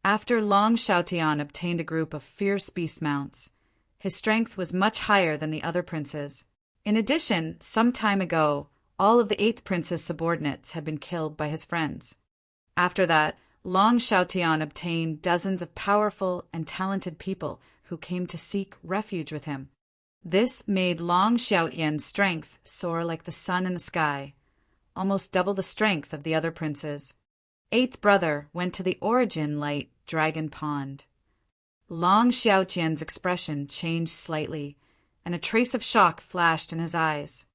Speaker 1: After Long Xiaotian obtained a group of fierce beast mounts, his strength was much higher than the other princes. In addition, some time ago, all of the 8th prince's subordinates had been killed by his friends. After that, Long Xiaotian obtained dozens of powerful and talented people who came to seek refuge with him. This made Long Xiaotian's strength soar like the sun in the sky, almost double the strength of the other princes. 8th brother went to the Origin Light Dragon Pond. Long Xiaotian's expression changed slightly, and a trace of shock flashed in his eyes.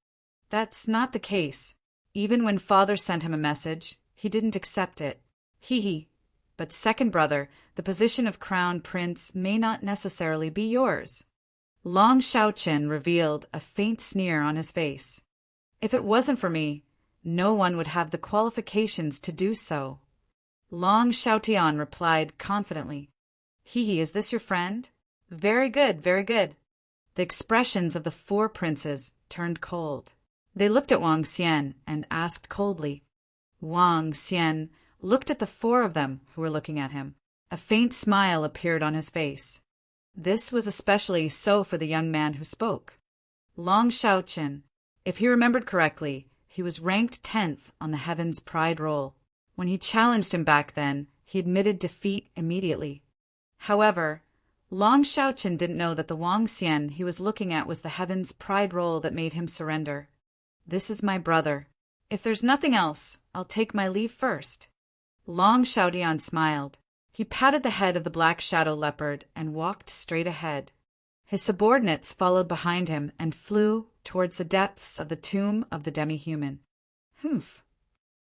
Speaker 1: That's not the case. Even when father sent him a message, he didn't accept it. Hee. But second brother, the position of crown prince may not necessarily be yours. Long Xiaotian revealed a faint sneer on his face. If it wasn't for me, no one would have the qualifications to do so. Long Xiaotian replied confidently. Hee, is this your friend? Very good, very good. The expressions of the 4 princes turned cold. They looked at Wang Xian and asked coldly. Wang Xian looked at the 4 of them who were looking at him. A faint smile appeared on his face. This was especially so for the young man who spoke. Long Xiaotian. If he remembered correctly, he was ranked 10th on the Heaven's Pride roll. When he challenged him back then, he admitted defeat immediately. However, Long Xiaotian didn't know that the Wang Xian he was looking at was the Heaven's Pride roll that made him surrender. This is my brother. If there's nothing else, I'll take my leave first. Long Xiaotian smiled. He patted the head of the black shadow leopard and walked straight ahead. His subordinates followed behind him and flew towards the depths of the tomb of the demi-human. Humph.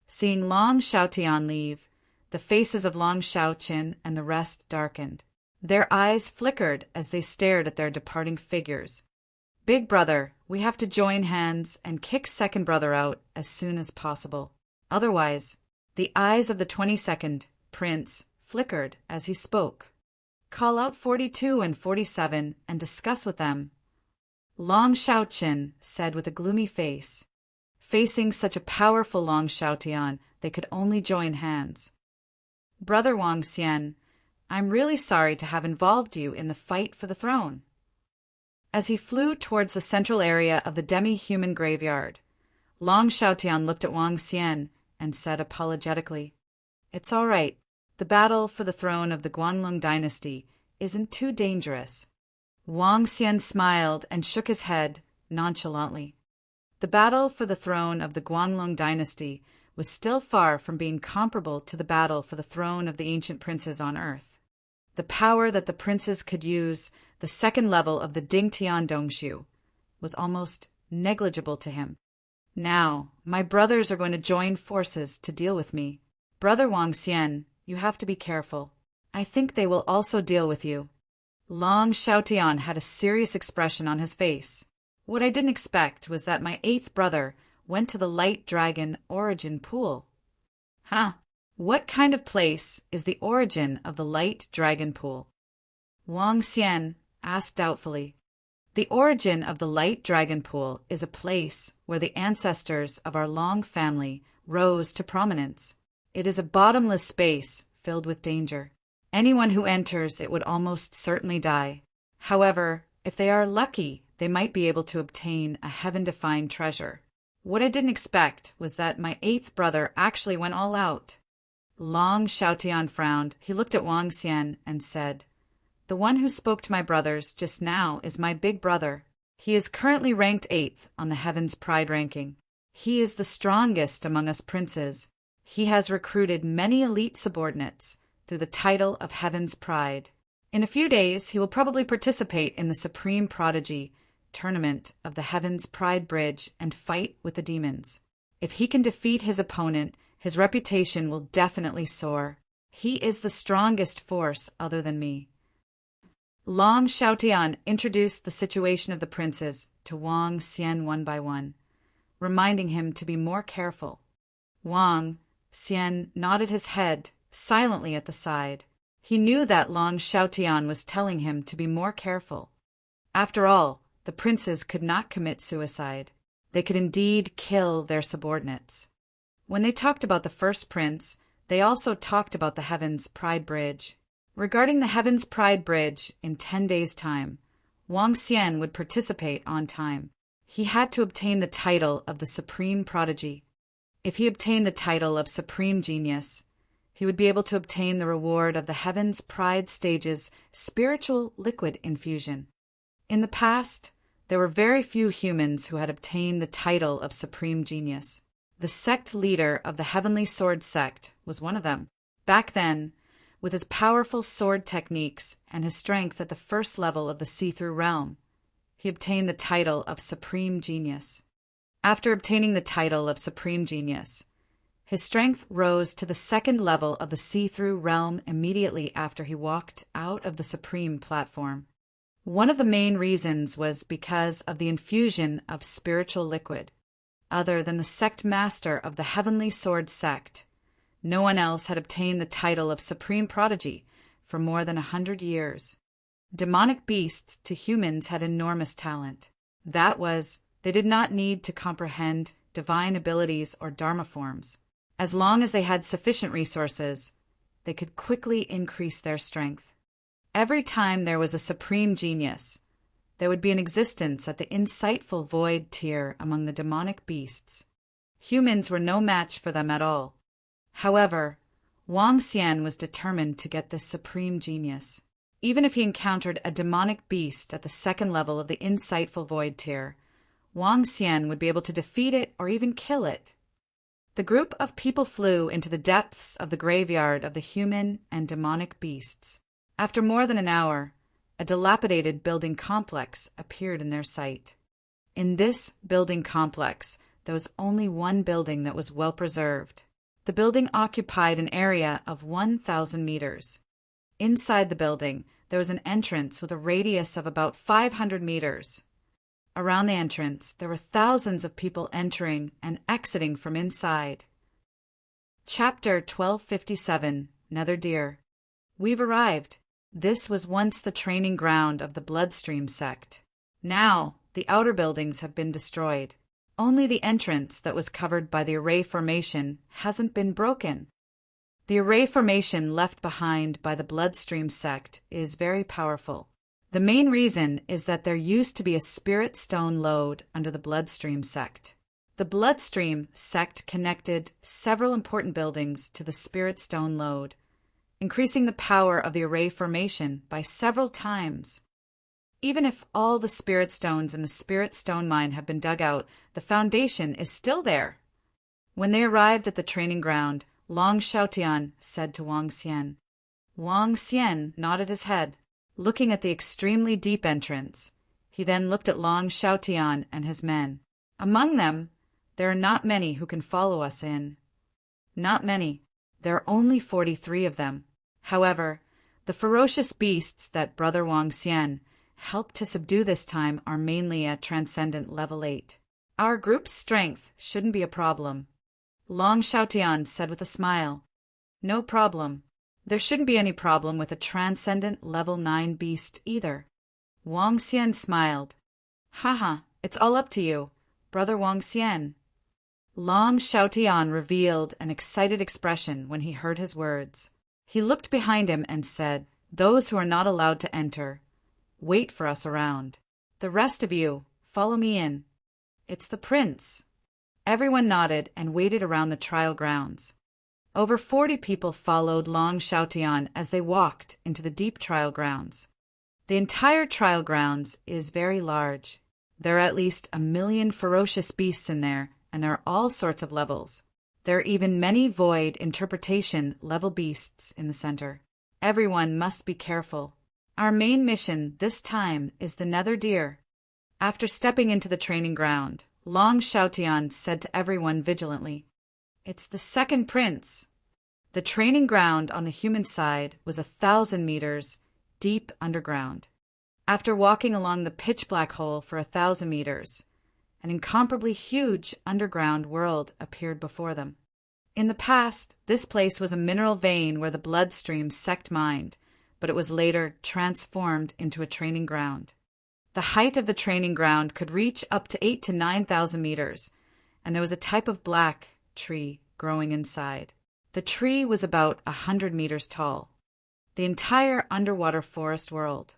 Speaker 1: Seeing Long Xiaotian leave, the faces of Long Xiaotian and the rest darkened. Their eyes flickered as they stared at their departing figures. Big brother, we have to join hands and kick second brother out as soon as possible. Otherwise, the eyes of the 22nd prince flickered as he spoke. Call out 42 and 47 and discuss with them. Long Xiaotian said with a gloomy face. Facing such a powerful Long Xiaotian, they could only join hands. Brother Wang Xian, I'm really sorry to have involved you in the fight for the throne. As he flew towards the central area of the demi-human graveyard, Long Xiaotian looked at Wang Xian and said apologetically, It's all right. The battle for the throne of the Guanlong dynasty isn't too dangerous. Wang Xian smiled and shook his head nonchalantly. The battle for the throne of the Guanlong dynasty was still far from being comparable to the battle for the throne of the ancient princes on earth. The power that the princes could use, the second level of the Dingtian Dongshu, was almost negligible to him. Now, my brothers are going to join forces to deal with me. Brother Wang Xian, you have to be careful. I think they will also deal with you. Long Xiaotian had a serious expression on his face. What I didn't expect was that my 8th brother went to the Light Dragon Origin Pool. Huh. What kind of place is the origin of the light dragon pool? Wang Xian asked doubtfully. The origin of the light dragon pool is a place where the ancestors of our long family rose to prominence. It is a bottomless space filled with danger. Anyone who enters it would almost certainly die. However, if they are lucky, they might be able to obtain a heaven-defined treasure. What I didn't expect was that my eighth brother actually went all out. Long Xiaotian frowned. He looked at Wang Xian and said, "The one who spoke to my brothers just now is my big brother. He is currently ranked 8th on the Heaven's Pride ranking. He is the strongest among us princes. He has recruited many elite subordinates through the title of Heaven's Pride. In a few days, he will probably participate in the Supreme Prodigy tournament of the Heaven's Pride Bridge and fight with the demons. If he can defeat his opponent, his reputation will definitely soar. He is the strongest force other than me." Long Xiaotian introduced the situation of the princes to Wang Xian one by one, reminding him to be more careful. Wang Xian nodded his head silently at the side. He knew that Long Xiaotian was telling him to be more careful. After all, the princes could not commit suicide. They could indeed kill their subordinates. When they talked about the first prince, they also talked about the Heaven's Pride Bridge. Regarding the Heaven's Pride Bridge, in 10 days' time, Wang Xian would participate on time. He had to obtain the title of the Supreme Prodigy. If he obtained the title of Supreme Genius, he would be able to obtain the reward of the Heaven's Pride Stage's spiritual liquid infusion. In the past, there were very few humans who had obtained the title of Supreme Genius. The sect leader of the Heavenly Sword sect was one of them. Back then, with his powerful sword techniques and his strength at the first level of the see-through realm, he obtained the title of Supreme Genius. After obtaining the title of Supreme Genius, his strength rose to the second level of the see-through realm immediately after he walked out of the Supreme platform. One of the main reasons was because of the infusion of spiritual liquid. Other than the sect master of the Heavenly Sword sect, no one else had obtained the title of Supreme Prodigy for more than 100 years. Demonic beasts to humans had enormous talent. That was, they did not need to comprehend divine abilities or dharma forms. As long as they had sufficient resources, they could quickly increase their strength. Every time there was a supreme genius, there would be an existence at the insightful void tier among the demonic beasts. Humans were no match for them at all. However, Wang Xian was determined to get this supreme genius. Even if he encountered a demonic beast at the second level of the insightful void tier, Wang Xian would be able to defeat it or even kill it. The group of people flew into the depths of the graveyard of the human and demonic beasts. After more than an hour, a dilapidated building complex appeared in their sight. In this building complex, there was only one building that was well preserved. The building occupied an area of 1,000 meters. Inside the building, there was an entrance with a radius of about 500 meters. Around the entrance, there were thousands of people entering and exiting from inside. Chapter 1257, Nether Deer. We've arrived. This was once the training ground of the Bloodstream sect. Now, the outer buildings have been destroyed. Only the entrance that was covered by the array formation hasn't been broken. The array formation left behind by the Bloodstream sect is very powerful. The main reason is that there used to be a spirit stone lode under the Bloodstream sect. The Bloodstream sect connected several important buildings to the spirit stone lode, increasing the power of the array formation by several times. Even if all the spirit stones in the spirit stone mine have been dug out, the foundation is still there. When they arrived at the training ground, Long Xiaotian said to Wang Xian. Wang Xian nodded his head, looking at the extremely deep entrance. He then looked at Long Xiaotian and his men. Among them, there are not many who can follow us in. Not many. There are only 43 of them. However, the ferocious beasts that Brother Wang Xian helped to subdue this time are mainly at Transcendent Level 8. Our group's strength shouldn't be a problem. Long Xiaotian said with a smile. No problem. There shouldn't be any problem with a transcendent level 9 beast either. Wang Xian smiled. Haha, it's all up to you, brother Wang Xian. Long Xiaotian revealed an excited expression when he heard his words. He looked behind him and said, Those who are not allowed to enter, wait for us around. The rest of you, follow me in. It's the prince. Everyone nodded and waited around the trial grounds. Over 40 people followed Long Xiaotian as they walked into the deep trial grounds. The entire trial grounds is very large. There are at least 1 million ferocious beasts in there, and there are all sorts of levels. There are even many void interpretation level beasts in the center. Everyone must be careful. Our main mission this time is the nether deer. After stepping into the training ground, Long Xiaotian said to everyone vigilantly, It's the second prince. The training ground on the human side was 1,000 meters deep underground. After walking along the pitch-black hole for 1,000 meters, an incomparably huge underground world appeared before them. In the past, this place was a mineral vein where the bloodstream sucked mind, but it was later transformed into a training ground. The height of the training ground could reach up to 8,000 to 9,000 meters, and there was a type of black tree growing inside. The tree was about 100 meters tall. The entire underwater forest world.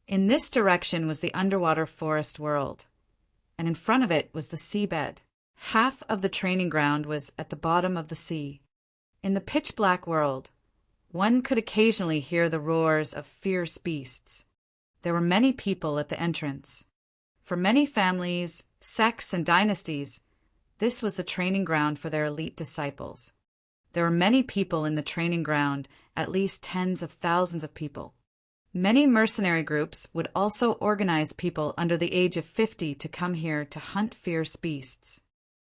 Speaker 1: In this direction was the underwater forest world, and in front of it was the seabed. Half of the training ground was at the bottom of the sea. In the pitch-black world, one could occasionally hear the roars of fierce beasts. There were many people at the entrance. For many families, sects, and dynasties, this was the training ground for their elite disciples. There were many people in the training ground, at least tens of thousands of people. Many mercenary groups would also organize people under the age of 50 to come here to hunt fierce beasts.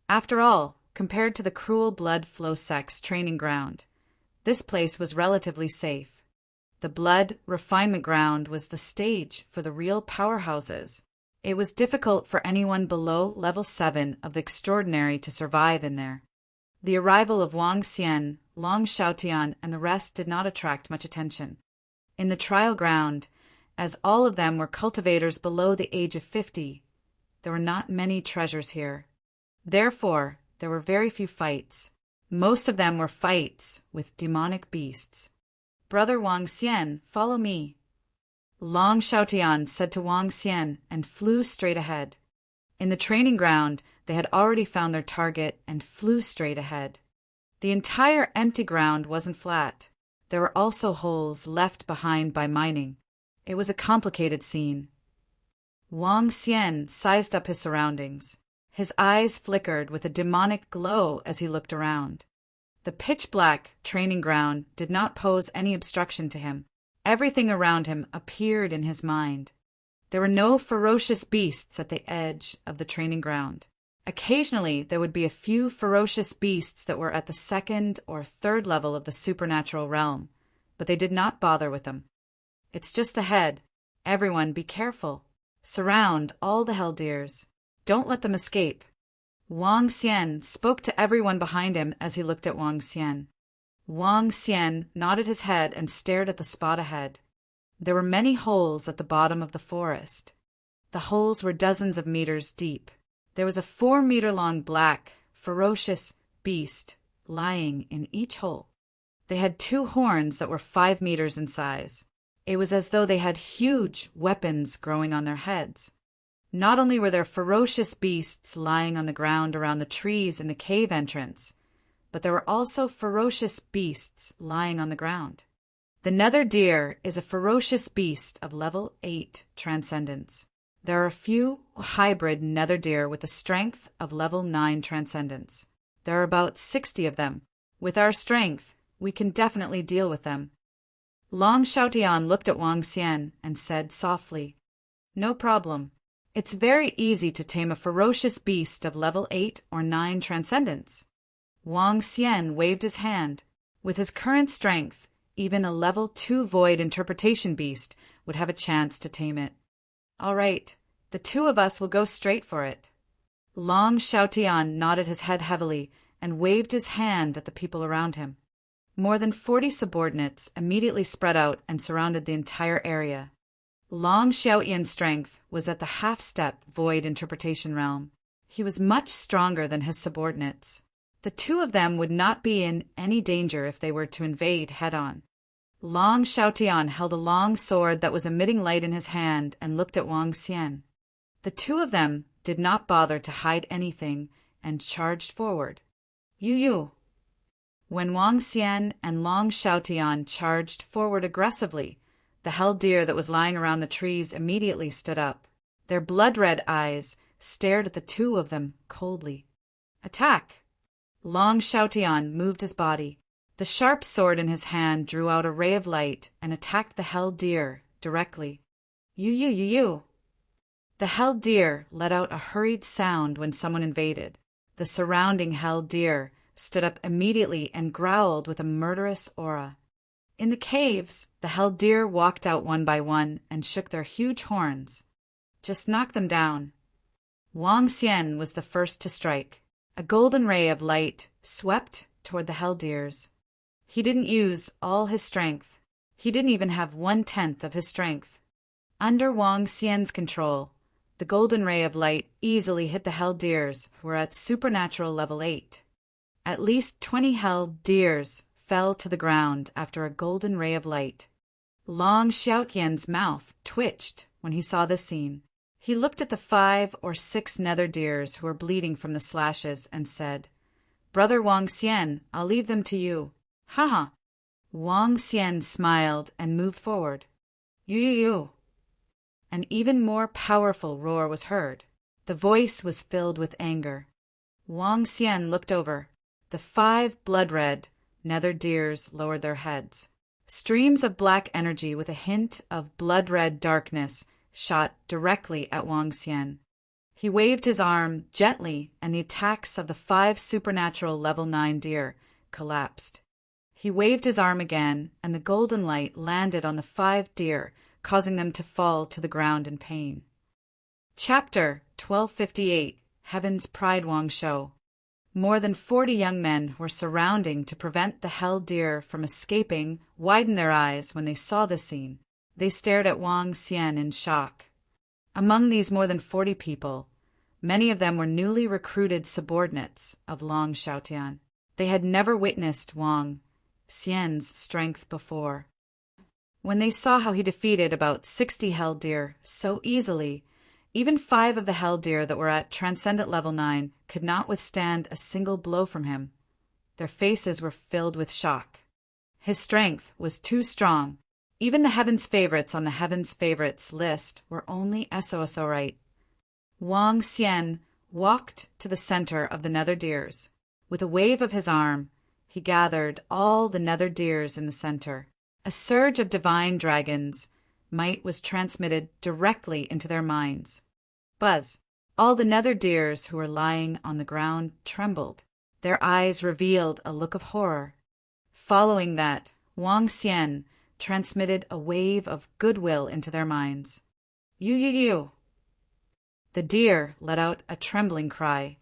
Speaker 1: After all, compared to the cruel blood flow sect's training ground, this place was relatively safe. The blood refinement ground was the stage for the real powerhouses. It was difficult for anyone below level 7 of the extraordinary to survive in there. The arrival of Wang Xian, Long Xiaotian, and the rest did not attract much attention. In the trial ground, as all of them were cultivators below the age of 50, there were not many treasures here. Therefore, there were very few fights. Most of them were fights with demonic beasts. Brother Wang Xian, follow me. Long Xiaotian said to Wang Xian and flew straight ahead. In the training ground, they had already found their target and flew straight ahead. The entire empty ground wasn't flat. There were also holes left behind by mining. It was a complicated scene. Wang Xian sized up his surroundings. His eyes flickered with a demonic glow as he looked around. The pitch-black training ground did not pose any obstruction to him. Everything around him appeared in his mind. There were no ferocious beasts at the edge of the training ground. Occasionally, there would be a few ferocious beasts that were at the 2nd or 3rd level of the supernatural realm, but they did not bother with them. It's just ahead. Everyone be careful. Surround all the helldeers. Don't let them escape. Wang Xian spoke to everyone behind him as he looked at Wang Xian. Wang Xian nodded his head and stared at the spot ahead. There were many holes at the bottom of the forest. The holes were dozens of meters deep. There was a 4-meter-long black, ferocious beast lying in each hole. They had 2 horns that were 5 meters in size. It was as though they had huge weapons growing on their heads. Not only were there ferocious beasts lying on the ground around the trees in the cave entrance, but there were also ferocious beasts lying on the ground. The nether deer is a ferocious beast of level 8 transcendence. There are a few hybrid nether deer with the strength of level 9 transcendence. There are about 60 of them. With our strength, we can definitely deal with them. Long Xiaotian looked at Wang Xian and said softly, No problem. It's very easy to tame a ferocious beast of level 8 or 9 transcendence. Wang Xian waved his hand. With his current strength, even a level 2 void interpretation beast would have a chance to tame it. All right, the 2 of us will go straight for it. Long Xiaotian nodded his head heavily and waved his hand at the people around him. More than 40 subordinates immediately spread out and surrounded the entire area. Long Xiaoyan's strength was at the half-step void interpretation realm. He was much stronger than his subordinates. The two of them would not be in any danger if they were to invade head-on. Long Xiaotian held a long sword that was emitting light in his hand and looked at Wang Xian. The two of them did not bother to hide anything and charged forward. Yu. When Wang Xian and Long Xiaotian charged forward aggressively, the hell deer that was lying around the trees immediately stood up. Their blood-red eyes stared at the two of them coldly. Attack! Long Xiaotian moved his body. The sharp sword in his hand drew out a ray of light and attacked the hell deer directly. Yu. The hell deer let out a hurried sound when someone invaded. The surrounding hell deer stood up immediately and growled with a murderous aura. In the caves, the hell deer walked out one by one and shook their huge horns. Just knock them down. Wang Xian was the first to strike. A golden ray of light swept toward the hell deers. He didn't use all his strength. He didn't even have 1/10 of his strength. Under Wang Xian's control, the golden ray of light easily hit the hell deers who were at supernatural level 8. At least 20 hell deers fell to the ground after a golden ray of light. Long Xiaotian's mouth twitched when he saw this scene. He looked at the 5 or 6 nether deers who were bleeding from the slashes and said, "Brother Wang Xian, I'll leave them to you." Haha. Wang Xian smiled and moved forward. Yu. An even more powerful roar was heard. The voice was filled with anger. Wang Xian looked over. The 5 blood-red nether deers lowered their heads. Streams of black energy with a hint of blood-red darkness shot directly at Wang Xian. He waved his arm gently, and the attacks of the 5 supernatural level 9 deer collapsed. He waved his arm again, and the golden light landed on the 5 deer, causing them to fall to the ground in pain. Chapter 1258 Heaven's Pride Wang Shou. More than 40 young men were surrounding to prevent the hell deer from escaping widened their eyes when they saw the scene. They stared at Wang Xian in shock. Among these more than 40 people, many of them were newly recruited subordinates of Long Xiaotian. They had never witnessed Wang Xian's strength before. When they saw how he defeated about 60 hell deer so easily, even 5 of the hell deer that were at Transcendent Level 9 could not withstand a single blow from him. Their faces were filled with shock. His strength was too strong. Even the Heaven's Favorites on the Heaven's Favorites list were only SOSO-right. Wang Xian walked to the center of the nether deers. With a wave of his arm, he gathered all the nether deers in the center. A surge of divine dragons' might was transmitted directly into their minds. Buzz! All the nether deers who were lying on the ground trembled. Their eyes revealed a look of horror. Following that, Wang Xian transmitted a wave of goodwill into their minds. Yu. The deer let out a trembling cry.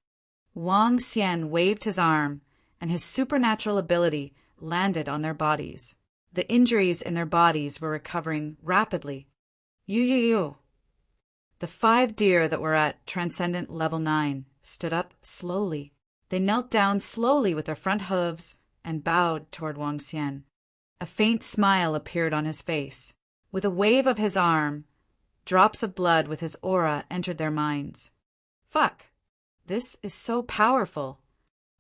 Speaker 1: Wang Xian waved his arm, and his supernatural ability landed on their bodies. The injuries in their bodies were recovering rapidly. Yu. The 5 deer that were at Transcendent Level 9 stood up slowly. They knelt down slowly with their front hooves and bowed toward Wang Xian. A faint smile appeared on his face. With a wave of his arm, drops of blood with his aura entered their minds. Fuck! This is so powerful.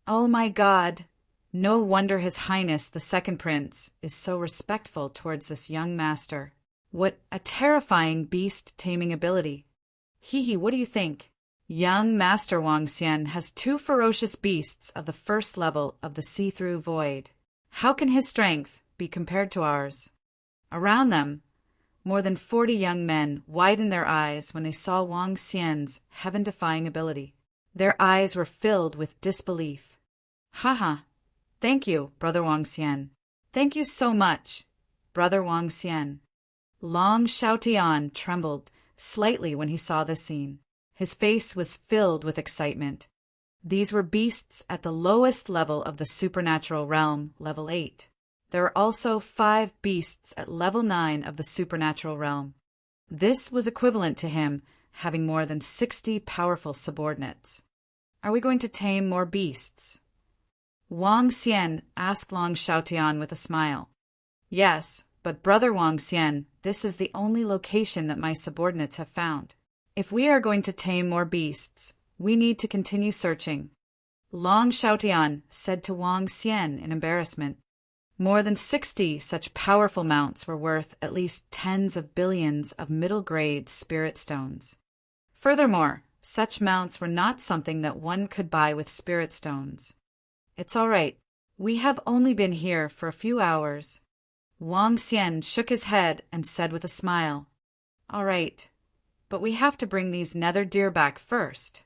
Speaker 1: Oh my God! No wonder His Highness the Second Prince is so respectful towards this young master. What a terrifying beast-taming ability. Hee, what do you think? Young Master Wang Xian has 2 ferocious beasts of the first level of the see-through void. How can his strength be compared to ours? Around them, more than 40 young men widened their eyes when they saw Wang Xian's heaven-defying ability. Their eyes were filled with disbelief. Haha. Thank you, Brother Wang Xian. Thank you so much, Brother Wang Xian. Long Xiaotian trembled slightly when he saw this scene. His face was filled with excitement. These were beasts at the lowest level of the supernatural realm, level 8. There are also 5 beasts at level 9 of the supernatural realm. This was equivalent to him having more than 60 powerful subordinates. Are we going to tame more beasts? Wang Xian asked Long Xiaotian with a smile. Yes, but Brother Wang Xian, this is the only location that my subordinates have found. If we are going to tame more beasts, we need to continue searching. Long Xiaotian said to Wang Xian in embarrassment. More than 60 such powerful mounts were worth at least tens of billions of middle-grade spirit stones. Furthermore, such mounts were not something that one could buy with spirit stones. It's all right. We have only been here for a few hours. Wang Xian shook his head and said with a smile, All right, but we have to bring these nether deer back first.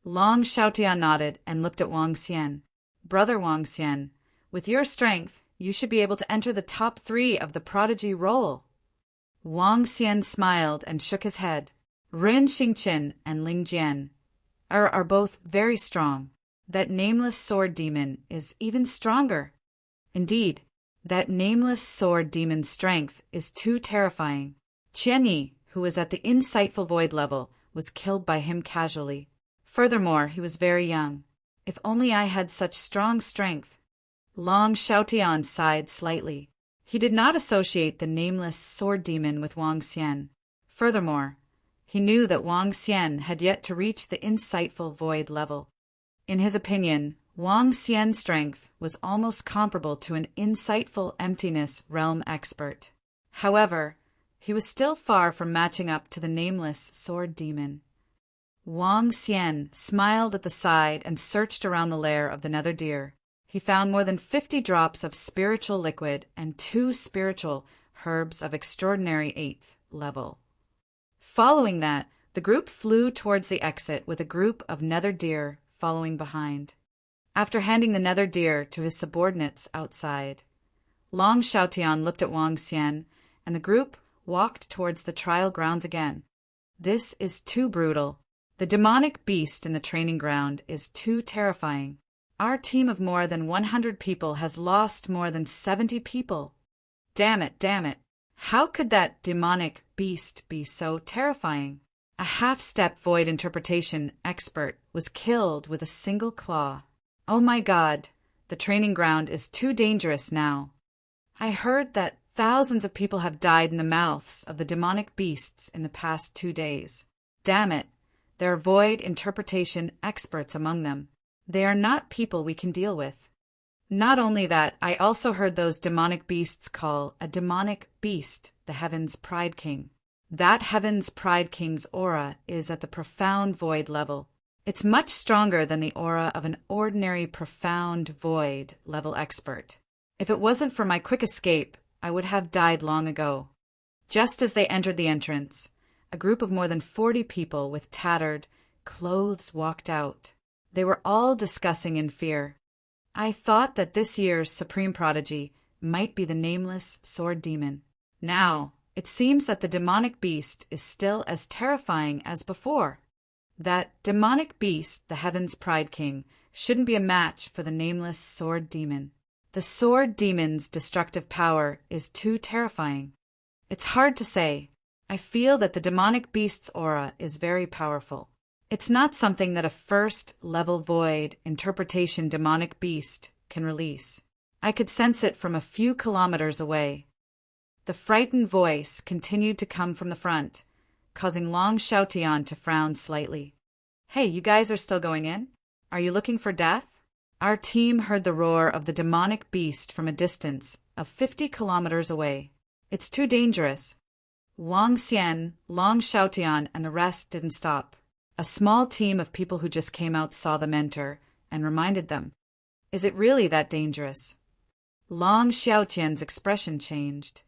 Speaker 1: Long Xiaotian nodded and looked at Wang Xian. Brother Wang Xian, with your strength, you should be able to enter the top 3 of the prodigy roll. Wang Xian smiled and shook his head. Rin Xingqian and Ling Jian are both very strong. That nameless sword demon is even stronger. Indeed, that nameless sword demon's strength is too terrifying. Qian Yi, who was at the insightful void level, was killed by him casually. Furthermore, he was very young. If only I had such strong strength. Long Xiaotian sighed slightly. He did not associate the nameless sword demon with Wang Xian. Furthermore, he knew that Wang Xian had yet to reach the insightful void level. In his opinion, Wang Xian's strength was almost comparable to an insightful emptiness realm expert. However, he was still far from matching up to the nameless sword demon. Wang Xian smiled at the side and searched around the lair of the nether deer. He found more than 50 drops of spiritual liquid and 2 spiritual herbs of extraordinary 8th level. Following that, the group flew towards the exit with a group of nether deer following behind. After handing the nether deer to his subordinates outside, Long Xiaotian looked at Wang Xian, and the group walked towards the trial grounds again. This is too brutal. The demonic beast in the training ground is too terrifying. Our team of more than 100 people has lost more than 70 people. Damn it, damn it. How could that demonic beast be so terrifying? A half-step void interpretation expert was killed with a single claw. Oh my God, the training ground is too dangerous now. I heard that thousands of people have died in the mouths of the demonic beasts in the past 2 days. Damn it, there are void interpretation experts among them. They are not people we can deal with. Not only that, I also heard those demonic beasts call a demonic beast the Heaven's Pride King. That Heaven's Pride King's aura is at the profound void level. It's much stronger than the aura of an ordinary profound void level expert. If it wasn't for my quick escape, I would have died long ago. Just as they entered the entrance, a group of more than 40 people with tattered clothes walked out. They were all discussing in fear. I thought that this year's supreme prodigy might be the nameless sword demon. Now, it seems that the demonic beast is still as terrifying as before. That demonic beast, the Heaven's Pride King, shouldn't be a match for the nameless sword demon. The sword demon's destructive power is too terrifying. It's hard to say. I feel that the demonic beast's aura is very powerful. It's not something that a first-level void interpretation demonic beast can release. I could sense it from a few kilometers away. The frightened voice continued to come from the front, causing Long Xiaotian to frown slightly. Hey, you guys are still going in? Are you looking for death? Our team heard the roar of the demonic beast from a distance of 50 kilometers away. It's too dangerous. Wang Xian, Long Xiaotian, and the rest didn't stop. A small team of people who just came out saw them enter and reminded them. Is it really that dangerous? Long Xiaotian's expression changed.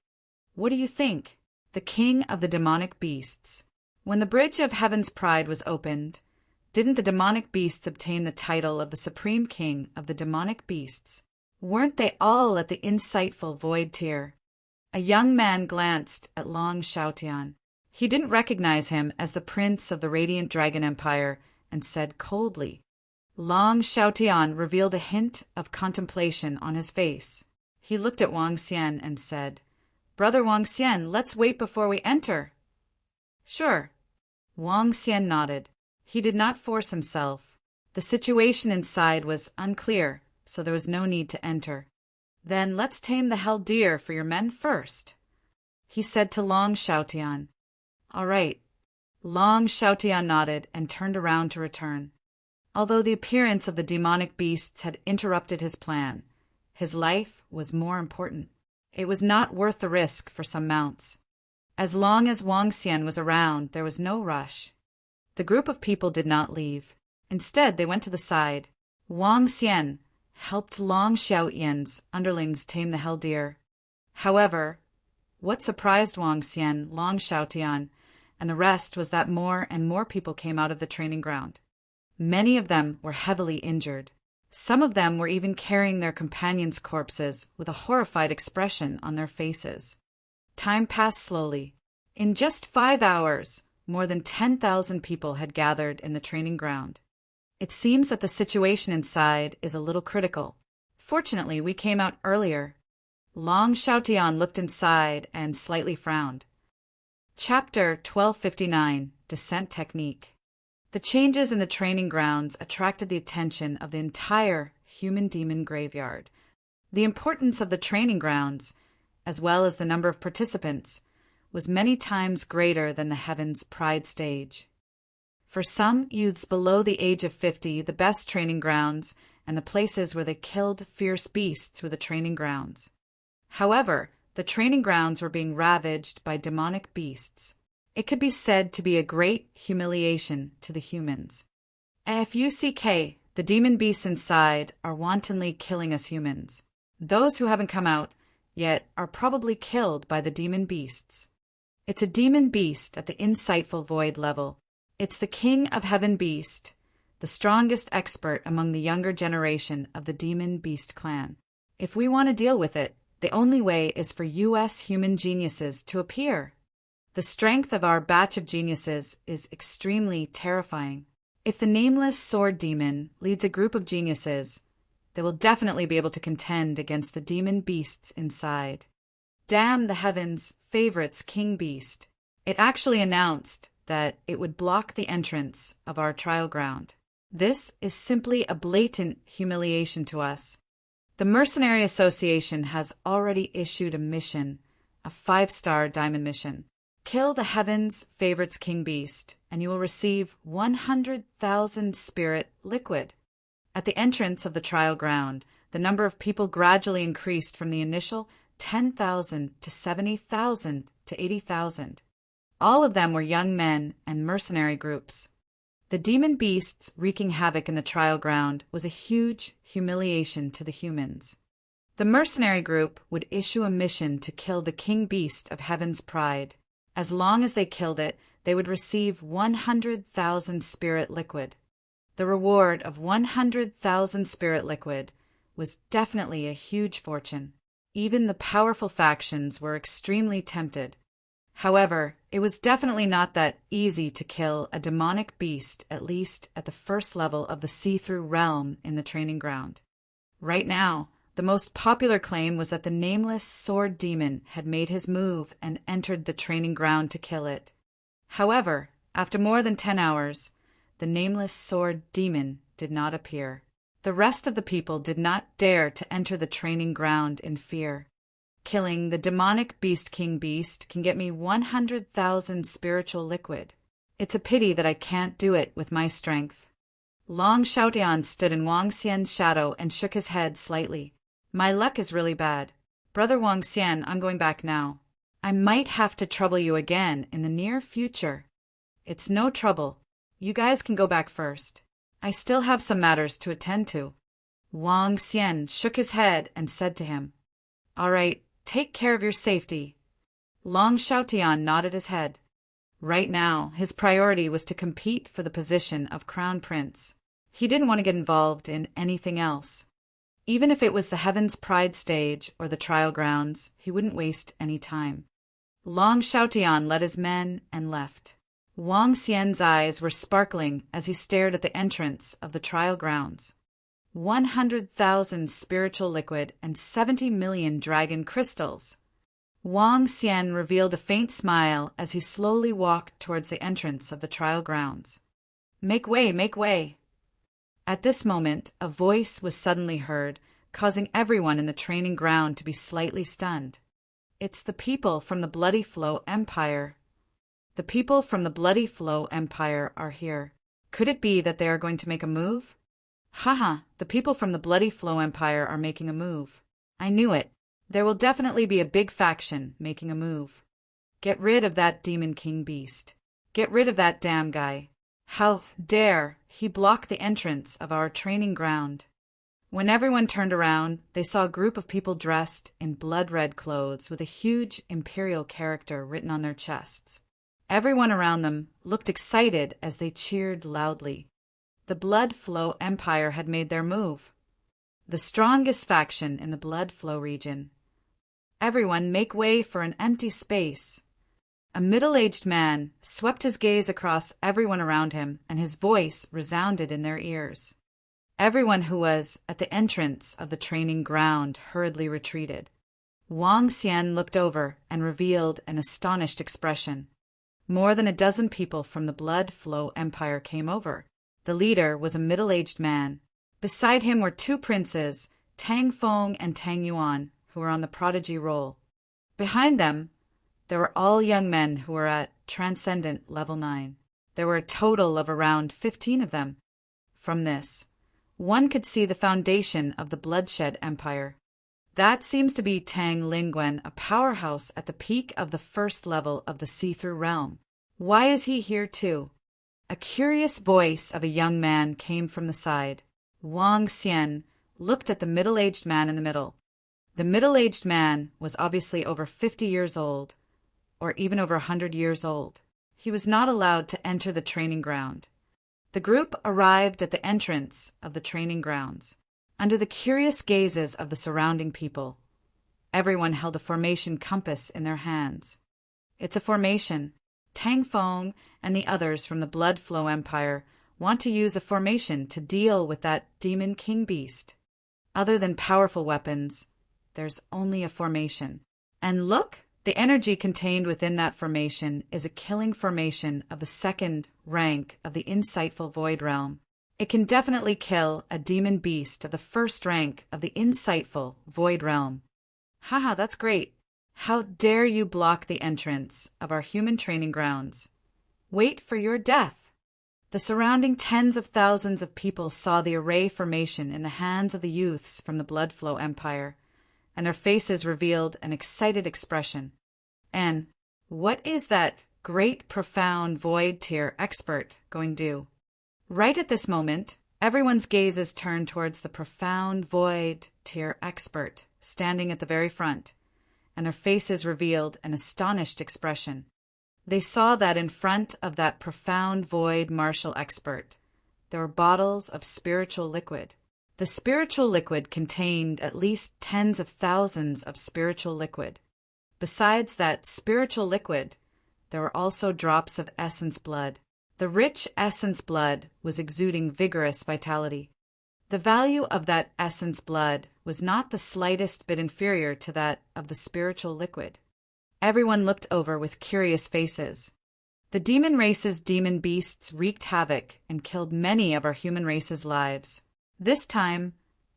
Speaker 1: What do you think? The king of the demonic beasts. When the Bridge of Heaven's Pride was opened, didn't the demonic beasts obtain the title of the supreme king of the demonic beasts? Weren't they all at the insightful void tier? A young man glanced at Long Xiaotian. He didn't recognize him as the prince of the Radiant Dragon Empire and said coldly, Long Xiaotian revealed a hint of contemplation on his face. He looked at Wang Xian and said, "Brother Wang Xian, let's wait before we enter." "Sure." Wang Xian nodded. He did not force himself. The situation inside was unclear, so there was no need to enter. "Then let's tame the hell deer for your men first," he said to Long Xiaotian. "All right." Long Xiaotian nodded and turned around to return. Although the appearance of the demonic beasts had interrupted his plan, his life was more important. It was not worth the risk for some mounts. As long as Wang Xian was around, there was no rush. The group of people did not leave. Instead, they went to the side. Wang Xian helped Long Xiaotian's underlings tame the hell deer. However, what surprised Wang Xian, Long Xiaotian, and the rest was that more and more people came out of the training ground. Many of them were heavily injured. Some of them were even carrying their companions' corpses with a horrified expression on their faces. Time passed slowly. In just 5 hours, more than 10,000 people had gathered in the training ground. It seems that the situation inside is a little critical. Fortunately, we came out earlier. Long Xiaotian looked inside and slightly frowned. Chapter 1259, Descent Technique. The changes in the training grounds attracted the attention of the entire human-demon graveyard. The importance of the training grounds, as well as the number of participants, was many times greater than the Heaven's Pride stage. For some youths below the age of 50, the best training grounds and the places where they killed fierce beasts were the training grounds. However, the training grounds were being ravaged by demonic beasts. It could be said to be a great humiliation to the humans. FUCK, the demon beasts inside are wantonly killing us humans. Those who haven't come out yet are probably killed by the demon beasts. It's a demon beast at the insightful void level. It's the king of heaven beast, the strongest expert among the younger generation of the demon beast clan. If we want to deal with it, the only way is for US human geniuses to appear. The strength of our batch of geniuses is extremely terrifying. If the nameless sword demon leads a group of geniuses, they will definitely be able to contend against the demon beasts inside. Damn the Heavens' favorites king beast. It actually announced that it would block the entrance of our trial ground. This is simply a blatant humiliation to us. The Mercenary Association has already issued a mission, a 5-star diamond mission. Kill the Heavens' favorites king beast, and you will receive 100,000 spirit liquid. At the entrance of the trial ground, the number of people gradually increased from the initial 10,000 to 70,000 to 80,000. All of them were young men and mercenary groups. The demon beasts wreaking havoc in the trial ground was a huge humiliation to the humans. The mercenary group would issue a mission to kill the king beast of Heaven's Pride. As long as they killed it, they would receive 100,000 spirit liquid. The reward of 100,000 spirit liquid was definitely a huge fortune. Even the powerful factions were extremely tempted. However, it was definitely not that easy to kill a demonic beast, at least at the first level of the see-through realm in the training ground. Right now, the most popular claim was that the nameless sword demon had made his move and entered the training ground to kill it. However, after more than 10 hours, the nameless sword demon did not appear. The rest of the people did not dare to enter the training ground in fear. Killing the demonic beast king beast can get me 100,000 spiritual liquid. It's a pity that I can't do it with my strength. Long Xiaotian stood in Wang Xian's shadow and shook his head slightly. My luck is really bad. Brother Wang Xian, I'm going back now. I might have to trouble you again in the near future. It's no trouble. You guys can go back first. I still have some matters to attend to. Wang Xian shook his head and said to him, All right, take care of your safety. Long Xiaotian nodded his head. Right now, his priority was to compete for the position of Crown Prince. He didn't want to get involved in anything else. Even if it was the Heaven's Pride stage or the trial grounds, he wouldn't waste any time. Long Xiaotian led his men and left. Wang Xian's eyes were sparkling as he stared at the entrance of the trial grounds. 100,000 spiritual liquid and 70 million dragon crystals. Wang Xian revealed a faint smile as he slowly walked towards the entrance of the trial grounds. Make way, make way! At this moment, a voice was suddenly heard, causing everyone in the training ground to be slightly stunned. It's the people from the Bloody Flow Empire. The people from the Bloody Flow Empire are here. Could it be that they are going to make a move? Haha, the people from the Bloody Flow Empire are making a move. I knew it. There will definitely be a big faction making a move. Get rid of that Demon King beast. Get rid of that damn guy. How dare he block the entrance of our training ground? When everyone turned around, they saw a group of people dressed in blood-red clothes with a huge imperial character written on their chests. Everyone around them looked excited as they cheered loudly. The Blood Flow Empire had made their move. The strongest faction in the Blood Flow region. Everyone make way for an empty space. A middle-aged man swept his gaze across everyone around him, and his voice resounded in their ears. Everyone who was at the entrance of the training ground hurriedly retreated. Wang Xian looked over and revealed an astonished expression. More than a dozen people from the Blood Flow Empire came over. The leader was a middle-aged man. Beside him were two princes, Tang Feng and Tang Yuan, who were on the prodigy roll. Behind them, there were all young men who were at Transcendent Level 9. There were a total of around 15 of them. From this, one could see the foundation of the Bloodshed Empire. That seems to be Tang Lingwen, a powerhouse at the peak of the first level of the See-Through Realm. Why is he here too? A curious voice of a young man came from the side. Wang Xian looked at the middle-aged man in the middle. The middle-aged man was obviously over 50 years old, or even over 100 years old. He was not allowed to enter the training ground. The group arrived at the entrance of the training grounds, under the curious gazes of the surrounding people. Everyone held a formation compass in their hands. It's a formation. Tang Feng and the others from the Blood Flow Empire want to use a formation to deal with that Demon King beast. Other than powerful weapons, there's only a formation. And look, the energy contained within that formation is a killing formation of the second rank of the Insightful Void Realm. It can definitely kill a demon beast of the first rank of the Insightful Void Realm. Haha, that's great. How dare you block the entrance of our human training grounds? Wait for your death. The surrounding tens of thousands of people saw the array formation in the hands of the youths from the Blood Flow Empire, and their faces revealed an excited expression. And what is that great profound void tier expert going to do? Right at this moment, everyone's gazes turned towards the profound void tier expert standing at the very front, and their faces revealed an astonished expression. They saw that in front of that profound void martial expert, there were bottles of spiritual liquid. The spiritual liquid contained at least tens of thousands of spiritual liquid. Besides that spiritual liquid, there were also drops of essence blood. The rich essence blood was exuding vigorous vitality. The value of that essence blood was not the slightest bit inferior to that of the spiritual liquid. Everyone looked over with curious faces. The demon race's demon beasts wreaked havoc and killed many of our human race's lives. This time,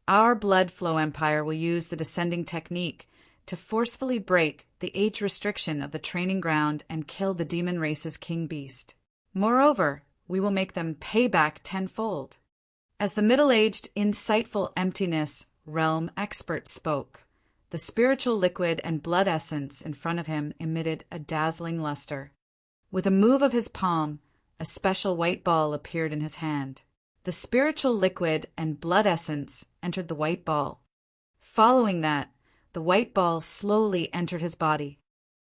Speaker 1: our Blood Flow Empire will use the descending technique to forcefully break the age restriction of the training ground and kill the demon race's king beast. Moreover, we will make them pay back tenfold. As the middle-aged, insightful emptiness realm expert spoke, the spiritual liquid and blood essence in front of him emitted a dazzling luster. With a move of his palm, a special white ball appeared in his hand. The spiritual liquid and blood essence entered the white ball. Following that, the white ball slowly entered his body.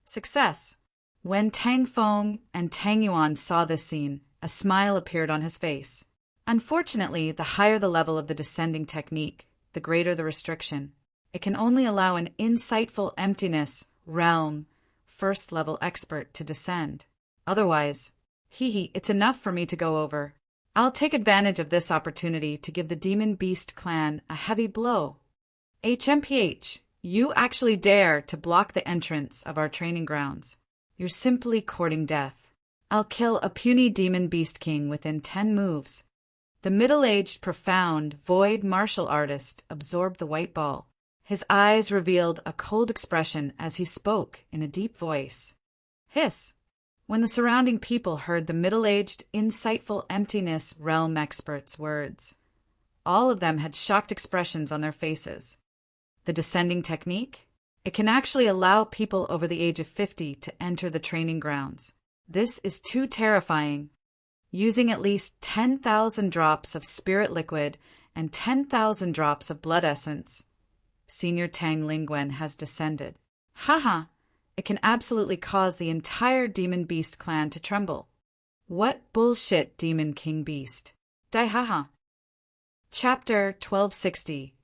Speaker 1: Success! When Tang Feng and Tang Yuan saw this scene, a smile appeared on his face. Unfortunately, the higher the level of the descending technique, the greater the restriction. It can only allow an insightful emptiness realm first-level expert to descend. Otherwise, Hee, it's enough for me to go over. I'll take advantage of this opportunity to give the Demon Beast clan a heavy blow. HMPH, you actually dare to block the entrance of our training grounds. You're simply courting death. I'll kill a puny Demon Beast King within 10 moves. The middle-aged, profound, void martial artist absorbed the white ball. His eyes revealed a cold expression as he spoke in a deep voice. Hiss! When the surrounding people heard the middle-aged, insightful emptiness realm expert's words, all of them had shocked expressions on their faces. The descending technique? It can actually allow people over the age of 50 to enter the training grounds. This is too terrifying. Using at least 10,000 drops of spirit liquid and 10,000 drops of blood essence, Senior Tang Lingwen has descended. Haha! It can absolutely cause the entire Demon Beast clan to tremble. What bullshit, Demon King Beast. Dai haha. Chapter 1260.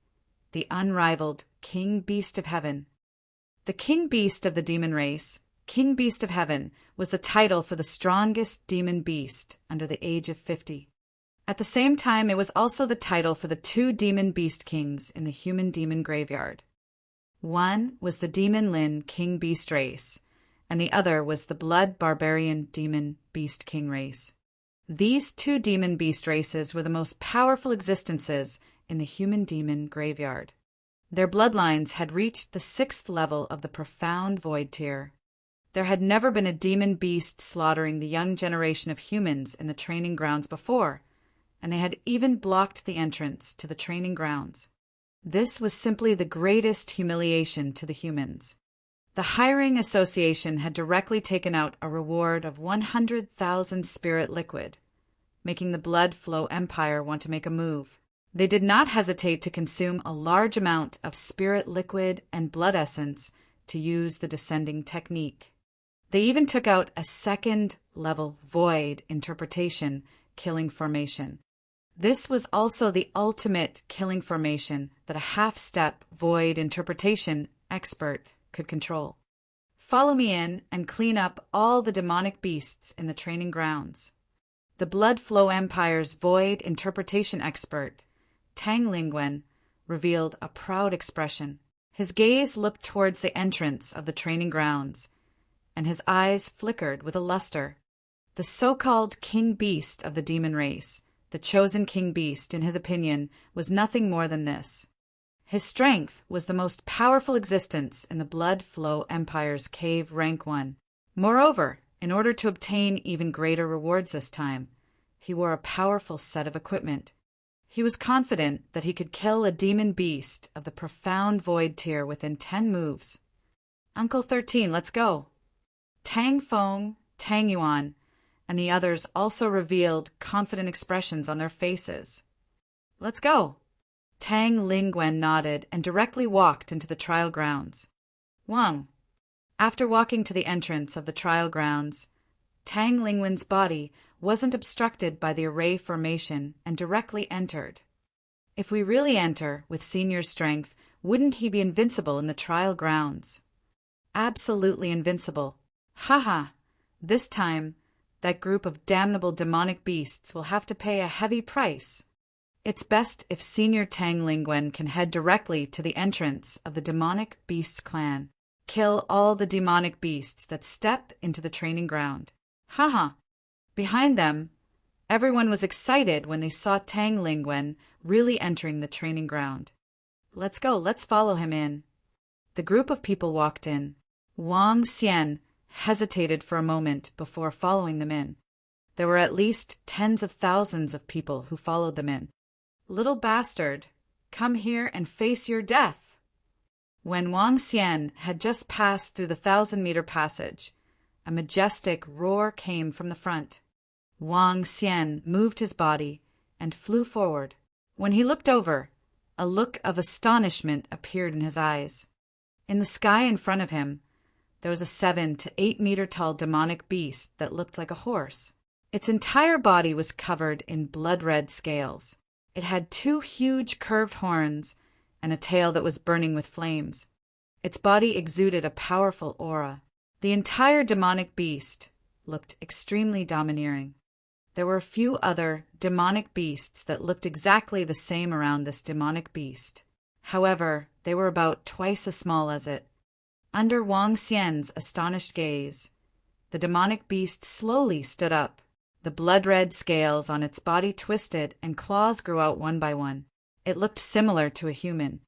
Speaker 1: The Unrivaled King Beast of Heaven. The King Beast of the Demon Race, King Beast of Heaven, was the title for the strongest demon beast under the age of 50. At the same time, it was also the title for the 2 demon beast kings in the human demon graveyard. One was the Demon Lin King Beast race, and the other was the Blood Barbarian Demon Beast King race. These 2 demon beast races were the most powerful existences in the human demon graveyard. Their bloodlines had reached the 6th level of the profound void tier. There had never been a demon beast slaughtering the young generation of humans in the training grounds before, and they had even blocked the entrance to the training grounds. This was simply the greatest humiliation to the humans. The Hiring Association had directly taken out a reward of 100,000 spirit liquid, making the Blood Flow Empire want to make a move. They did not hesitate to consume a large amount of spirit liquid and blood essence to use the descending technique. They even took out a 2nd level void interpretation killing formation. This was also the ultimate killing formation that a half-step void interpretation expert could control. Follow me in and clean up all the demonic beasts in the training grounds. The Blood Flow Empire's void interpretation expert, Tang Lingwen, revealed a proud expression. His gaze looked towards the entrance of the training grounds, and his eyes flickered with a luster. The so-called King Beast of the demon race, the chosen King Beast, in his opinion, was nothing more than this. His strength was the most powerful existence in the Blood Flow Empire's Cave Rank 1. Moreover, in order to obtain even greater rewards this time, he wore a powerful set of equipment. He was confident that he could kill a demon beast of the profound void tier within 10 moves. Uncle 13, let's go. Tang Feng, Tang Yuan, and the others also revealed confident expressions on their faces. Let's go. Tang Lingwen nodded and directly walked into the trial grounds. Wang. After walking to the entrance of the trial grounds, Tang Lingwen's body wasn't obstructed by the array formation and directly entered. If we really enter with senior strength, wouldn't he be invincible in the trial grounds? Absolutely invincible. Haha. This time, that group of damnable demonic beasts will have to pay a heavy price. It's best if Senior Tang Lingwen can head directly to the entrance of the Demonic Beasts clan. Kill all the demonic beasts that step into the training ground. Haha. Behind them, everyone was excited when they saw Tang Lingwen really entering the training ground. Let's go, let's follow him in. The group of people walked in. Wang Xian hesitated for a moment before following them in. There were at least tens of thousands of people who followed them in. Little bastard, come here and face your death. When Wang Xian had just passed through the 1,000-meter passage, a majestic roar came from the front. Wang Xian moved his body and flew forward. When he looked over, a look of astonishment appeared in his eyes. In the sky in front of him, there was a 7 to 8 meter tall demonic beast that looked like a horse. Its entire body was covered in blood-red scales. It had 2 huge curved horns and a tail that was burning with flames. Its body exuded a powerful aura. The entire demonic beast looked extremely domineering. There were a few other demonic beasts that looked exactly the same around this demonic beast. However, they were about twice as small as it. Under Wang Xian's astonished gaze, the demonic beast slowly stood up. The blood-red scales on its body twisted and claws grew out one by one. It looked similar to a human.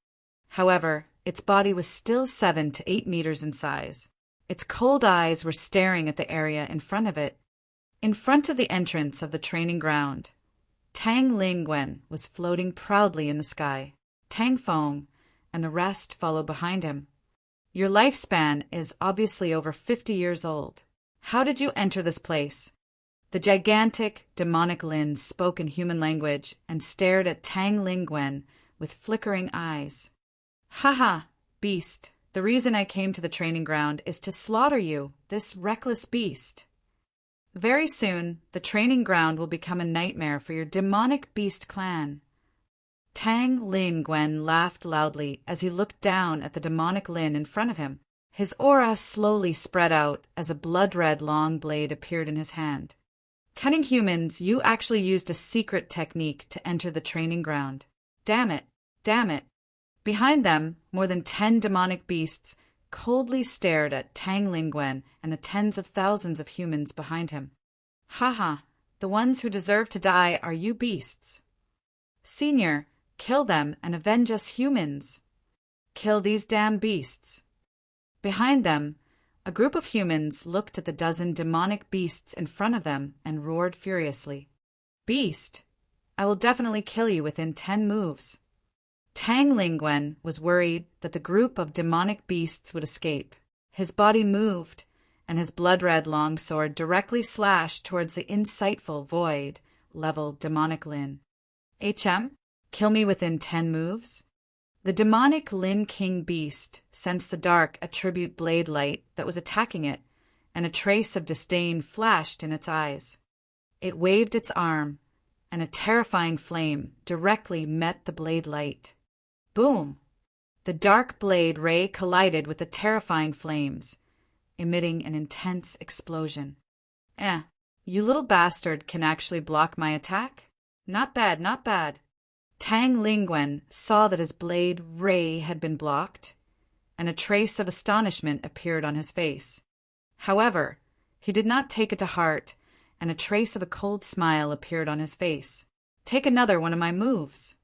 Speaker 1: However, its body was still 7 to 8 meters in size. Its cold eyes were staring at the area in front of it. In front of the entrance of the training ground, Tang Lingwen was floating proudly in the sky. Tang Feng and the rest followed behind him. Your lifespan is obviously over 50 years old. How did you enter this place? The gigantic, demonic Lin spoke in human language and stared at Tang Lingwen with flickering eyes. Haha, beast, the reason I came to the training ground is to slaughter you, this reckless beast. Very soon, the training ground will become a nightmare for your demonic beast clan. Tang Lingwen laughed loudly as he looked down at the demonic Lin in front of him. His aura slowly spread out as a blood-red long blade appeared in his hand. Cunning humans, you actually used a secret technique to enter the training ground. Damn it, damn it. Behind them, more than 10 demonic beasts coldly stared at Tang Lingwen and the tens of thousands of humans behind him. Haha, the ones who deserve to die are you beasts. Senior, kill them and avenge us humans. Kill these damn beasts. Behind them, a group of humans looked at the dozen demonic beasts in front of them and roared furiously. Beast, I will definitely kill you within 10 moves. Tang Lingwen was worried that the group of demonic beasts would escape. His body moved, and his blood-red long sword directly slashed towards the insightful void-level demonic Lin. HM, kill me within 10 moves? The demonic Lin King beast sensed the dark attribute blade light that was attacking it, and a trace of disdain flashed in its eyes. It waved its arm, and a terrifying flame directly met the blade light. Boom! The dark blade ray collided with the terrifying flames, emitting an intense explosion. You little bastard can actually block my attack? Not bad, not bad. Tang Lingwen saw that his blade ray had been blocked, and a trace of astonishment appeared on his face. However, he did not take it to heart, and a trace of a cold smile appeared on his face. Take another one of my moves.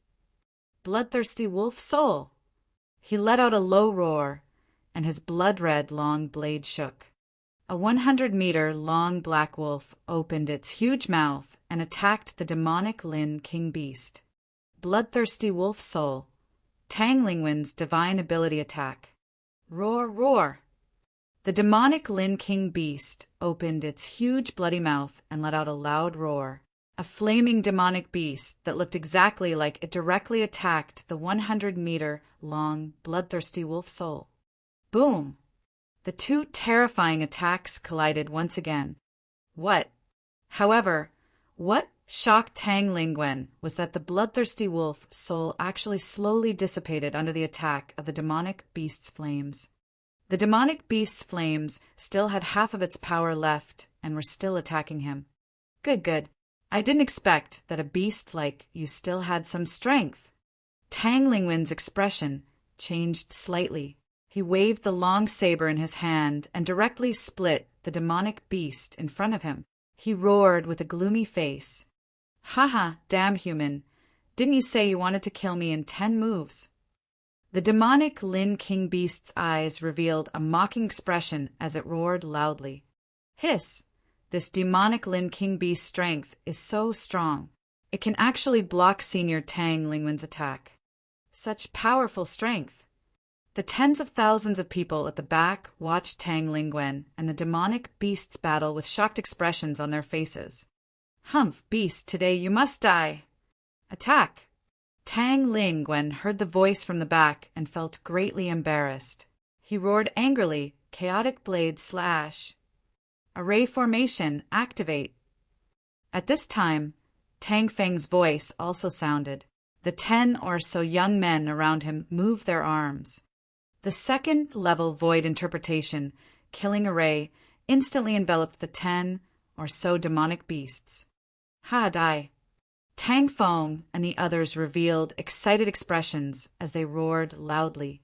Speaker 1: Bloodthirsty wolf soul. He let out a low roar, and his blood-red long blade shook. A 100-meter long black wolf opened its huge mouth and attacked the demonic Lin King beast. Bloodthirsty wolf soul. Tang Lingwen's divine ability attack. Roar, roar. The demonic Lin King beast opened its huge bloody mouth and let out a loud roar. A flaming demonic beast that looked exactly like it directly attacked the 100-meter long bloodthirsty wolf soul. Boom! The two terrifying attacks collided once again. However, what shocked Tang Lingwen was that the bloodthirsty wolf soul actually slowly dissipated under the attack of the demonic beast's flames. The demonic beast's flames still had half of its power left and were still attacking him. Good, good. I didn't expect that a beast like you still had some strength. Tang Lingwen's expression changed slightly. He waved the long saber in his hand and directly split the demonic beast in front of him. He roared with a gloomy face. Haha, damn human. Didn't you say you wanted to kill me in 10 moves? The demonic Lin King beast's eyes revealed a mocking expression as it roared loudly. Hiss! This demonic Lin King beast's strength is so strong. It can actually block Senior Tang Lingwen's attack. Such powerful strength. The tens of thousands of people at the back watched Tang Lingwen and the demonic beasts battle with shocked expressions on their faces. Humph, beast, today you must die. Attack! Tang Lingwen heard the voice from the back and felt greatly embarrassed. He roared angrily, chaotic blade slash. Array formation, activate. At this time, Tang Feng's voice also sounded. The 10 or so young men around him moved their arms. The second-level void interpretation, killing array, instantly enveloped the 10 or so demonic beasts. Ha, die! Tang Feng and the others revealed excited expressions as they roared loudly.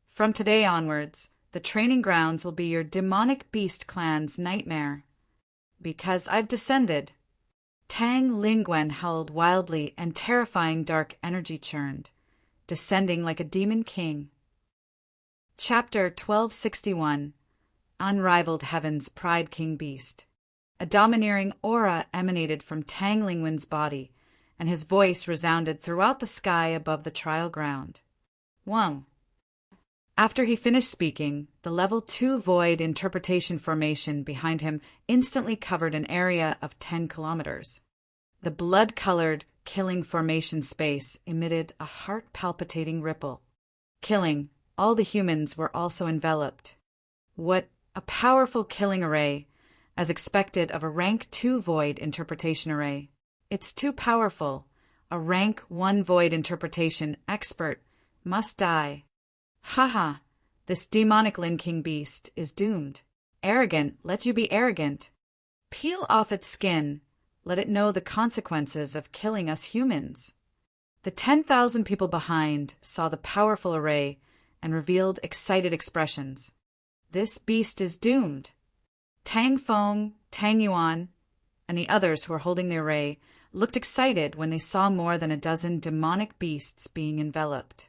Speaker 1: From today onwards, the training grounds will be your demonic beast clan's nightmare. Because I've descended. Tang Lingwen howled wildly and terrifying dark energy churned, descending like a demon king. Chapter 1261. Unrivaled Heaven's Pride King Beast. A domineering aura emanated from Tang Lingwen's body, and his voice resounded throughout the sky above the trial ground. Wang. After he finished speaking, the Level 2 Void Interpretation Formation behind him instantly covered an area of 10 kilometers. The blood-colored, killing formation space emitted a heart-palpitating ripple. Killing, all the humans were also enveloped. What a powerful killing array, as expected of a Rank 2 Void Interpretation Array. It's too powerful. A Rank 1 Void Interpretation expert must die. Haha, this demonic Lin King beast is doomed. Arrogant, let you be arrogant. Peel off its skin, let it know the consequences of killing us humans. The 10,000 people behind saw the powerful array and revealed excited expressions. This beast is doomed. Tang Feng, Tang Yuan, and the others who were holding the array looked excited when they saw more than a dozen demonic beasts being enveloped.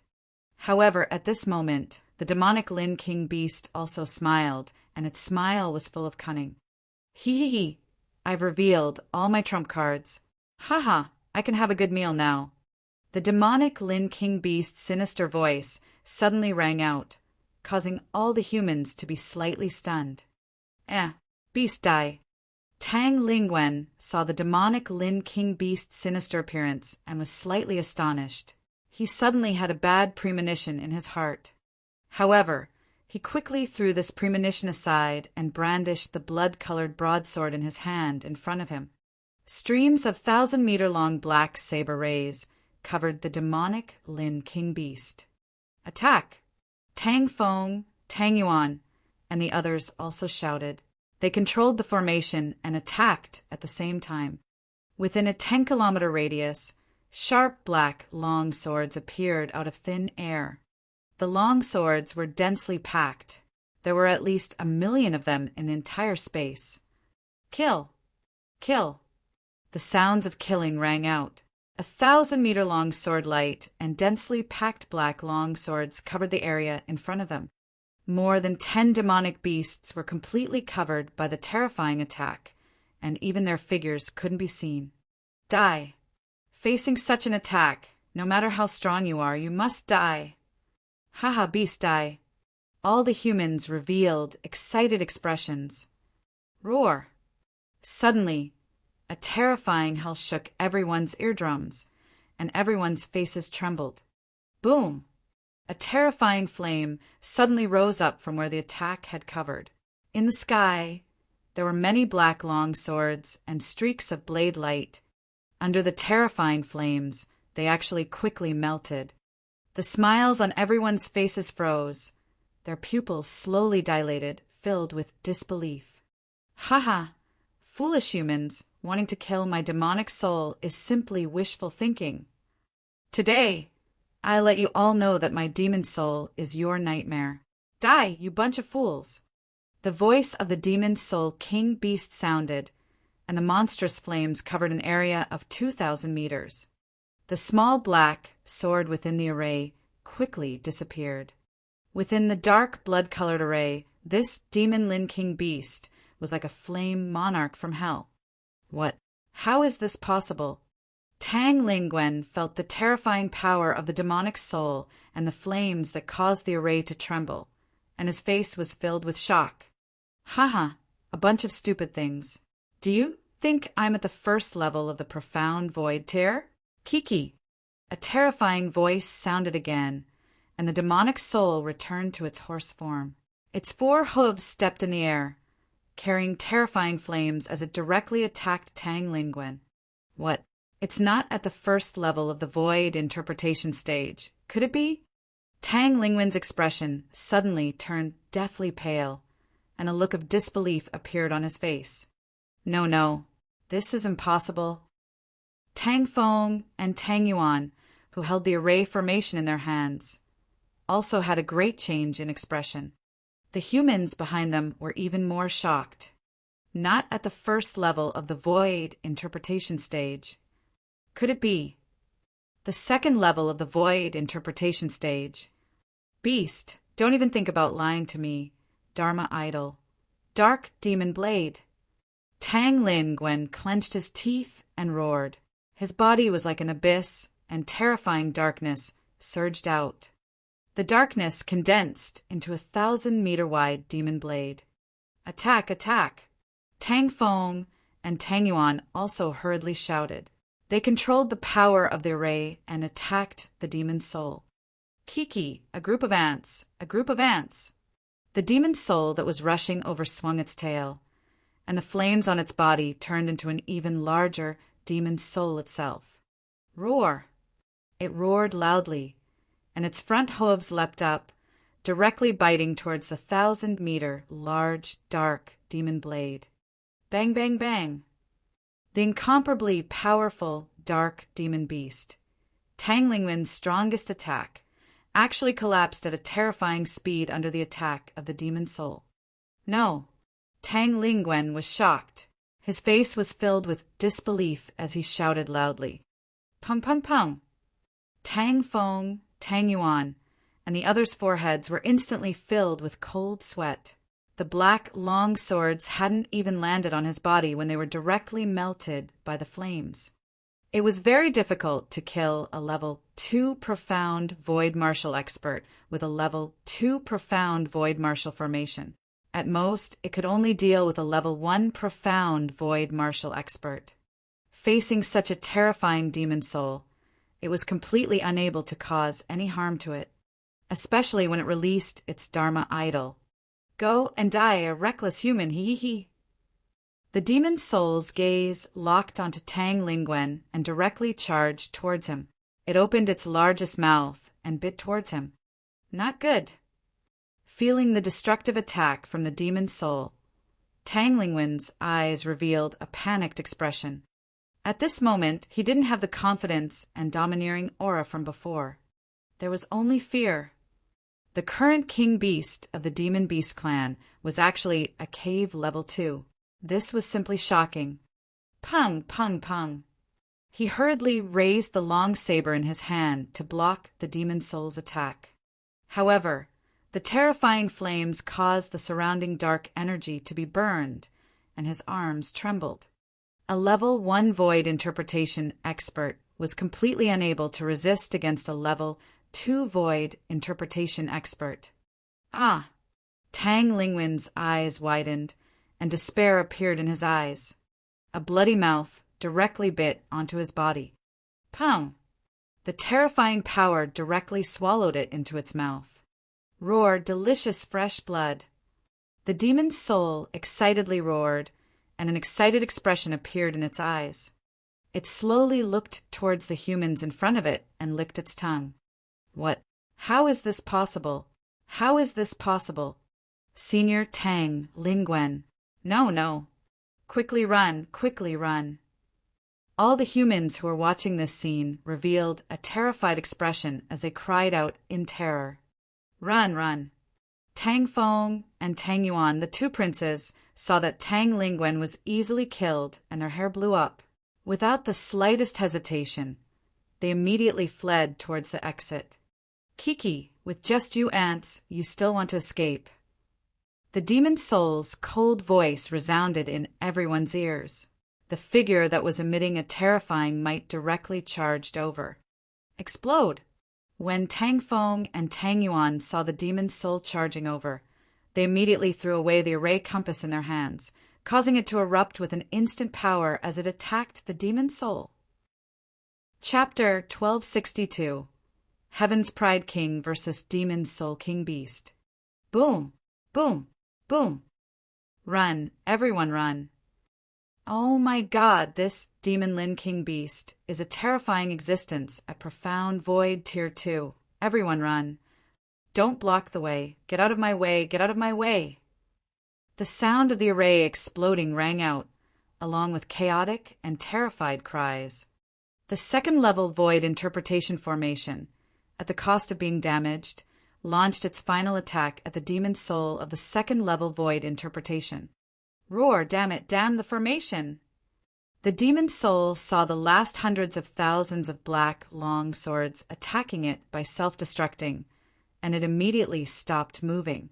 Speaker 1: However, at this moment, the demonic Lin King beast also smiled, and its smile was full of cunning. Hee, I've revealed all my trump cards. Haha, I can have a good meal now. The demonic Lin King beast's sinister voice suddenly rang out, causing all the humans to be slightly stunned. Beast die. Tang Lingwen saw the demonic Lin King beast's sinister appearance and was slightly astonished. He suddenly had a bad premonition in his heart. However, he quickly threw this premonition aside and brandished the blood-colored broadsword in his hand in front of him. Streams of 1,000-meter-long black saber rays covered the demonic Lin King beast. Attack! Tang Feng, Tang Yuan, and the others also shouted. They controlled the formation and attacked at the same time. Within a 10-kilometer radius, sharp black long swords appeared out of thin air. The long swords were densely packed. There were at least 1 million of them in the entire space. Kill! Kill! The sounds of killing rang out. 1,000-meter-long sword light and densely packed black long swords covered the area in front of them. More than 10 demonic beasts were completely covered by the terrifying attack, and even their figures couldn't be seen. Die! Facing such an attack, no matter how strong you are, you must die. Haha, beast die. All the humans revealed excited expressions. Roar. Suddenly, a terrifying howl shook everyone's eardrums, and everyone's faces trembled. Boom! A terrifying flame suddenly rose up from where the attack had covered. In the sky, there were many black long swords and streaks of blade light. Under the terrifying flames, they actually quickly melted. The smiles on everyone's faces froze. Their pupils slowly dilated, filled with disbelief. Haha! Foolish humans, wanting to kill my demonic soul is simply wishful thinking. Today, I let you all know that my demon soul is your nightmare. Die, you bunch of fools! The voice of the demon soul king beast sounded, and the monstrous flames covered an area of 2,000 meters. The small black sword within the array quickly disappeared. Within the dark blood-colored array, this demon Lin King beast was like a flame monarch from hell. What? How is this possible? Tang Lingwen felt the terrifying power of the demonic soul and the flames that caused the array to tremble, and his face was filled with shock. Haha, a bunch of stupid things. Do you think I'm at the first level of the profound void tier? Kiki! A terrifying voice sounded again, and the demonic soul returned to its horse form. Its 4 hooves stepped in the air, carrying terrifying flames as it directly attacked Tang Lingwen. What? It's not at the first level of the void interpretation stage. Could it be? Tang Lingwen's expression suddenly turned deathly pale, and a look of disbelief appeared on his face. No, no, this is impossible. Tang Feng and Tang Yuan, who held the array formation in their hands, also had a great change in expression. The humans behind them were even more shocked. Not at the first level of the void interpretation stage. Could it be? The second level of the void interpretation stage. Beast, don't even think about lying to me. Dharma idol. Dark demon blade. Tang Lingwen clenched his teeth and roared. His body was like an abyss, and terrifying darkness surged out. The darkness condensed into 1,000-meter-wide demon blade. Attack, attack! Tang Feng and Tang Yuan also hurriedly shouted. They controlled the power of the array and attacked the demon's soul. Kiki, a group of ants, a group of ants! The demon's soul that was rushing overswung its tail, and the flames on its body turned into an even larger demon's soul itself. Roar! It roared loudly, and its front hooves leapt up, directly biting towards the 1,000-meter large, dark demon blade. Bang, bang, bang! The incomparably powerful, dark demon beast, Tang Lingwen's strongest attack, actually collapsed at a terrifying speed under the attack of the demon soul. No, Tang Lingwen was shocked. His face was filled with disbelief as he shouted loudly. Pung, pung, pung! Tang Feng, Tang Yuan, and the others' foreheads were instantly filled with cold sweat. The black, long swords hadn't even landed on his body when they were directly melted by the flames. It was very difficult to kill a level 2 profound void martial expert with a level 2 profound void martial formation. At most, it could only deal with a level 1 profound void martial expert. Facing such a terrifying demon soul, it was completely unable to cause any harm to it, especially when it released its Dharma idol. Go and die, a reckless human, hee. The demon soul's gaze locked onto Tang Lingwen and directly charged towards him. It opened its largest mouth and bit towards him. Not good. Feeling the destructive attack from the demon soul, Tang Lingwen's eyes revealed a panicked expression. At this moment, he didn't have the confidence and domineering aura from before. There was only fear. The current king beast of the demon beast clan was actually a cave level 2. This was simply shocking. Pung, pung, pung. He hurriedly raised the long saber in his hand to block the demon soul's attack. However, the terrifying flames caused the surrounding dark energy to be burned, and his arms trembled. A level 1 void interpretation expert was completely unable to resist against a level 2 void interpretation expert. Ah! Tang Lingwen's eyes widened, and despair appeared in his eyes. A bloody mouth directly bit onto his body. Pung! The terrifying power directly swallowed it into its mouth. Roar delicious fresh blood. The demon's soul excitedly roared, and an excited expression appeared in its eyes. It slowly looked towards the humans in front of it and licked its tongue. What? How is this possible? How is this possible? Senior Tang Lingwen. No, no. Quickly run, quickly run. All the humans who were watching this scene revealed a terrified expression as they cried out in terror. Run, run. Tang Feng and Tang Yuan, the two princes, saw that Tang Lingwen was easily killed and their hair blew up. Without the slightest hesitation, they immediately fled towards the exit. Kiki, with just you ants, you still want to escape. The demon soul's cold voice resounded in everyone's ears. The figure that was emitting a terrifying might directly charged over. Explode! When Tang Feng and Tang Yuan saw the demon soul charging over, they immediately threw away the array compass in their hands, causing it to erupt with an instant power as it attacked the demon soul. Chapter 1262. Heaven's Pride King versus Demon Soul King Beast. Boom! Boom! Boom! Run, everyone run. Oh my god, this Demon Lin King Beast is a terrifying existence at Profound Void Tier 2. Everyone run. Don't block the way. Get out of my way, get out of my way. The sound of the array exploding rang out, along with chaotic and terrified cries. The second-level void interpretation formation, at the cost of being damaged, launched its final attack at the demon soul of the second-level void interpretation. Roar, damn it, damn the formation! The demon soul saw the last hundreds of thousands of black, long swords attacking it by self-destructing, and it immediately stopped moving.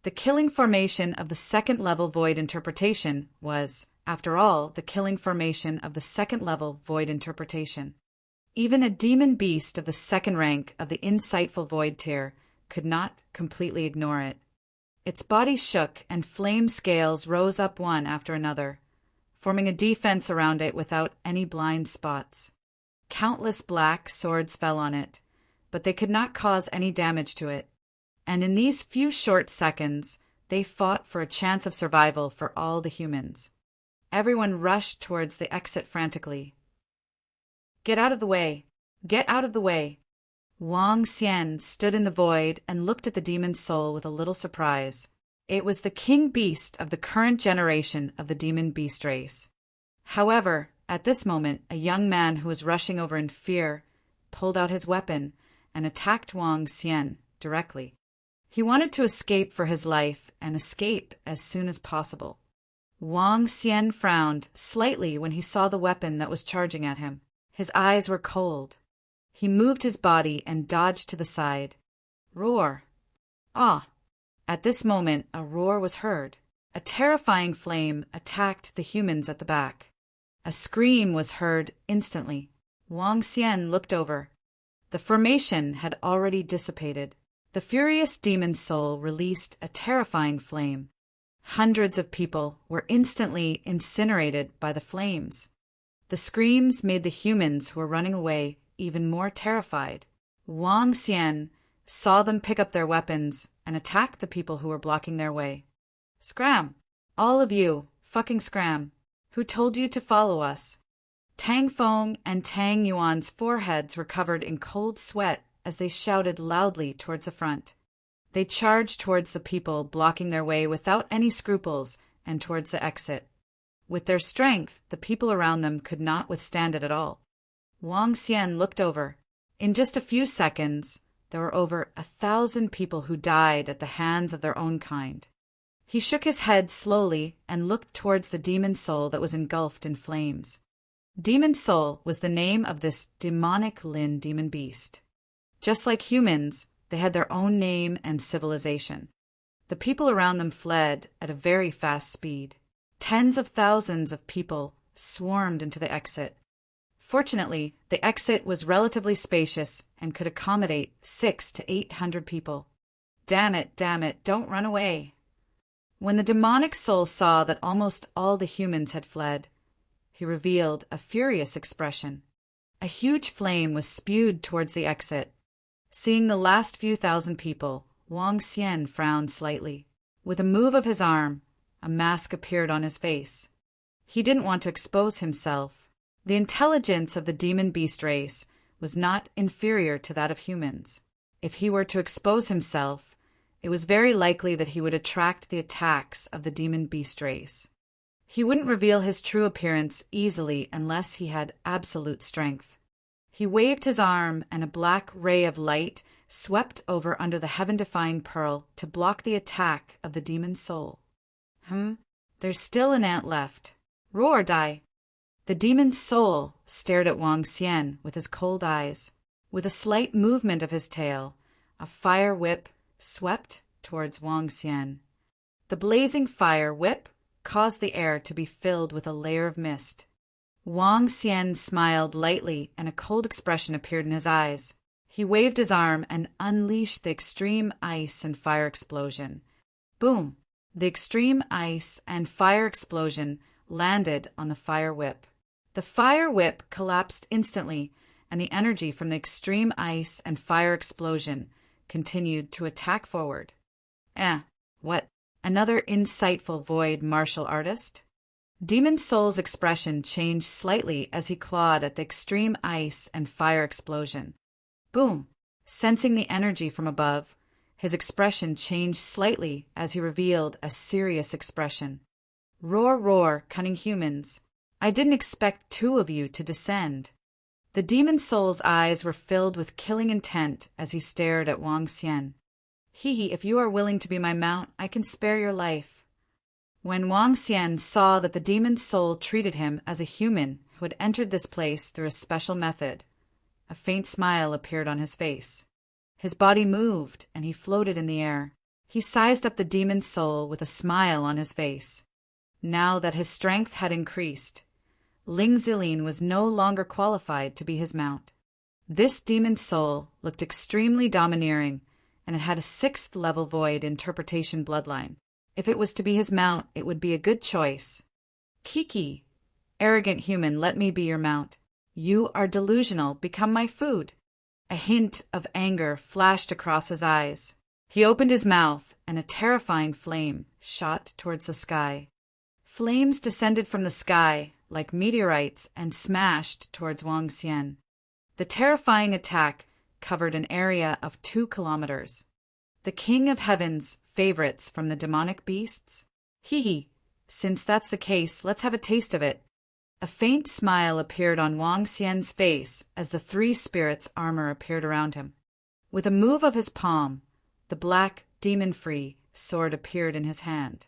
Speaker 1: The killing formation of the second-level void interpretation was, after all, the killing formation of the second-level void interpretation. Even a demon beast of the second rank of the insightful void tier could not completely ignore it. Its body shook and flame scales rose up one after another, forming a defense around it without any blind spots. Countless black swords fell on it, but they could not cause any damage to it, and in these few short seconds they fought for a chance of survival for all the humans. Everyone rushed towards the exit frantically. "Get out of the way! Get out of the way!" Wang Xian stood in the void and looked at the demon soul with a little surprise. It was the king beast of the current generation of the demon beast race. However, at this moment, a young man who was rushing over in fear pulled out his weapon and attacked Wang Xian directly. He wanted to escape for his life and escape as soon as possible. Wang Xian frowned slightly when he saw the weapon that was charging at him. His eyes were cold. He moved his body and dodged to the side. Roar! Ah! At this moment, a roar was heard. A terrifying flame attacked the humans at the back. A scream was heard instantly. Wang Xian looked over. The formation had already dissipated. The furious demon soul released a terrifying flame. Hundreds of people were instantly incinerated by the flames. The screams made the humans who were running away even more terrified. Wang Xian saw them pick up their weapons and attack the people who were blocking their way. "Scram! All of you, fucking scram! Who told you to follow us?" Tang Feng and Tang Yuan's foreheads were covered in cold sweat as they shouted loudly towards the front. They charged towards the people blocking their way without any scruples and towards the exit. With their strength, the people around them could not withstand it at all. Wang Xian looked over. In just a few seconds, there were over 1,000 people who died at the hands of their own kind. He shook his head slowly and looked towards the demon soul that was engulfed in flames. Demon Soul was the name of this demonic Lin demon beast. Just like humans, they had their own name and civilization. The people around them fled at a very fast speed. Tens of thousands of people swarmed into the exit. Fortunately, the exit was relatively spacious and could accommodate 600 to 800 people. Damn it, don't run away. When the demonic soul saw that almost all the humans had fled, he revealed a furious expression. A huge flame was spewed towards the exit. Seeing the last few thousand people, Wang Xian frowned slightly. With a move of his arm, a mask appeared on his face. He didn't want to expose himself. The intelligence of the demon beast race was not inferior to that of humans. If he were to expose himself, it was very likely that he would attract the attacks of the demon beast race. He wouldn't reveal his true appearance easily unless he had absolute strength. He waved his arm, and a black ray of light swept over under the heaven-defying pearl to block the attack of the demon soul. There's still an ant left. Roar, die! The demon soul stared at Wang Xian with his cold eyes. With a slight movement of his tail, a fire whip swept towards Wang Xian. The blazing fire whip caused the air to be filled with a layer of mist. Wang Xian smiled lightly, and a cold expression appeared in his eyes. He waved his arm and unleashed the extreme ice and fire explosion. Boom! The extreme ice and fire explosion landed on the fire whip. The fire whip collapsed instantly, and the energy from the extreme ice and fire explosion continued to attack forward. What? Another insightful void martial artist? Demon Soul's expression changed slightly as he clawed at the extreme ice and fire explosion. Boom! Sensing the energy from above, His expression changed slightly as he revealed a serious expression. "Roar, roar, cunning humans. I didn't expect two of you to descend." The demon soul's eyes were filled with killing intent as he stared at Wang Xian. "Hee, if you are willing to be my mount, I can spare your life." When Wang Xian saw that the demon soul treated him as a human who had entered this place through a special method, a faint smile appeared on his face. His body moved, and he floated in the air. He sized up the demon soul with a smile on his face. Now that his strength had increased, Ling Zilin was no longer qualified to be his mount. This demon soul looked extremely domineering, and it had a 6th level void interpretation bloodline. If it was to be his mount, it would be a good choice. "Kiki, arrogant human, let me be your mount. You are delusional, become my food." A hint of anger flashed across his eyes. He opened his mouth, and a terrifying flame shot towards the sky. Flames descended from the sky like meteorites and smashed towards Wang Xian. The terrifying attack covered an area of 2 kilometers. The King of Heaven's favorites from the demonic beasts? Hee, since that's the case, let's have a taste of it. A faint smile appeared on Wang Xian's face as the 3 spirits' armor appeared around him. With a move of his palm, the black, demon-free sword appeared in his hand.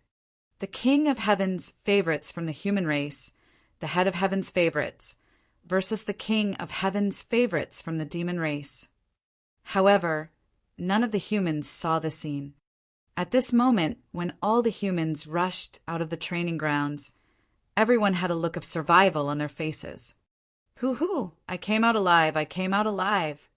Speaker 1: The King of Heaven's favorites from the human race, the head of Heaven's favorites, versus the King of Heaven's favorites from the demon race. However, none of the humans saw the scene. At this moment, when all the humans rushed out of the training grounds, everyone had a look of survival on their faces. "Hoo-hoo! I came out alive, I came out alive."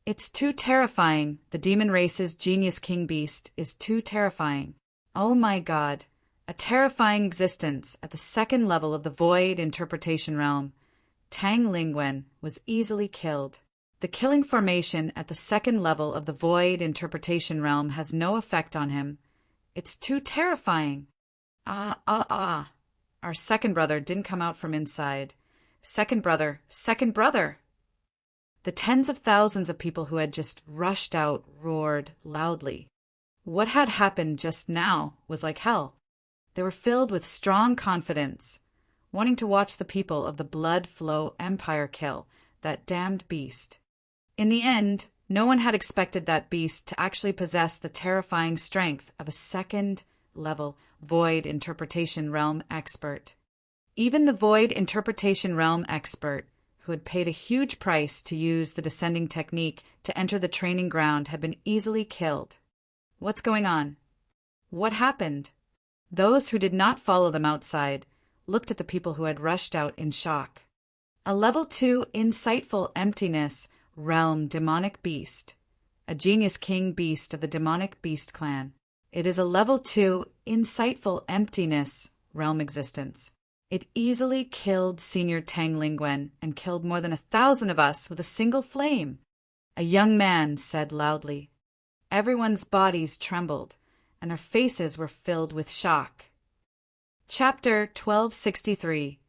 Speaker 1: It's too terrifying. The demon race's genius king beast is too terrifying. Oh my god. A terrifying existence at the 2nd level of the void interpretation realm. Tang Lingwen was easily killed. The killing formation at the 2nd level of the void interpretation realm has no effect on him. It's too terrifying. Our second brother didn't come out from inside. Second brother, second brother! The tens of thousands of people who had just rushed out roared loudly. What had happened just now was like hell. They were filled with strong confidence, wanting to watch the people of the Blood Flow Empire kill that damned beast. In the end, no one had expected that beast to actually possess the terrifying strength of a 2nd level Void Interpretation Realm expert. Even the Void Interpretation Realm expert, who had paid a huge price to use the descending technique to enter the training ground, had been easily killed. What's going on? What happened? Those who did not follow them outside looked at the people who had rushed out in shock. A level 2 insightful emptiness realm demonic beast, a genius king beast of the demonic beast clan. It is a level 2 insightful emptiness realm existence. It easily killed Senior Tang Lingwen and killed more than 1,000 of us with a single flame. A young man said loudly. Everyone's bodies trembled, and their faces were filled with shock. Chapter 1263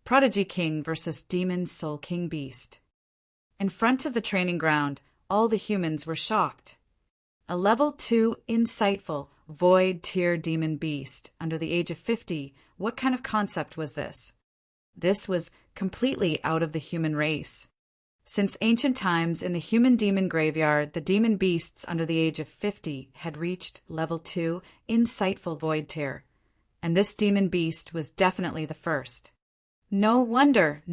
Speaker 1: Prodigy King versus Demon Soul King Beast. In front of the training ground, all the humans were shocked. A level 2 insightful void tier demon beast under the age of 50, what kind of concept was this? This was completely out of the human race. Since ancient times, in the human demon graveyard, the demon beasts under the age of 50 had reached level 2 insightful void tier, and this demon beast was definitely the first. No wonder,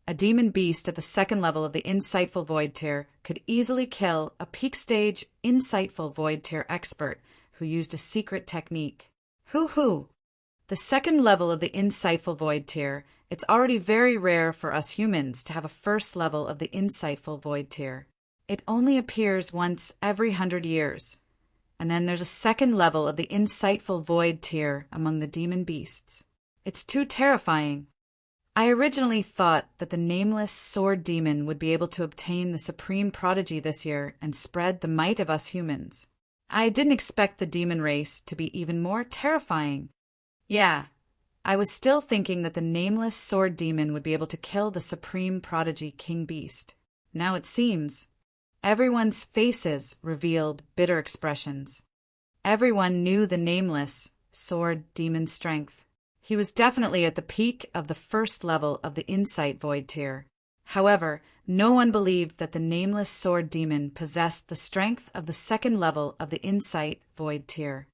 Speaker 1: a demon beast at the 2nd level of the insightful void tier could easily kill a peak stage insightful void tier expert who used a secret technique. Hoo-hoo! The 2nd level of the insightful void tier, it's already very rare for us humans to have a 1st level of the insightful void tier. It only appears once every 100 years. And then there's a 2nd level of the insightful void tier among the demon beasts. It's too terrifying. I originally thought that the nameless sword demon would be able to obtain the supreme prodigy this year and spread the might of us humans. I didn't expect the demon race to be even more terrifying. Yeah, I was still thinking that the nameless sword demon would be able to kill the supreme prodigy king beast. Now it seems. Everyone's faces revealed bitter expressions. Everyone knew the nameless sword demon strength. He was definitely at the peak of the first level of the Insight Void tier. However, no one believed that the nameless sword demon possessed the strength of the second level of the Insight Void tier.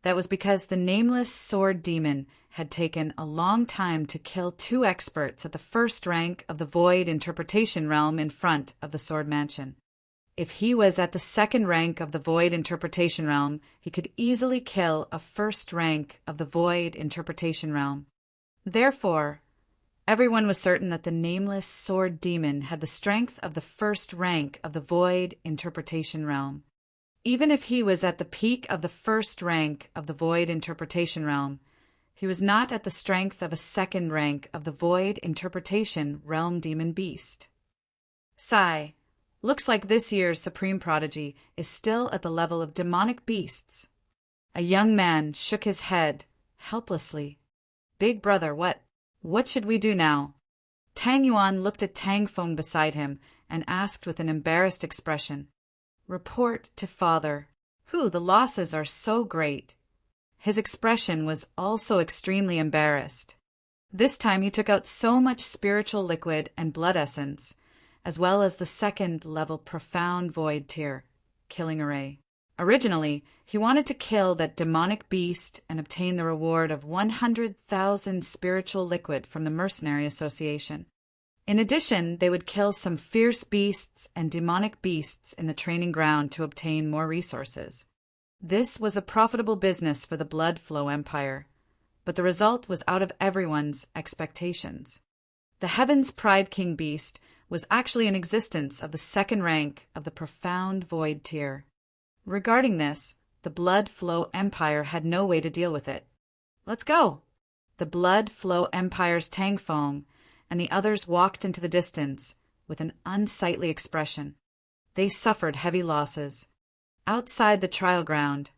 Speaker 1: That was because the nameless sword demon had taken a long time to kill 2 experts at the first rank of the Void Interpretation realm in front of the Sword Mansion. If he was at the second rank of the Void Interpretation realm, he could easily kill a first rank of the Void Interpretation realm. Therefore, everyone was certain that the nameless sword demon had the strength of the first rank of the Void Interpretation realm. Even if he was at the peak of the first rank of the Void Interpretation realm, he was not at the strength of a second rank of the Void Interpretation realm demon beast. Sigh. Looks like this year's Supreme Prodigy is still at the level of demonic beasts. A young man shook his head, helplessly. Big brother, what should we do now? Tang Yuan looked at Tang Feng beside him and asked with an embarrassed expression. Report to father. The losses are so great. His expression was also extremely embarrassed. This time he took out so much spiritual liquid and blood essence, as well as the second-level profound void tier, killing array. Originally, he wanted to kill that demonic beast and obtain the reward of 100,000 spiritual liquid from the Mercenary Association. In addition, they would kill some fierce beasts and demonic beasts in the training ground to obtain more resources. This was a profitable business for the Blood Flow Empire, but the result was out of everyone's expectations. The Heaven's Pride King beast was actually in existence of the second rank of the Profound Void tier. Regarding this, the Blood Flow Empire had no way to deal with it. Let's go! The Blood Flow Empire's Tang Feng and the others walked into the distance with an unsightly expression. They suffered heavy losses. Outside the trial ground,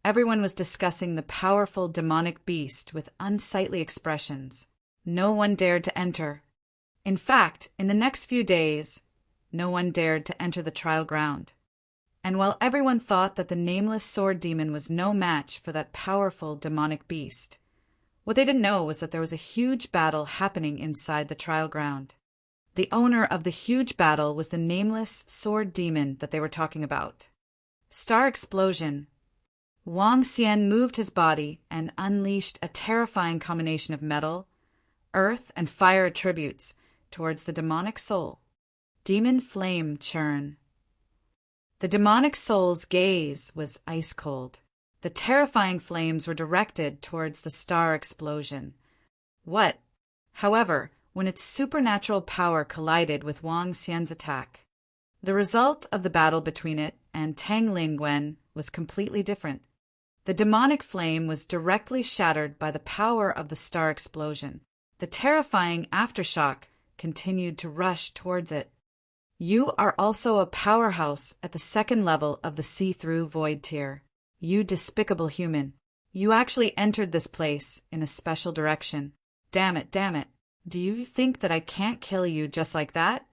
Speaker 1: everyone was discussing the powerful demonic beast with unsightly expressions. No one dared to enter. In fact, in the next few days, no one dared to enter the trial ground. And while everyone thought that the nameless sword demon was no match for that powerful demonic beast, what they didn't know was that there was a huge battle happening inside the trial ground. The owner of the huge battle was the nameless sword demon that they were talking about. Star explosion. Wang Xian moved his body and unleashed a terrifying combination of metal, earth, and fire attributes towards the demonic soul. Demon flame churn. The demonic soul's gaze was ice cold. The terrifying flames were directed towards the star explosion. However, when its supernatural power collided with Wang Xian's attack, the result of the battle between it and Tang Lingwen was completely different. The demonic flame was directly shattered by the power of the star explosion. The terrifying aftershock continued to rush towards it. You are also a powerhouse at the second level of the see-through void tier. You despicable human. You actually entered this place in a special direction. Damn it. Do you think that I can't kill you just like that?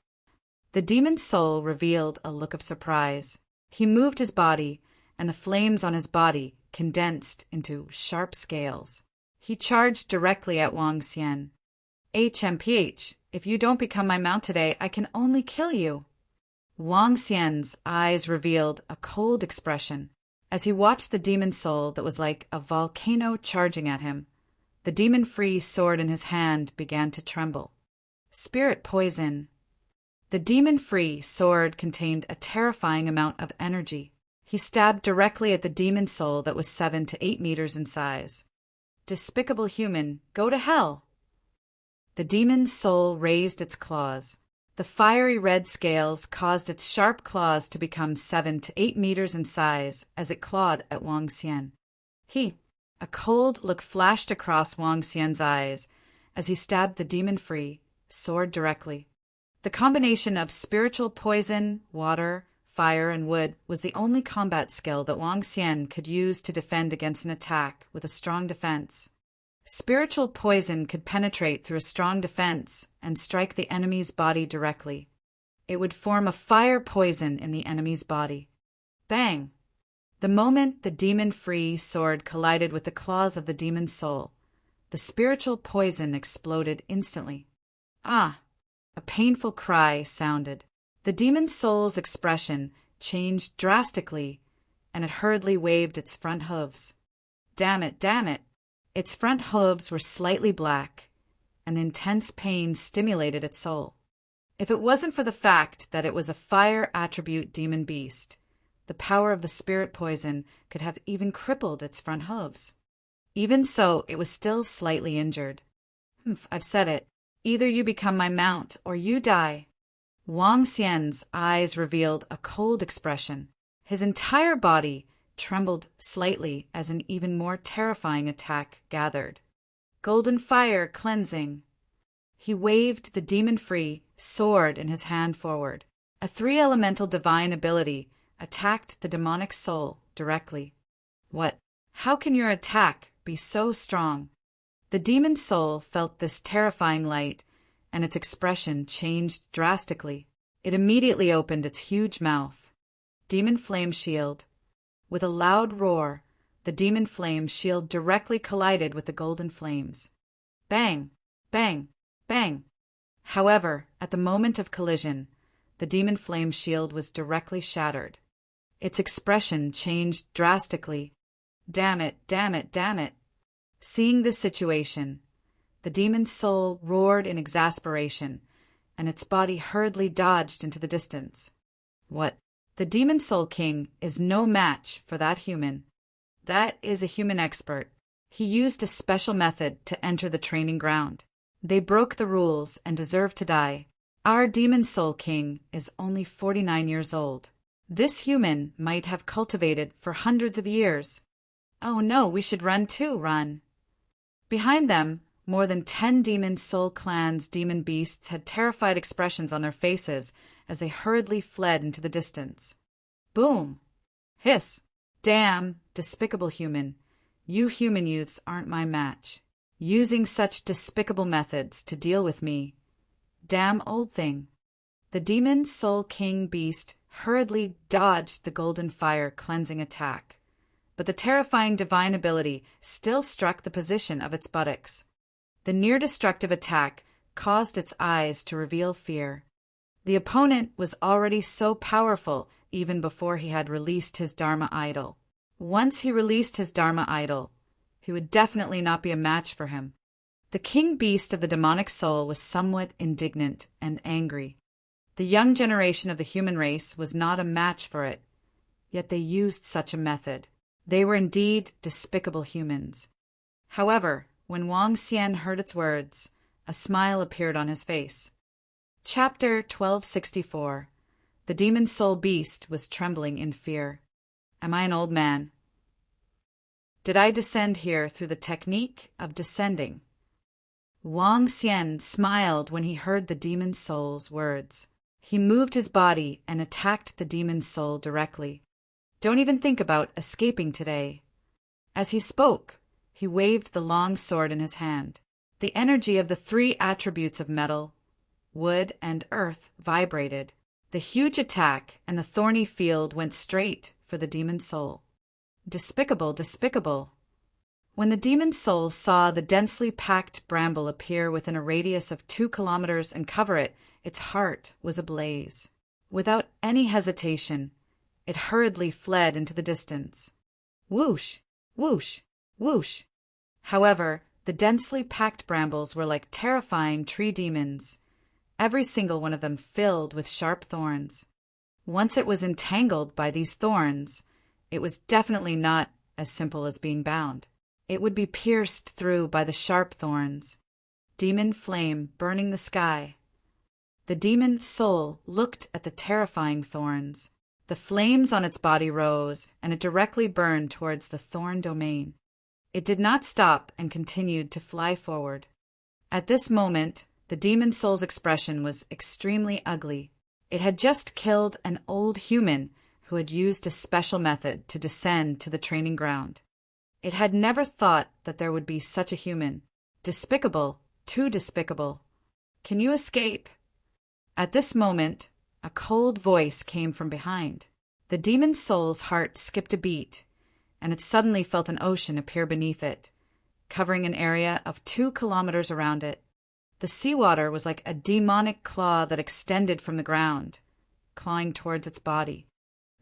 Speaker 1: The demon's soul revealed a look of surprise. He moved his body, and the flames on his body condensed into sharp scales. He charged directly at Wang Xian. HMPH, if you don't become my mount today, I can only kill you. Wang Xian's eyes revealed a cold expression. As he watched the demon soul that was like a volcano charging at him, the demon-free sword in his hand began to tremble. Spirit poison. The demon-free sword contained a terrifying amount of energy. He stabbed directly at the demon soul that was 7 to 8 meters in size. Despicable human, go to hell! The demon's soul raised its claws. The fiery red scales caused its sharp claws to become 7 to 8 meters in size as it clawed at Wang Xian. A cold look flashed across Wang Xian's eyes as he stabbed the demon-free sword directly. The combination of spiritual poison, water, fire, and wood was the only combat skill that Wang Xian could use to defend against an attack with a strong defense. Spiritual poison could penetrate through a strong defense and strike the enemy's body directly. it would form a fire poison in the enemy's body. Bang! The moment the demon-free sword collided with the claws of the demon's soul, the spiritual poison exploded instantly. Ah! A painful cry sounded. The demon's soul's expression changed drastically, and it hurriedly waved its front hooves. Damn it, damn it! Its front hooves were slightly black, and intense pain stimulated its soul. If it wasn't for the fact that it was a fire attribute demon beast, the power of the spirit poison could have even crippled its front hooves. Even so, it was still slightly injured. I've said it. Either you become my mount, or you die. Wang Xian's eyes revealed a cold expression. His entire body trembled slightly as an even more terrifying attack gathered. Golden fire cleansing. He waved the demon-free sword in his hand forward. A three-elemental divine ability attacked the demonic soul directly. What? How can your attack be so strong? The demon soul felt this terrifying light, and its expression changed drastically. It immediately opened its huge mouth. Demon flame shield. With a loud roar, the demon flame shield directly collided with the golden flames. Bang! Bang! Bang! However, at the moment of collision, the demon flame shield was directly shattered. Its expression changed drastically. Damn it, damn it, damn it! Seeing this situation, the demon's soul roared in exasperation, and its body hurriedly dodged into the distance. What? The Demon Soul King is no match for that human. That is a human expert. He used a special method to enter the training ground. They broke the rules and deserve to die. Our Demon Soul King is only 49 years old. This human might have cultivated for hundreds of years. Oh no, we should run too, run. Behind them, more than 10 Demon Soul Clan's demon beasts had terrified expressions on their faces as they hurriedly fled into the distance. Boom! Hiss! Damn, despicable human. You human youths aren't my match. Using such despicable methods to deal with me. Damn old thing. The Demon Soul King beast hurriedly dodged the golden fire cleansing attack, but the terrifying divine ability still struck the position of its buttocks. The near-destructive attack caused its eyes to reveal fear. The opponent was already so powerful even before he had released his Dharma idol. Once he released his Dharma idol, he would definitely not be a match for him. The king beast of the demonic soul was somewhat indignant and angry. The young generation of the human race was not a match for it, yet they used such a method. They were indeed despicable humans. However, when Wang Xian heard its words, a smile appeared on his face. Chapter 1264. The demon soul beast was trembling in fear. Am I an old man? Did I descend here through the technique of descending? Wang Xian smiled when he heard the demon soul's words. He moved his body and attacked the demon soul directly. Don't even think about escaping today. As he spoke, he waved the long sword in his hand. The energy of the 3 attributes of metal, wood, and earth vibrated. The huge attack and the thorny field went straight for the demon soul. Despicable, despicable. When the demon soul saw the densely packed bramble appear within a radius of 2 kilometers and cover it, its heart was ablaze. Without any hesitation, it hurriedly fled into the distance. Whoosh! Whoosh! Whoosh! However, the densely packed brambles were like terrifying tree demons, every single one of them filled with sharp thorns. Once it was entangled by these thorns, it was definitely not as simple as being bound. It would be pierced through by the sharp thorns. Demon flame burning the sky. The demon soul looked at the terrifying thorns. The flames on its body rose, and it directly burned towards the thorn domain. It did not stop and continued to fly forward. At this moment, the demon soul's expression was extremely ugly. It had just killed an old human who had used a special method to descend to the training ground. It had never thought that there would be such a human. Despicable, too despicable. Can you escape? At this moment, a cold voice came from behind. The demon's soul's heart skipped a beat, and it suddenly felt an ocean appear beneath it, covering an area of 2 kilometers around it. The seawater was like a demonic claw that extended from the ground, clawing towards its body.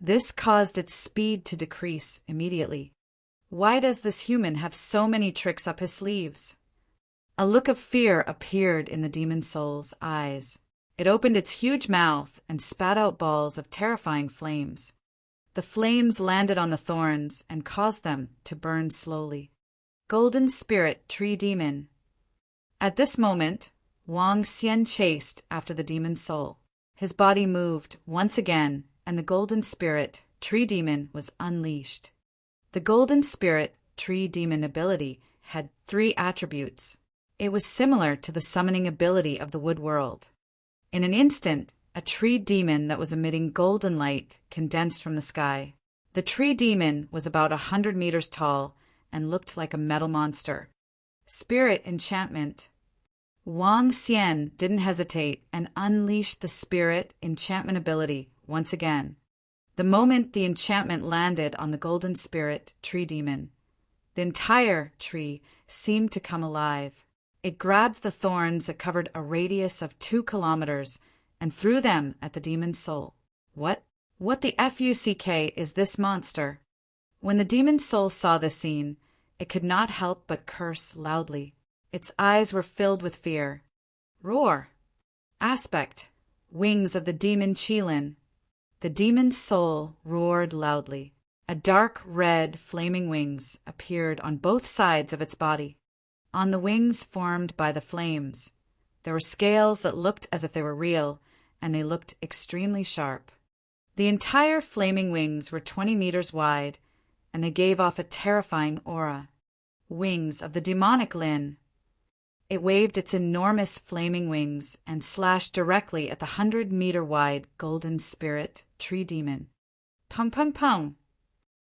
Speaker 1: This caused its speed to decrease immediately. Why does this human have so many tricks up his sleeves? A look of fear appeared in the demon soul's eyes. It opened its huge mouth and spat out balls of terrifying flames. The flames landed on the thorns and caused them to burn slowly. Golden Spirit Tree Demon. At this moment, Wang Xian chased after the demon's soul. His body moved once again, and the Golden Spirit Tree Demon was unleashed. The Golden Spirit Tree Demon ability had 3 attributes. It was similar to the summoning ability of the wood world. In an instant, a tree demon that was emitting golden light condensed from the sky. The tree demon was about 100 meters tall and looked like a metal monster. Spirit enchantment. Wang Xian didn't hesitate and unleashed the spirit enchantment ability once again. The moment the enchantment landed on the Golden Spirit Tree Demon, the entire tree seemed to come alive. It grabbed the thorns that covered a radius of 2 kilometers and threw them at the demon's soul. What the fuck is this monster? When the demon's soul saw this scene, it could not help but curse loudly. Its eyes were filled with fear. Roar. Aspect. Wings of the demon Qilin. The demon's soul roared loudly. A dark red flaming wings appeared on both sides of its body. On the wings formed by the flames, there were scales that looked as if they were real, and they looked extremely sharp. The entire flaming wings were 20 meters wide, and they gave off a terrifying aura. Wings of the demonic Lin. It waved its enormous flaming wings and slashed directly at the 100-meter-wide Golden Spirit Tree Demon. Pung pung pung!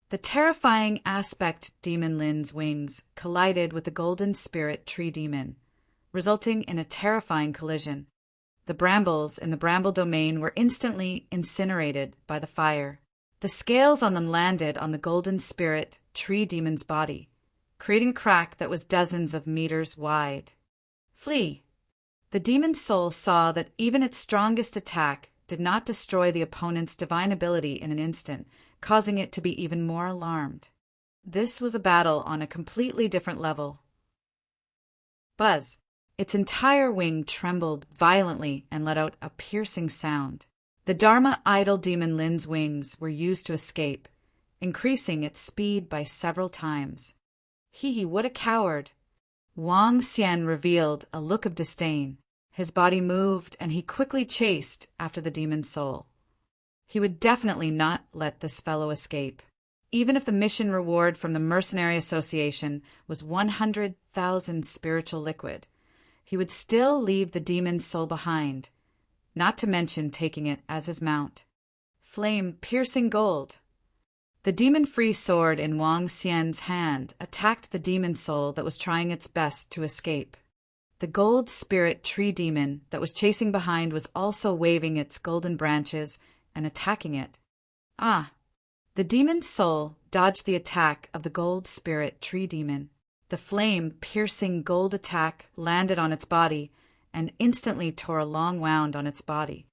Speaker 1: The terrifying aspect demon Lin's wings collided with the Golden Spirit Tree Demon, resulting in a terrifying collision. The brambles in the bramble domain were instantly incinerated by the fire. The scales on them landed on the Golden Spirit Tree Demon's body, creating a crack that was dozens of meters wide. Flee! The demon's soul saw that even its strongest attack did not destroy the opponent's divine ability in an instant, causing it to be even more alarmed. This was a battle on a completely different level. Buzz! Its entire wing trembled violently and let out a piercing sound. The Dharma idol demon Lin's wings were used to escape, increasing its speed by several times. Hee, what a coward! Wang Xian revealed a look of disdain. His body moved, and he quickly chased after the demon's soul. He would definitely not let this fellow escape. Even if the mission reward from the Mercenary Association was 100,000 spiritual liquid, he would still leave the demon's soul behind, not to mention taking it as his mount. Flame-piercing gold. The demon-free sword in Wang Xian's hand attacked the demon soul that was trying its best to escape. The gold spirit tree demon that was chasing behind was also waving its golden branches and attacking it. The demon's soul dodged the attack of the gold spirit tree demon. The flame-piercing gold attack landed on its body and instantly tore a long wound on its body.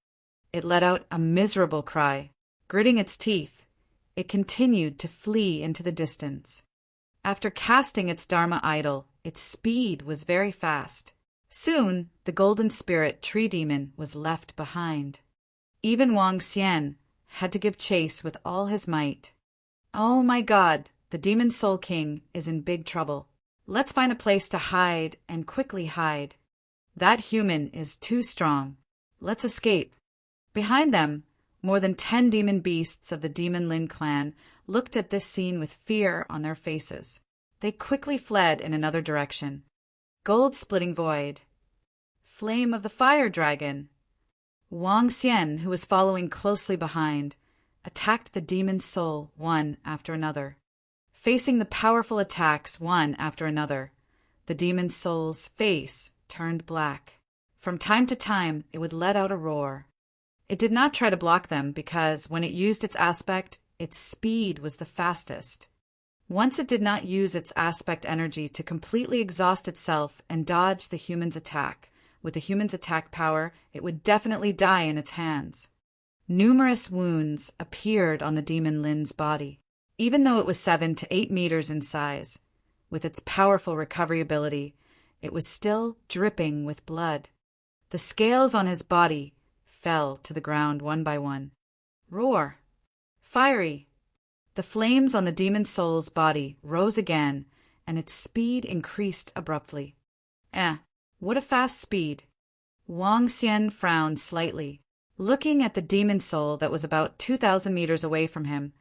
Speaker 1: It let out a miserable cry. Gritting its teeth, it continued to flee into the distance. After casting its Dharma idol, its speed was very fast. Soon, the golden spirit tree demon was left behind. Even Wang Xian had to give chase with all his might. Oh my God, the Demon Soul King is in big trouble. Let's find a place to hide and quickly hide. That human is too strong. Let's escape. Behind them, more than 10 demon beasts of the Demon Lin clan looked at this scene with fear on their faces. They quickly fled in another direction. Gold-splitting void. Flame of the fire dragon. Wang Xian, who was following closely behind, attacked the demon's soul one after another. Facing the powerful attacks one after another, the demon's soul's face turned black. From time to time, it would let out a roar. It did not try to block them because, when it used its aspect, its speed was the fastest. Once it did not use its aspect energy to completely exhaust itself and dodge the human's attack. With the human's attack power, it would definitely die in its hands. Numerous wounds appeared on the demon Lin's body. Even though it was 7 to 8 meters in size, with its powerful recovery ability, it was still dripping with blood. The scales on his body fell to the ground one by one. Roar! Fiery! The flames on the demon soul's body rose again, and its speed increased abruptly. What a fast speed! Wang Xian frowned slightly. Looking at the demon soul that was about 2,000 meters away from him,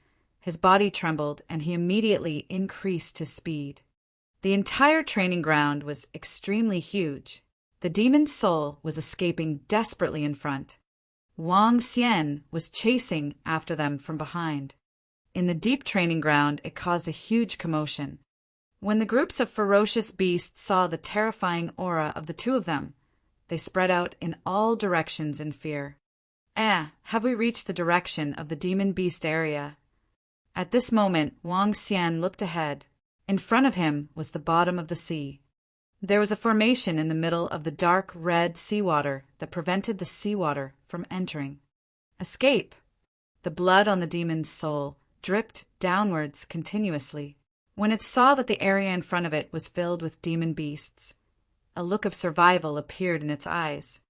Speaker 1: his body trembled and he immediately increased his speed. The entire training ground was extremely huge. The demon's soul was escaping desperately in front. Wang Xian was chasing after them from behind. In the deep training ground, it caused a huge commotion. When the groups of ferocious beasts saw the terrifying aura of the two of them, they spread out in all directions in fear. Have we reached the direction of the demon beast area? At this moment, Wang Xian looked ahead. In front of him was the bottom of the sea. There was a formation in the middle of the dark red seawater that prevented the seawater from entering. Escape! The blood on the demon's soul dripped downwards continuously. When it saw that the area in front of it was filled with demon beasts, a look of survival appeared in its eyes.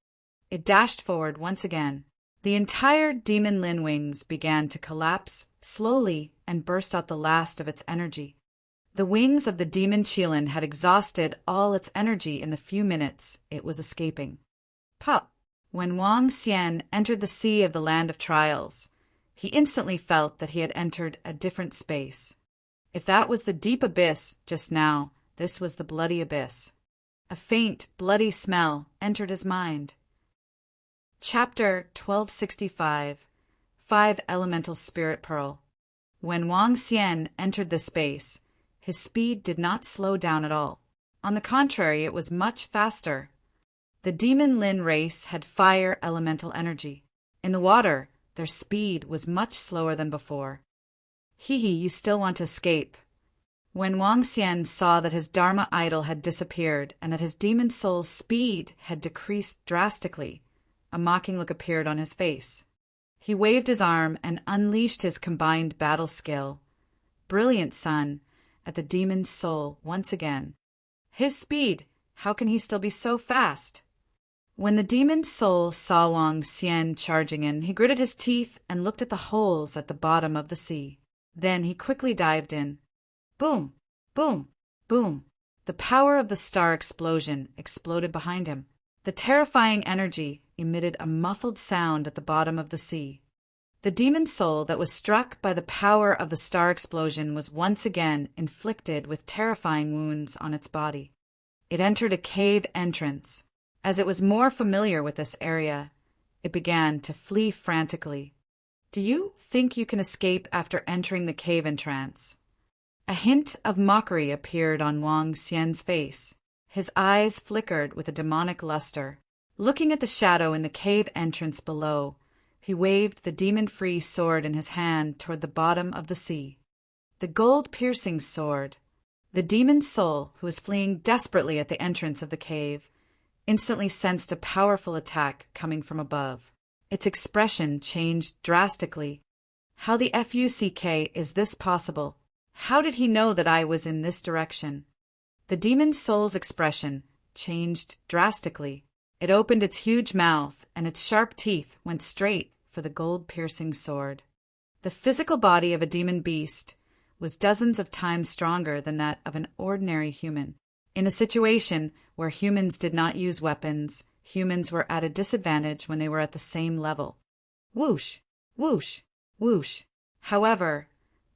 Speaker 1: It dashed forward once again. The entire demon Lin wings began to collapse slowly and burst out the last of its energy. The wings of the demon Qilin had exhausted all its energy in the few minutes it was escaping. Pop! When Wang Xian entered the sea of the land of trials, he instantly felt that he had entered a different space. If that was the deep abyss just now, this was the bloody abyss. A faint, bloody smell entered his mind. Chapter 1265 5 Elemental Spirit Pearl. When Wang Xian entered the space, his speed did not slow down at all. On the contrary, it was much faster. The demon Lin race had fire elemental energy. In the water, their speed was much slower than before. You still want to escape. When Wang Xian saw that his Dharma idol had disappeared and that his demon soul's speed had decreased drastically, a mocking look appeared on his face. He waved his arm and unleashed his combined battle skill. Brilliant Sun, at the demon's soul once again. His speed! How can he still be so fast? When the demon's soul saw Wang Xian charging in, he gritted his teeth and looked at the holes at the bottom of the sea. Then he quickly dived in. Boom! Boom! Boom! The power of the star explosion exploded behind him. The terrifying energy emitted a muffled sound at the bottom of the sea. The demon soul that was struck by the power of the star explosion was once again inflicted with terrifying wounds on its body. It entered a cave entrance. As it was more familiar with this area, it began to flee frantically. Do you think you can escape after entering the cave entrance? A hint of mockery appeared on Wang Xian's face. His eyes flickered with a demonic luster. Looking at the shadow in the cave entrance below, he waved the demon-free sword in his hand toward the bottom of the sea. The gold-piercing sword. The demon soul, who was fleeing desperately at the entrance of the cave, instantly sensed a powerful attack coming from above. Its expression changed drastically. How the fuck is this possible? How did he know that I was in this direction? The demon soul's expression changed drastically. It opened its huge mouth, and its sharp teeth went straight for the gold-piercing sword. The physical body of a demon beast was dozens of times stronger than that of an ordinary human. In a situation where humans did not use weapons, humans were at a disadvantage when they were at the same level. Whoosh! Whoosh! Whoosh! However,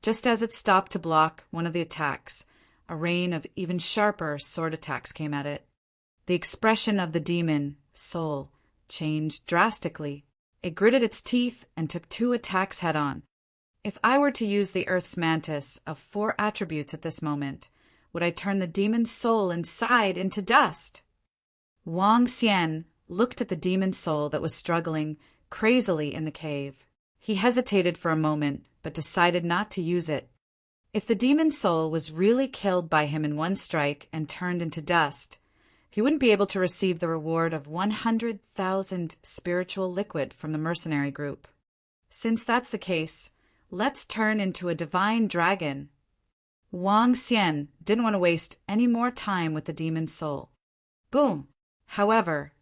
Speaker 1: just as it stopped to block one of the attacks, a rain of even sharper sword attacks came at it. The expression of the demon soul changed drastically. It gritted its teeth and took 2 attacks head-on. If I were to use the Earth's mantis of 4 attributes at this moment, would I turn the demon's soul inside into dust? Wang Xian looked at the demon soul that was struggling, crazily in the cave. He hesitated for a moment, but decided not to use it. If the demon soul was really killed by him in one strike and turned into dust, he wouldn't be able to receive the reward of 100,000 spiritual liquid from the mercenary group. Since that's the case, let's turn into a divine dragon. Wang Xian didn't want to waste any more time with the demon soul. Boom! However,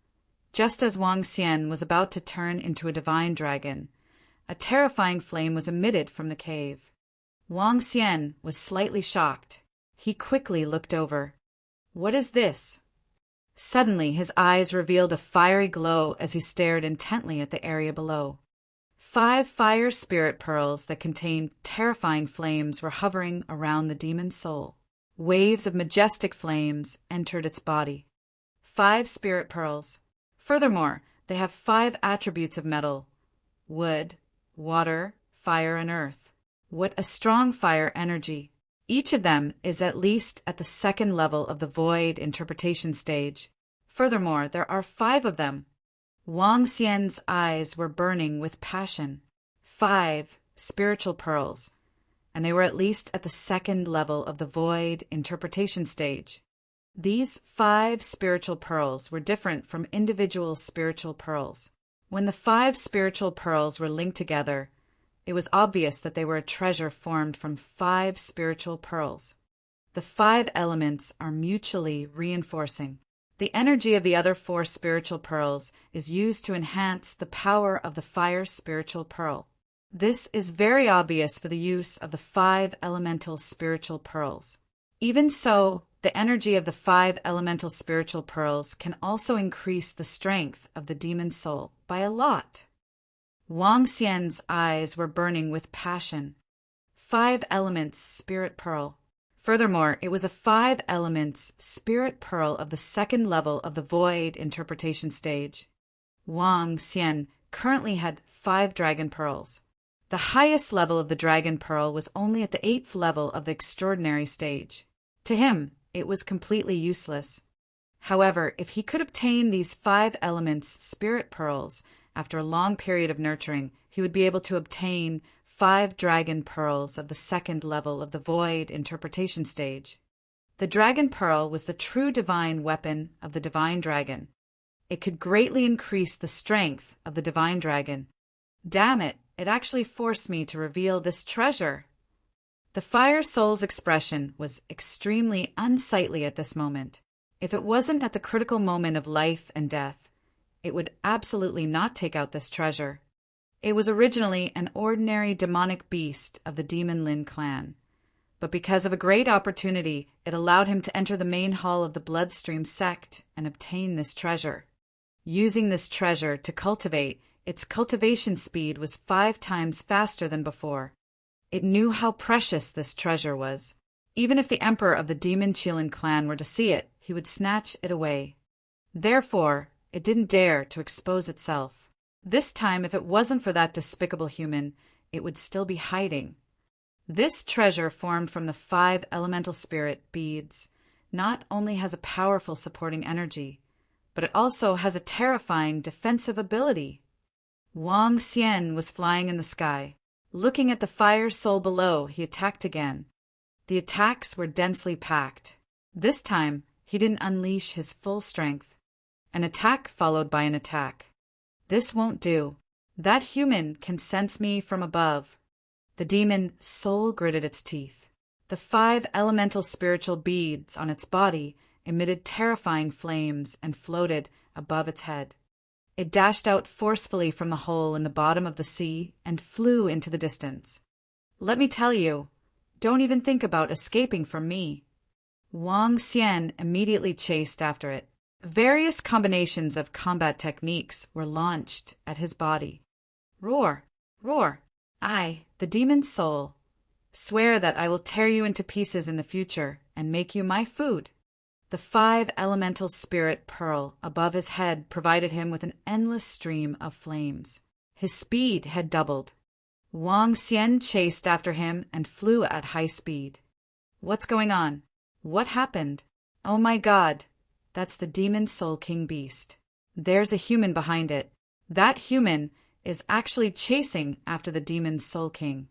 Speaker 1: just as Wang Xian was about to turn into a divine dragon, a terrifying flame was emitted from the cave. Wang Xian was slightly shocked. He quickly looked over. What is this? Suddenly, his eyes revealed a fiery glow as he stared intently at the area below. 5 fire spirit pearls that contained terrifying flames were hovering around the demon soul. Waves of majestic flames entered its body. 5 spirit pearls. Furthermore, they have 5 attributes of metal: wood, water, fire, and earth. What a strong fire energy! Each of them is at least at the 2nd level of the void interpretation stage. Furthermore, there are 5 of them. Wang Xian's eyes were burning with passion. 5 spiritual pearls, and they were at least at the 2nd level of the void interpretation stage. These 5 spiritual pearls were different from individual spiritual pearls. When the 5 spiritual pearls were linked together, it was obvious that they were a treasure formed from 5 spiritual pearls. The 5 elements are mutually reinforcing. The energy of the other 4 spiritual pearls is used to enhance the power of the fire spiritual pearl. This is very obvious for the use of the 5 elemental spiritual pearls. Even so, the energy of the 5 elemental spiritual pearls can also increase the strength of the demon soul by a lot. Wang Xian's eyes were burning with passion. 5 elements spirit pearl. Furthermore, it was a 5 elements spirit pearl of the 2nd level of the void interpretation stage. Wang Xian currently had 5 dragon pearls. The highest level of the dragon pearl was only at the 8th level of the extraordinary stage. To him, it was completely useless. However, if he could obtain these 5 elements spirit pearls after a long period of nurturing, he would be able to obtain 5 dragon pearls of the 2nd level of the void interpretation stage. The dragon pearl was the true divine weapon of the divine dragon. It could greatly increase the strength of the divine dragon. Damn it, it actually forced me to reveal this treasure. The fire soul's expression was extremely unsightly at this moment. If it wasn't at the critical moment of life and death, it would absolutely not take out this treasure. It was originally an ordinary demonic beast of the Demon Lin clan, but because of a great opportunity, it allowed him to enter the main hall of the Bloodstream sect and obtain this treasure. Using this treasure to cultivate, its cultivation speed was 5 times faster than before. It knew how precious this treasure was. Even if the emperor of the Demon Qilin clan were to see it, he would snatch it away. Therefore, it didn't dare to expose itself. This time, if it wasn't for that despicable human, it would still be hiding. This treasure formed from the 5 elemental spirit beads not only has a powerful supporting energy, but it also has a terrifying defensive ability. Wang Xian was flying in the sky. Looking at the fire soul below, he attacked again. The attacks were densely packed. This time, he didn't unleash his full strength. An attack followed by an attack. This won't do. That human can sense me from above. The demon soul gritted its teeth. The 5 elemental spiritual beads on its body emitted terrifying flames and floated above its head. It dashed out forcefully from the hole in the bottom of the sea and flew into the distance. Let me tell you, don't even think about escaping from me. Wang Xian immediately chased after it. Various combinations of combat techniques were launched at his body. Roar, roar, I, the demon soul, swear that I will tear you into pieces in the future and make you my food. The 5 elemental spirit pearl above his head provided him with an endless stream of flames. His speed had doubled. Wang Xian chased after him and flew at high speed. What's going on? What happened? Oh my God! That's the Demon Soul King Beast. There's a human behind it. That human is actually chasing after the Demon Soul King.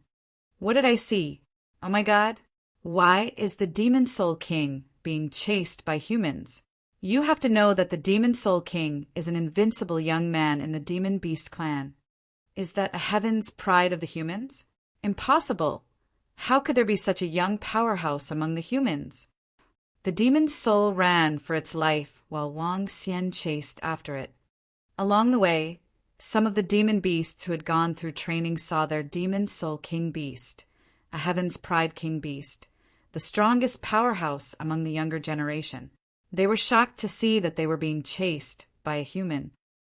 Speaker 1: What did I see? Oh my God! Why is the Demon Soul King being chased by humans? You have to know that the Demon Soul King is an invincible young man in the Demon Beast clan. Is that a heaven's pride of the humans? Impossible! How could there be such a young powerhouse among the humans? The demon soul ran for its life while Wang Xian chased after it. Along the way, some of the demon beasts who had gone through training saw their Demon Soul King Beast, a Heaven's Pride King Beast, the strongest powerhouse among the younger generation. They were shocked to see that they were being chased by a human.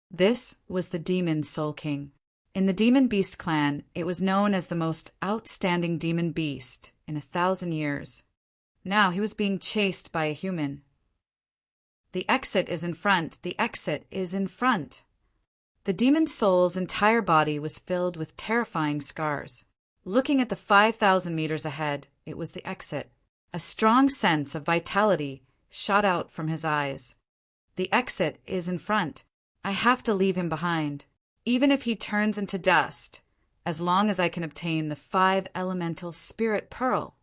Speaker 1: This was the Demon Soul King. In the Demon Beast clan, it was known as the most outstanding demon beast in 1,000 years. Now he was being chased by a human. The exit is in front. The exit is in front. The demon soul's entire body was filled with terrifying scars. Looking at the 5,000 meters ahead, it was the exit. A strong sense of vitality shot out from his eyes. The exit is in front. I have to leave him behind. Even if he turns into dust, as long as I can obtain the 5 elemental spirit pearl.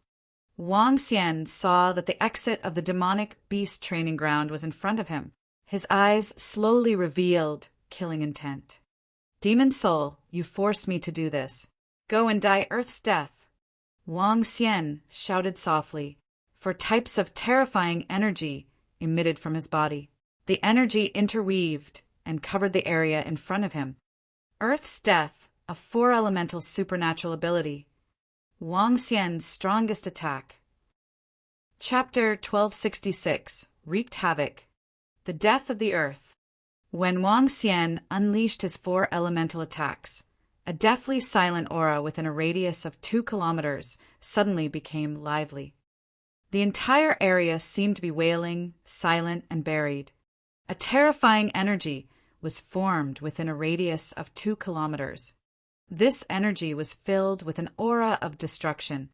Speaker 1: Wang Xian saw that the exit of the demonic beast training ground was in front of him. His eyes slowly revealed killing intent. Demon soul, you forced me to do this. Go and die Earth's death. Wang Xian shouted softly, for types of terrifying energy emitted from his body. The energy interweaved and covered the area in front of him. Earth's death, a 4 elemental supernatural ability. Wang Xian's strongest attack. Chapter 1266 wreaked havoc. The death of the earth. When Wang Xian unleashed his 4 elemental attacks, a deathly silent aura within a radius of 2 kilometers suddenly became lively. The entire area seemed to be wailing, silent, and buried. A terrifying energy was formed within a radius of 2 kilometers. This energy was filled with an aura of destruction.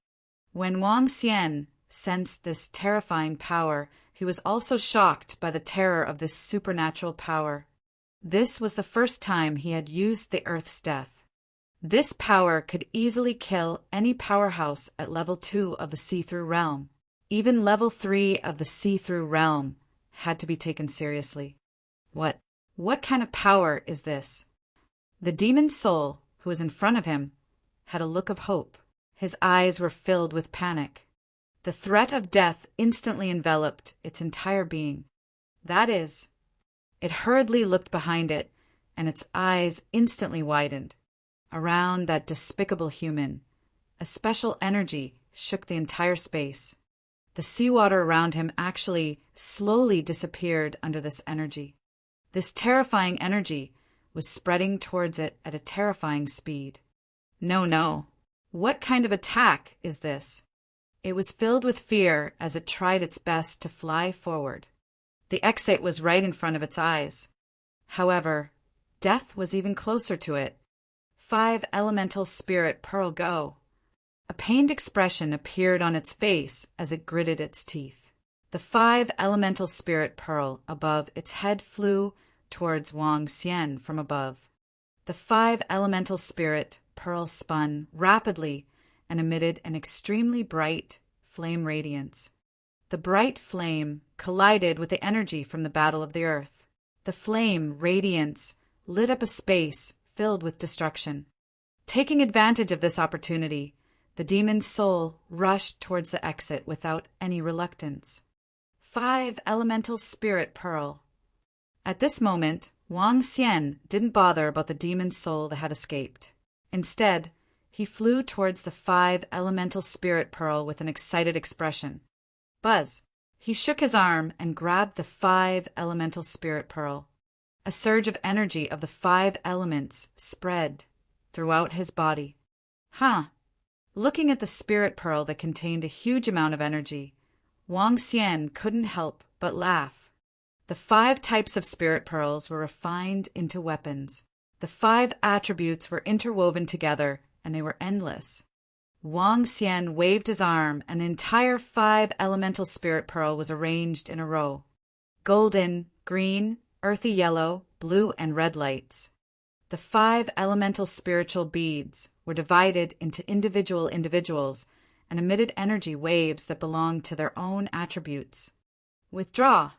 Speaker 1: When Wang Xian sensed this terrifying power, he was also shocked by the terror of this supernatural power. This was the first time he had used the Earth's death. This power could easily kill any powerhouse at level 2 of the see-through realm. Even level 3 of the see-through realm had to be taken seriously. What kind of power is this? The demon soul, who was in front of him, had a look of hope. His eyes were filled with panic. The threat of death instantly enveloped its entire being. That is, it hurriedly looked behind it, and its eyes instantly widened. Around that despicable human, a special energy shook the entire space. The seawater around him actually slowly disappeared under this energy. This terrifying energy was spreading towards it at a terrifying speed. No. What kind of attack is this? It was filled with fear as it tried its best to fly forward. The exit was right in front of its eyes. However, death was even closer to it. 5 elemental spirit pearl go. A pained expression appeared on its face as it gritted its teeth. The 5 elemental spirit pearl above its head flew towards Wang Xian from above. The 5 elemental spirit pearl spun rapidly and emitted an extremely bright flame radiance. The bright flame collided with the energy from the battle of the earth. The flame radiance lit up a space filled with destruction. Taking advantage of this opportunity, the demon's soul rushed towards the exit without any reluctance. 5 elemental spirit pearl. At this moment, Wang Xian didn't bother about the demon's soul that had escaped. Instead, he flew towards the 5 elemental spirit pearl with an excited expression. Buzz! He shook his arm and grabbed the 5 elemental spirit pearl. A surge of energy of the 5 elements spread throughout his body. Looking at the spirit pearl that contained a huge amount of energy, Wang Xian couldn't help but laugh. The 5 types of spirit pearls were refined into weapons. The 5 attributes were interwoven together, and they were endless. Wang Xian waved his arm, and the entire 5 elemental spirit pearl was arranged in a row. Golden, green, earthy yellow, blue, and red lights. The 5 elemental spiritual beads were divided into individuals and emitted energy waves that belonged to their own attributes. Withdraw!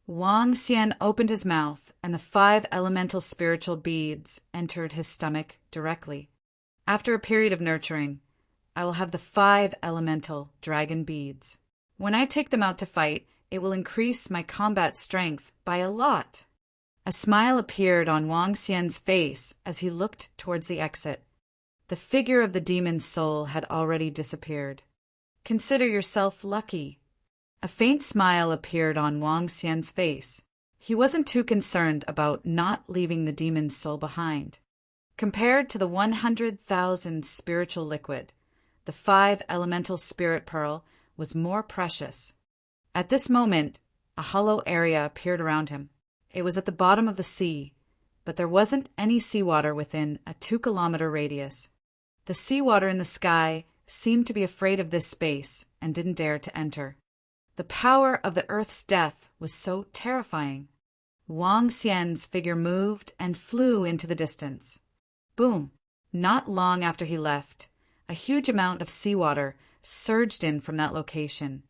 Speaker 1: Wang Xian opened his mouth, and the 5 elemental spiritual beads entered his stomach directly. After a period of nurturing, I will have the 5 elemental dragon beads. When I take them out to fight, it will increase my combat strength by a lot. A smile appeared on Wang Xian's face as he looked towards the exit. The figure of the demon's soul had already disappeared. Consider yourself lucky. A faint smile appeared on Wang Xian's face. He wasn't too concerned about not leaving the demon's soul behind. Compared to the 100,000 spiritual liquid, the 5 elemental spirit pearl was more precious. At this moment, a hollow area appeared around him. It was at the bottom of the sea, but there wasn't any seawater within a 2-kilometer radius. The seawater in the sky seemed to be afraid of this space and didn't dare to enter. The power of the Earth's death was so terrifying. Wang Xian's figure moved and flew into the distance. Boom! Not long after he left, a huge amount of seawater surged in from that location,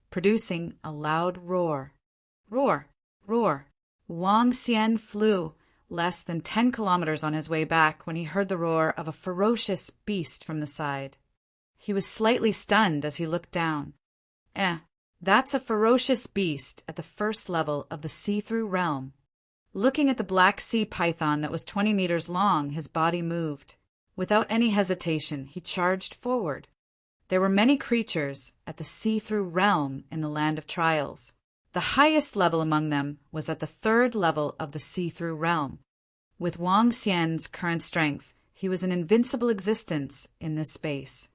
Speaker 1: producing a loud roar. Roar! Roar! Wang Xian flew less than 10 kilometers on his way back when he heard the roar of a ferocious beast from the side. He was slightly stunned as he looked down. That's a ferocious beast at the first level of the see-through realm. Looking at the black sea python that was 20 meters long, his body moved. Without any hesitation, he charged forward. There were many creatures at the see-through realm in the land of trials. The highest level among them was at the 3rd level of the see-through realm. With Wang Xian's current strength, he was an invincible existence in this space.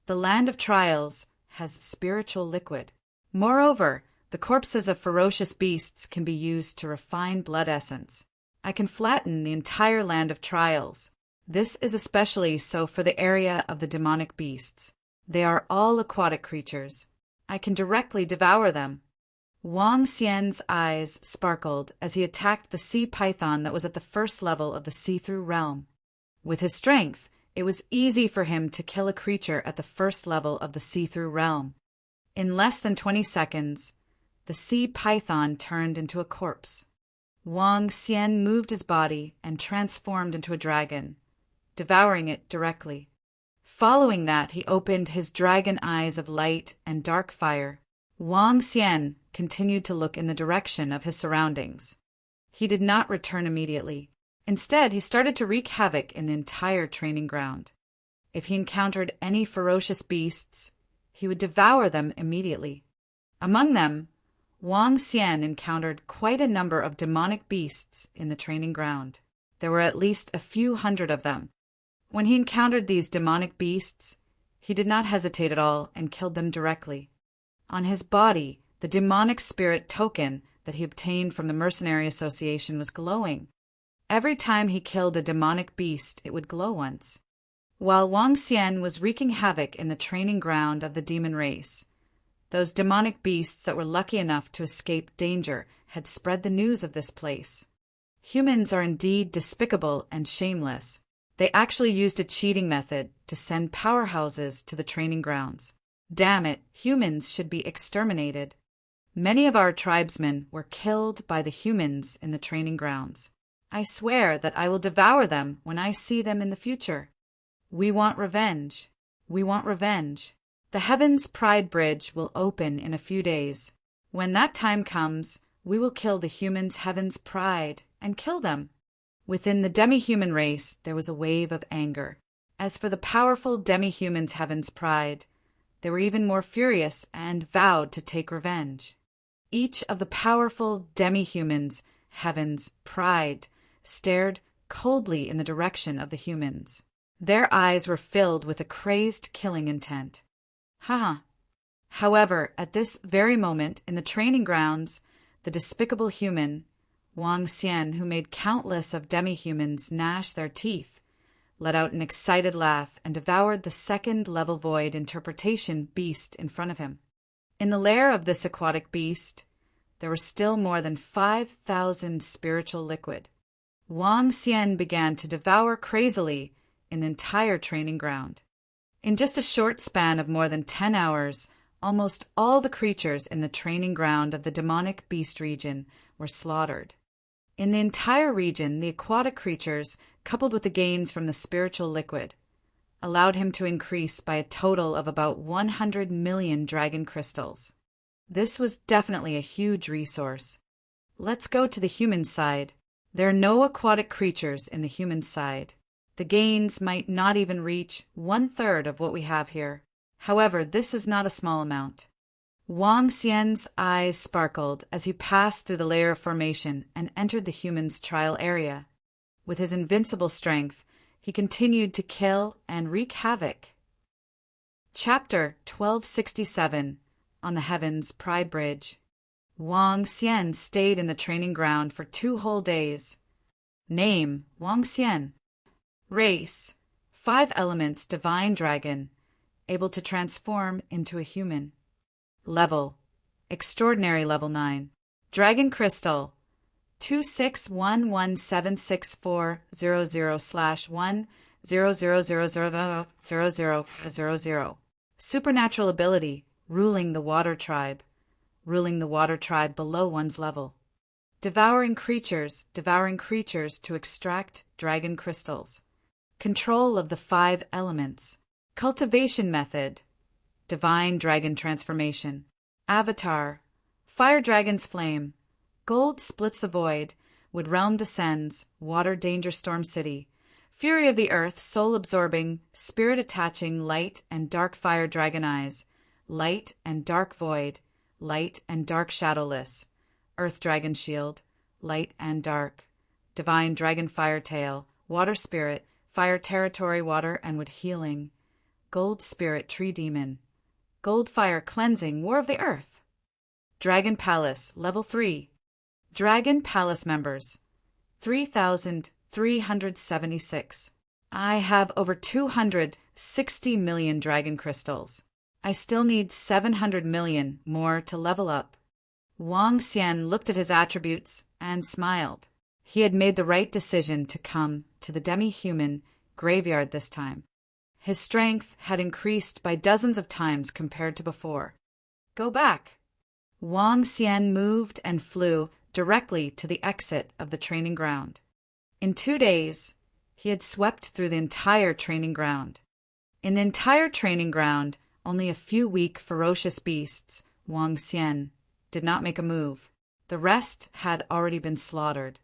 Speaker 1: The land of trials has spiritual liquid. Moreover, the corpses of ferocious beasts can be used to refine blood essence. I can flatten the entire land of trials. This is especially so for the area of the demonic beasts. They are all aquatic creatures. I can directly devour them. Wang Xian's eyes sparkled as he attacked the sea python that was at the 1st level of the see-through realm. With his strength, it was easy for him to kill a creature at the 1st level of the see-through realm. In less than 20 seconds, the sea python turned into a corpse. Wang Xian moved his body and transformed into a dragon, devouring it directly. Following that, he opened his dragon eyes of light and dark fire. Wang Xian continued to look in the direction of his surroundings. He did not return immediately. Instead, he started to wreak havoc in the entire training ground. If he encountered any ferocious beasts, he would devour them immediately. Among them, Wang Xian encountered quite a number of demonic beasts in the training ground. There were at least a few hundred of them. When he encountered these demonic beasts, he did not hesitate at all and killed them directly. On his body, the demonic spirit token that he obtained from the Mercenary Association was glowing. Every time he killed a demonic beast, it would glow once. While Wang Xian was wreaking havoc in the training ground of the demon race, those demonic beasts that were lucky enough to escape danger had spread the news of this place. Humans are indeed despicable and shameless. They actually used a cheating method to send powerhouses to the training grounds. Damn it, humans should be exterminated. Many of our tribesmen were killed by the humans in the training grounds. I swear that I will devour them when I see them in the future. We want revenge. We want revenge. The Heaven's Pride Bridge will open in a few days. When that time comes, we will kill the humans' Heaven's Pride and kill them. Within the demi-human race, there was a wave of anger. As for the powerful demi-humans' Heaven's Pride, they were even more furious and vowed to take revenge. Each of the powerful demi-humans' Heaven's Pride stared coldly in the direction of the humans. Their eyes were filled with a crazed killing intent. However, at this very moment, in the training grounds, the despicable human, Wang Xian, who made countless of demi-humans gnash their teeth, let out an excited laugh and devoured the 2nd level void interpretation beast in front of him. In the lair of this aquatic beast, there were still more than 5,000 spiritual liquid. Wang Xian began to devour crazily in the entire training ground. In just a short span of more than 10 hours, almost all the creatures in the training ground of the demonic beast region were slaughtered. In the entire region, the aquatic creatures, coupled with the gains from the spiritual liquid, allowed him to increase by a total of about 100 million dragon crystals. This was definitely a huge resource. Let's go to the human side. There are no aquatic creatures in the human side. The gains might not even reach 1/3 of what we have here. However, this is not a small amount. Wang Xian's eyes sparkled as he passed through the layer of formation and entered the human's trial area. With his invincible strength, he continued to kill and wreak havoc. Chapter 1267 On the Heavens Pride Bridge. Wang Xian stayed in the training ground for 2 whole days. Name: Wang Xian. Race: 5 elements divine dragon, able to transform into a human. Level: Extraordinary Level 9. Dragon Crystal: 261176400/1000000. Supernatural ability: Ruling the Water Tribe. Ruling the Water Tribe below one's level. Devouring creatures to extract dragon crystals. Control of the 5 elements. Cultivation method: Divine Dragon Transformation. Avatar: Fire Dragon's Flame. Gold splits the void. Wood Realm descends. Water Danger Storm City. Fury of the Earth, Soul Absorbing, Spirit Attaching, Light and Dark Fire Dragon Eyes. Light and Dark Void. Light and Dark Shadowless. Earth Dragon Shield. Light and Dark. Divine Dragon Fire Tail. Water Spirit. Fire Territory, Water and Wood Healing. Gold Spirit Tree Demon. Gold Fire Cleansing, War of the Earth. Dragon Palace, Level 3. Dragon Palace members: 3,376. I have over 260 million dragon crystals. I still need 700 million more to level up. Wang Xian looked at his attributes and smiled. He had made the right decision to come to the demi-human graveyard this time. His strength had increased by dozens of times compared to before. Go back. Wang Xian moved and flew directly to the exit of the training ground. In 2 days, he had swept through the entire training ground. In the entire training ground, only a few weak, ferocious beasts, Wang Xian, did not make a move. The rest had already been slaughtered.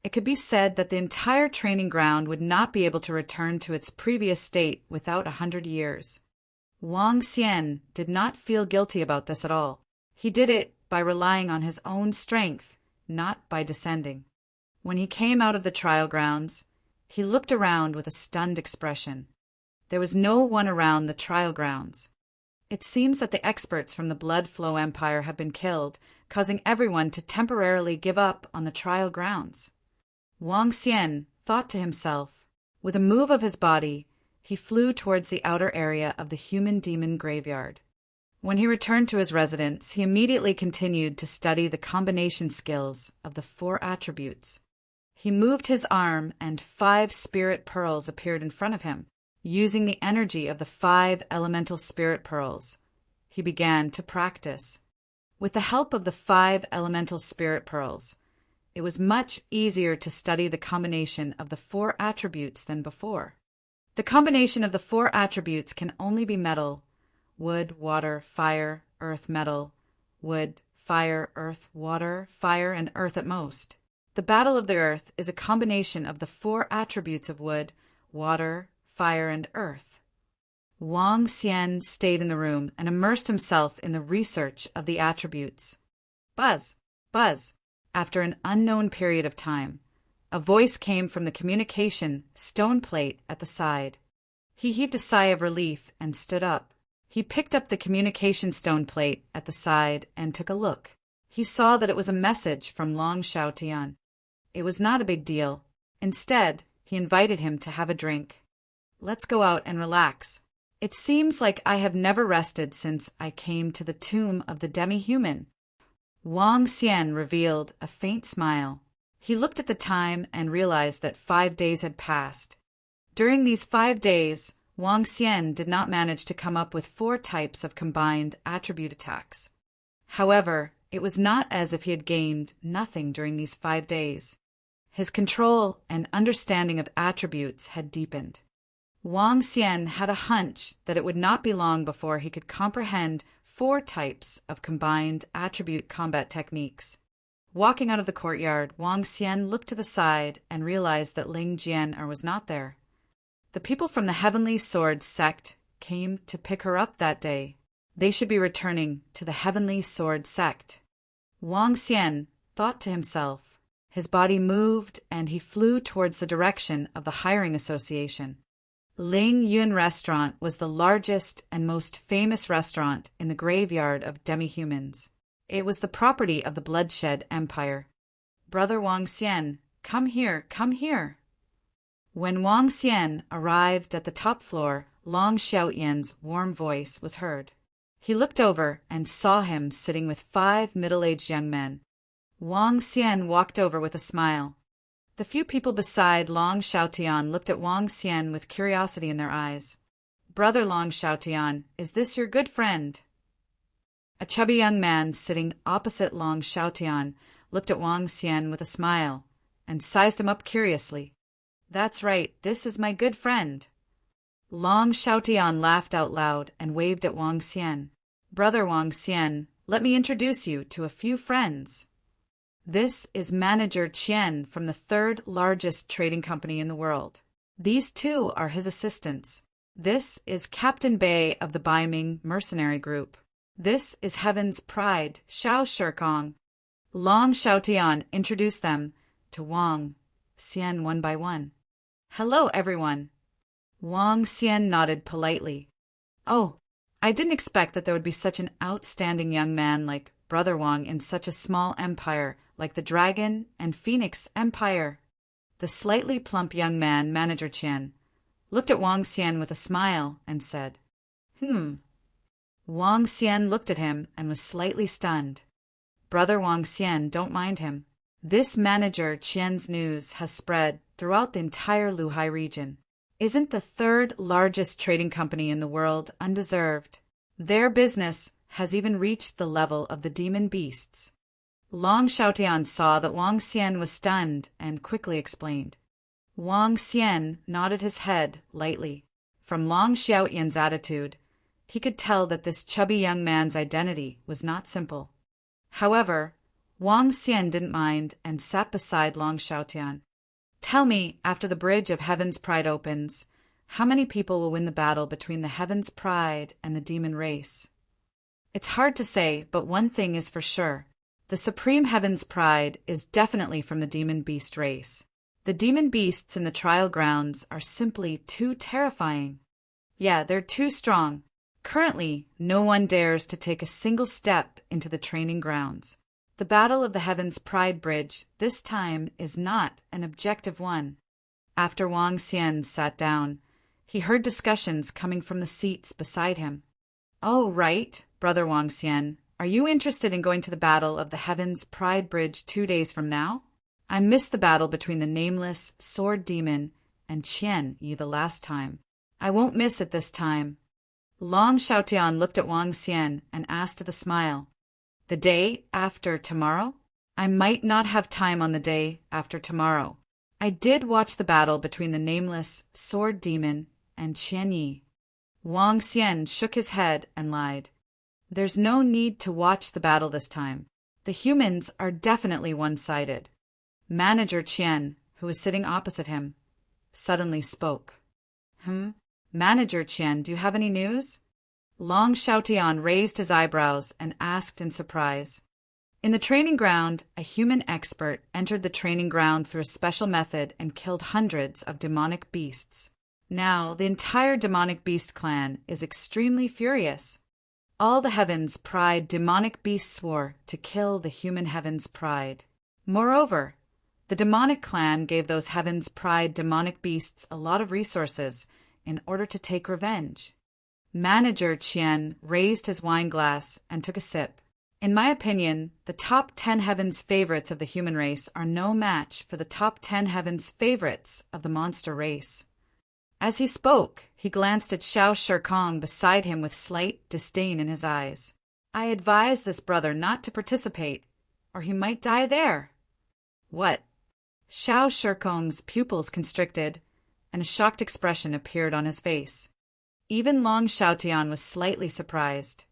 Speaker 1: It could be said that the entire training ground would not be able to return to its previous state without 100 years. Wang Xian did not feel guilty about this at all. He did it by relying on his own strength, not by descending. When he came out of the trial grounds, he looked around with a stunned expression. There was no one around the trial grounds. It seems that the experts from the Blood Flow Empire have been killed, causing everyone to temporarily give up on the trial grounds. Wang Xian thought to himself. With a move of his body, he flew towards the outer area of the human demon graveyard. When he returned to his residence, he immediately continued to study the combination skills of the 4 attributes. He moved his arm and 5 spirit pearls appeared in front of him. Using the energy of the 5 elemental spirit pearls, he began to practice. With the help of the 5 elemental spirit pearls, it was much easier to study the combination of the 4 attributes than before. The combination of the 4 attributes can only be metal: wood, water, fire, earth, metal, wood, fire, earth, water, fire, and earth at most. The Battle of the Earth is a combination of the 4 attributes of wood, water, fire, and earth. Wang Xian stayed in the room and immersed himself in the research of the attributes. Buzz! Buzz! After an unknown period of time, a voice came from the communication stone plate at the side. He heaved a sigh of relief and stood up. He picked up the communication stone plate at the side and took a look. He saw that it was a message from Long Xiaotian. It was not a big deal. Instead, he invited him to have a drink. Let's go out and relax. It seems like I have never rested since I came to the tomb of the demi-human. Wang Xian revealed a faint smile. He looked at the time and realized that 5 days had passed. During these 5 days, Wang Xian did not manage to come up with 4 types of combined attribute attacks. However, it was not as if he had gained nothing during these 5 days. His control and understanding of attributes had deepened. Wang Xian had a hunch that it would not be long before he could comprehend 4 types of combined attribute combat techniques. Walking out of the courtyard, Wang Xian looked to the side and realized that Ling Jian was not there. The people from the Heavenly Sword sect came to pick her up that day. They should be returning to the Heavenly Sword sect. Wang Xian thought to himself. His body moved and he flew towards the direction of the hiring association. Ling Yun Restaurant was the largest and most famous restaurant in the graveyard of demi-humans. It was the property of the Bloodshed Empire. Brother Wang Xian, come here, come here. When Wang Xian arrived at the top floor, Long Xiaoyan's warm voice was heard. He looked over and saw him sitting with 5 middle-aged young men. Wang Xian walked over with a smile. The few people beside Long Xiaotian looked at Wang Xian with curiosity in their eyes. Brother Long Xiaotian, is this your good friend? A chubby young man sitting opposite Long Xiaotian looked at Wang Xian with a smile and sized him up curiously. That's right, this is my good friend. Long Xiaotian laughed out loud and waved at Wang Xian. Brother Wang Xian, let me introduce you to a few friends. This is Manager Qian from the 3rd largest trading company in the world. These 2 are his assistants. This is Captain Bei of the Baiming mercenary group. This is Heaven's Pride, Xiao Shikong. Long Xiaotian introduced them to Wang Xian one by one. Hello, everyone. Wang Xian nodded politely. Oh, I didn't expect that there would be such an outstanding young man like Brother Wang in such a small empire like the Dragon and Phoenix Empire. The slightly plump young man, Manager Qian, looked at Wang Xian with a smile and said, Wang Xian looked at him and was slightly stunned. Brother Wang Xian, don't mind him. This Manager Qian's news has spread throughout the entire Luhai region. Isn't the 3rd largest trading company in the world undeserved? Their business has even reached the level of the demon beasts. Long Xiaotian saw that Wang Xian was stunned and quickly explained. Wang Xian nodded his head lightly. From Long Xiaoyan's attitude, he could tell that this chubby young man's identity was not simple. However, Wang Xian didn't mind and sat beside Long Xiaotian. Tell me, after the Bridge of Heaven's Pride opens, how many people will win the battle between the Heaven's Pride and the demon race? It's hard to say, but one thing is for sure. The Supreme Heaven's Pride is definitely from the demon beast race. The demon beasts in the trial grounds are simply too terrifying. Yeah, they're too strong. Currently, no one dares to take a single step into the training grounds. The Battle of the Heaven's Pride Bridge this time is not an objective one. After Wang Xian sat down, he heard discussions coming from the seats beside him. Oh, right, Brother Wang Xian. Are you interested in going to the Battle of the Heaven's Pride Bridge 2 days from now? I missed the battle between the nameless Sword Demon and Qian Yi the last time. I won't miss it this time. Long Xiaotian looked at Wang Xian and asked with a smile, The day after tomorrow? I might not have time on the day after tomorrow. I did watch the battle between the nameless Sword Demon and Qian Yi. Wang Xian shook his head and lied. There's no need to watch the battle this time. The humans are definitely one-sided. Manager Qian, who was sitting opposite him, suddenly spoke. Manager Qian, do you have any news? Long Xiaotian raised his eyebrows and asked in surprise. In the training ground, a human expert entered the training ground through a special method and killed hundreds of demonic beasts. Now, the entire demonic beast clan is extremely furious. All the Heaven's Pride demonic beasts swore to kill the human Heaven's Pride. Moreover, the demonic clan gave those Heaven's Pride demonic beasts a lot of resources in order to take revenge. Manager Qian raised his wine glass and took a sip. In my opinion, the top 10 heavens favorites of the human race are no match for the top 10 heavens favorites of the monster race. As he spoke, he glanced at Shao Shirkong beside him with slight disdain in his eyes. I advise this brother not to participate, or he might die there. What? Shao Shirkong's pupils constricted, and a shocked expression appeared on his face. Even Long Xiaotian was slightly surprised.